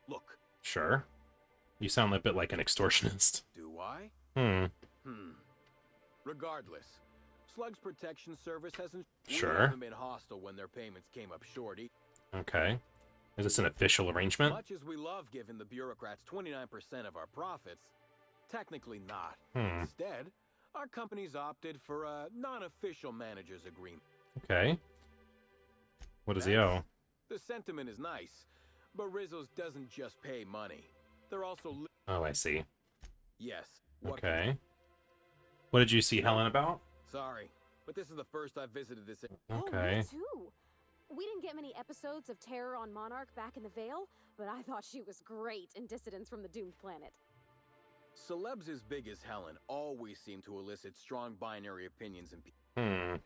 Look. Sure. You sound a bit like an extortionist. Do I? Regardless, Slug's protection service hasn't... Sure. We haven't been hostile when their payments came up short. Okay. Is this an official arrangement? Much as we love giving the bureaucrats 29% of our profits, technically not. Instead, our company's opted for a non-official manager's agreement. Okay. What does he owe? The sentiment is nice, but Rizzo's doesn't just pay money. They're also... Oh, I see. Yes. Okay. What did you see Helen about? Sorry, but this is the first I've visited this... Okay. Oh, me too. We didn't get many episodes of Terror on Monarch back in the Vale, but I thought she was great in Dissidents from the Doomed Planet. Celebs as big as Helen always seem to elicit strong binary opinions in people.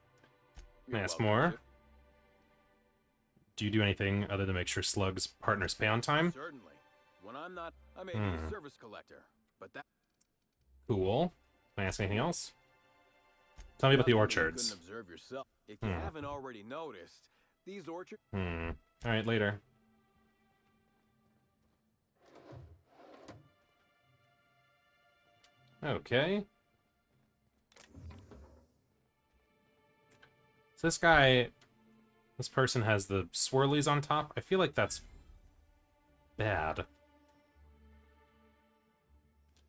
May I ask more? Do you do anything other than make sure Slug's partners pay on time? Certainly. When I'm not, I may be a service collector, but that... Cool. Can I ask anything else? Tell me about the orchards. You couldn't observe yourself. If you haven't already noticed, these orchards... Alright, later. Okay. So this person has the swirlies on top. I feel like that's bad.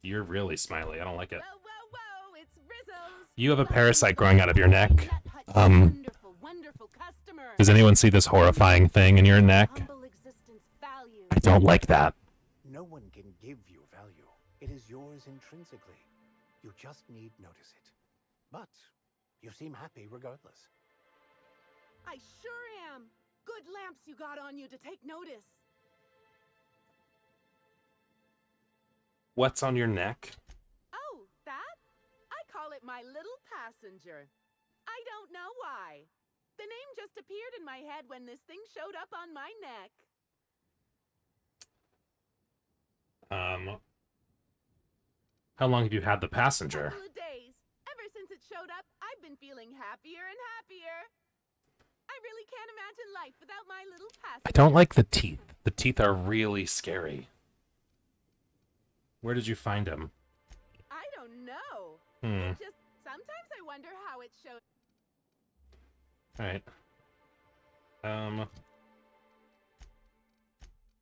You're really smiley. I don't like it. Whoa, it's Rizzo's. You have a parasite growing out of your neck. Does anyone see this horrifying thing in your neck? I don't like that. No one can give you value. It is yours intrinsically. You just need notice it. But you seem happy regardless. I sure am. Good lamps you got on you to take notice. What's on your neck? Oh, that? I call it my little passenger. I don't know why. The name just appeared in my head when this thing showed up on my neck. How long have you had the passenger? Couple of days. Ever since it showed up, I've been feeling happier and happier. I really can't imagine life without my little passenger. I don't like the teeth. The teeth are really scary. Where did you find him? I don't know. It just sometimes I wonder how it showed. Alright.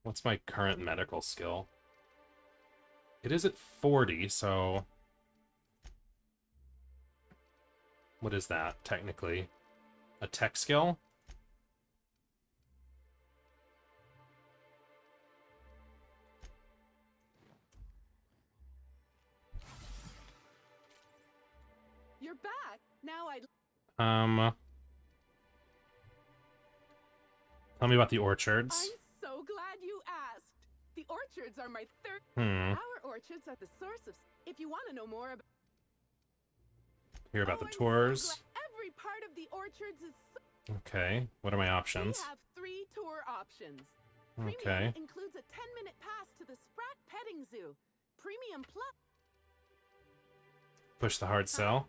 What's my current medical skill? It is at 40, so... What is that, technically? A tech skill? You're back. Now I'd. Tell me about the orchards. I'm so glad you asked. The orchards are my third. Our orchards are the source of. If you want to know more about. Hear about the I'm so tours. glad every part of the orchards is. Okay. What are my options? We have 3 tour options. Okay. Premium includes a 10-minute pass to the Sprat Petting Zoo. Premium Plus. Push the hard sell.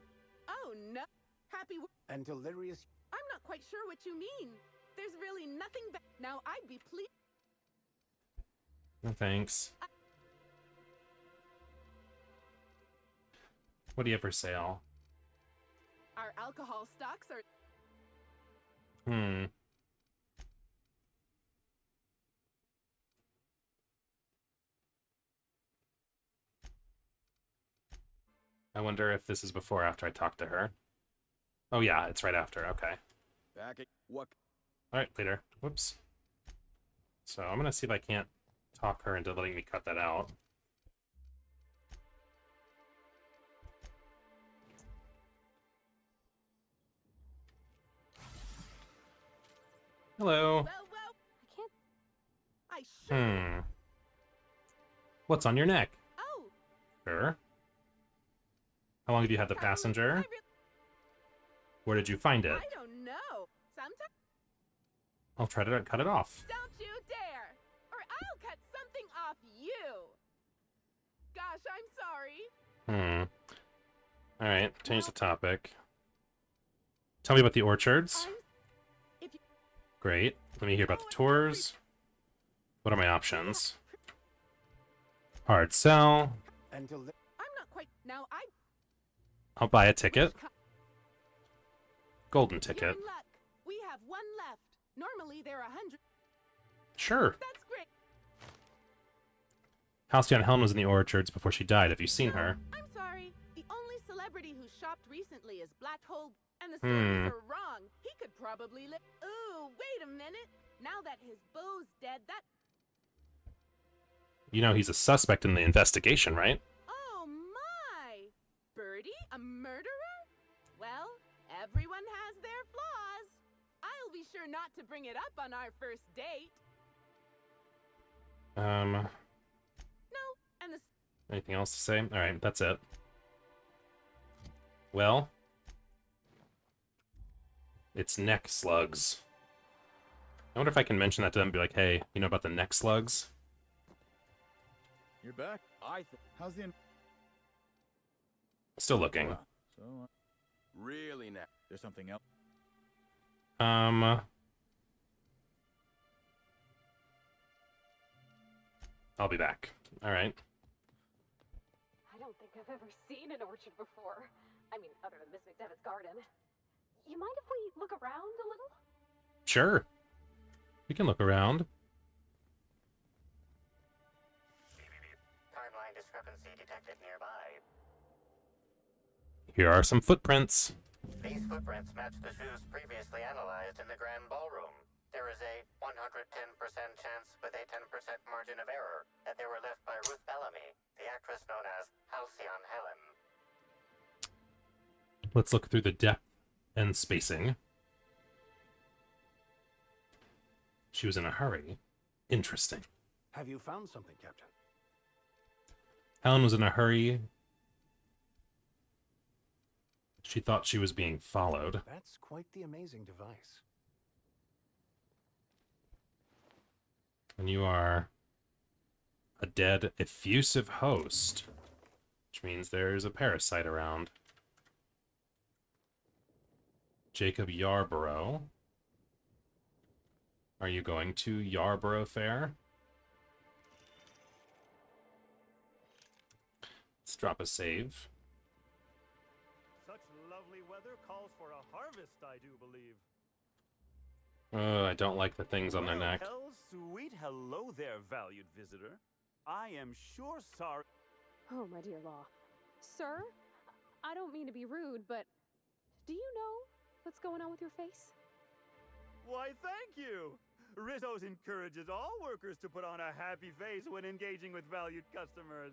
Oh no. Happy. And delirious. I'm not quite sure what you mean. There's really nothing now I'd be pleased. No thanks. What do you have for sale? Our alcohol stocks are. I wonder if this is before or after I talk to her. Oh yeah, it's right after. Okay. Back at what? All right, later. Whoops. So I'm gonna see if I can't talk her into letting me cut that out. Hello. I can't. What's on your neck? Oh. Sure. How long have you had the passenger? Where did you find it? I don't know. Sometimes. I'll try to cut it off. Don't you dare, or I'll cut something off you. Gosh, I'm sorry. Alright, change the topic. Tell me about the orchards. Great. Let me hear about the tours. What are my options? Hard sell. I'm not quite. Now I'll buy a ticket. Golden You're ticket. in luck. We have 1 left. Normally there are 100. Sure. That's great. Halcyon Helen was in the orchards before she died. Have you seen her? I'm sorry. The only celebrity who shopped recently is Black Hole, and the stories are wrong. He could probably live. Ooh, wait a minute. Now that his beau's dead, that. You know he's a suspect in the investigation, right? Oh my! Birdie, a murderer? Well, everyone has their flaws. I'll be sure not to bring it up on our first date. No, and the. Anything else to say? Alright, that's it. Well, it's neck slugs. I wonder if I can mention that to them and be like, hey, you know about the neck slugs? You're back. How's the? Still looking. So, really now. There's something else. I'll be back. Alright. I don't think I've ever seen an orchard before. I mean, other than Miss McDevitt's garden. You mind if we look around a little? Sure. We can look around. Timeline discrepancy detected nearby. Here are some footprints. These footprints match the shoes previously analyzed in the Grand Ballroom. There is a 110% chance with a 10% margin of error that they were left by Ruth Bellamy, the actress known as Halcyon Helen. Let's look through the depth and spacing. She was in a hurry. Interesting. Have you found something, Captain? Helen was in a hurry. She thought she was being followed. That's quite the amazing device. And you are a dead, effusive host, which means there's a parasite around. Jacob Yarborough. Are you going to Yarborough Fair? Let's drop a save. Such lovely weather calls for a harvest, I do believe. I don't like the things on their neck. Well, sweet hello there, valued visitor. I am sure sorry. Oh, my dear Law. Sir, I don't mean to be rude, but do you know what's going on with your face? Why, thank you. Rizzo's encourages all workers to put on a happy face when engaging with valued customers.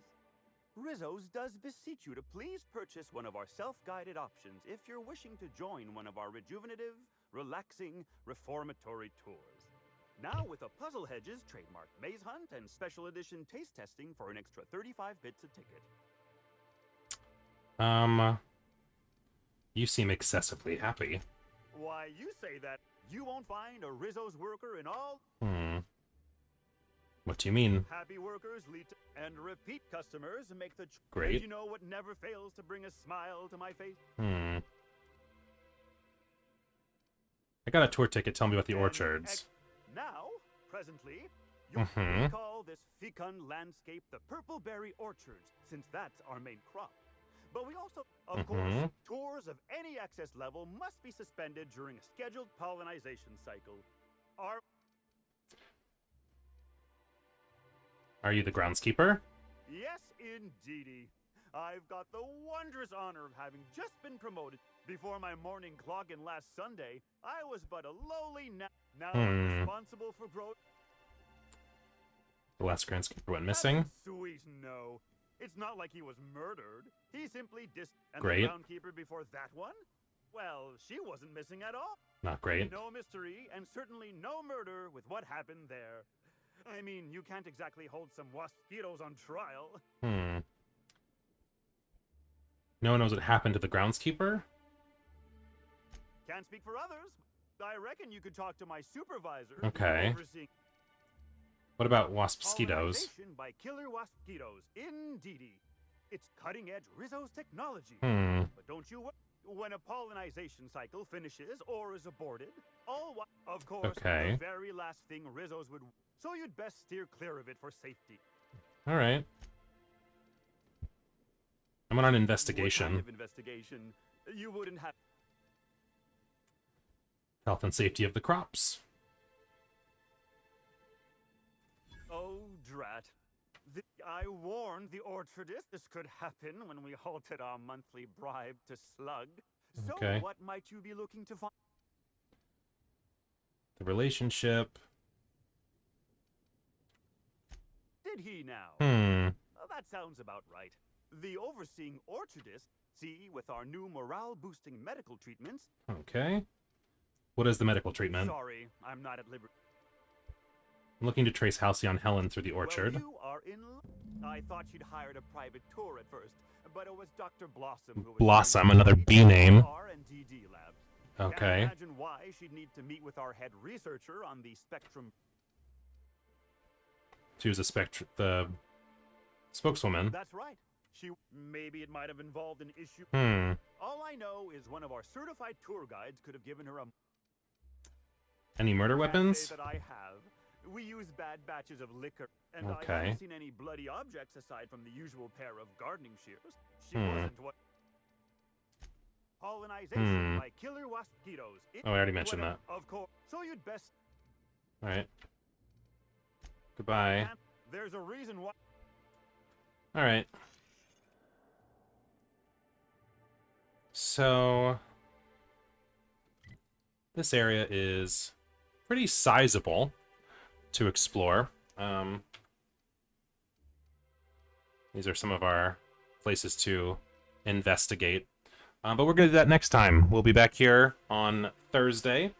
Rizzo's does beseech you to please purchase one of our self-guided options if you're wishing to join one of our rejuvenative, relaxing, reformatory tours. Now with a Puzzle Hedges trademark maze hunt and special edition taste testing for an extra 35 bits a ticket. You seem excessively happy. Why, you say that you won't find a Rizzo's worker in all... What do you mean? Happy workers lead to... and repeat customers make the... Great. And you know what never fails to bring a smile to my face? I got a tour ticket. Tell me about the orchards. Now, presently, you'll call this fecund landscape the Purple Berry Orchards, since that's our main crop. But we also, of course, tours of any excess level must be suspended during a scheduled pollinization cycle. Are you the groundskeeper? Yes, indeedy. I've got the wondrous honor of having just been promoted. Before my morning clogging last Sunday, I was but a lowly now I'm responsible for growth. The last groundskeeper went missing. Sweet no. It's not like he was murdered. He simply And Great. the groundkeeper before that one? Well, she wasn't missing at all. Not great. No mystery, and certainly no murder with what happened there. I mean, you can't exactly hold some waspitos on trial. No one knows what happened to the groundskeeper? Can't speak for others. I reckon you could talk to my supervisor. Okay. Overseeing What about waspitos? pollination by killer waspitos. Indeedy. It's cutting-edge Rizzo's technology. But don't you worry. When a pollinization cycle finishes or is aborted, of course, Okay. the very last thing Rizzo's would... So you'd best steer clear of it for safety. Alright. I'm on an investigation. What kind of investigation? You wouldn't have... Health and safety of the crops. Oh, drat. I warned the orchardist this could happen when we halted our monthly bribe to Slug. So Okay. what might you be looking to find? The relationship. Did he now? That sounds about right. The overseeing orchardist, see, with our new morale-boosting medical treatments... Okay. What is the medical treatment? Sorry, I'm not at liberty. I'm looking to trace Halcyon Helen through the orchard. Well, you are in... I thought she'd hired a private tour at first, but it was Dr. Blossom who was... Blossom, another B name. R&DD labs. Okay. Can't imagine why she'd need to meet with our head researcher on the Spectrum... She was the spokeswoman. That's right. Maybe it might have involved an issue. All I know is one of our certified tour guides could have given her a... Any murder Can't weapons? say that I have. We use bad batches of liquor, and I Okay. haven't seen any bloody objects aside from the usual pair of gardening shears. She wasn't what... Pollinization by killer waspitos. Oh, I already mentioned that. Of course. So you'd best... Alright. Goodbye. There's a reason why... Alright. So... This area is pretty sizable to explore. These are some of our places to investigate. But we're going to do that next time. We'll be back here on Thursday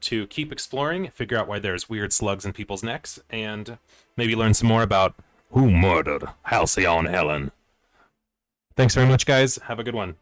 to keep exploring, figure out why there's weird slugs in people's necks, and maybe learn some more about who murdered Halcyon Helen. Thanks very much, guys. Have a good one.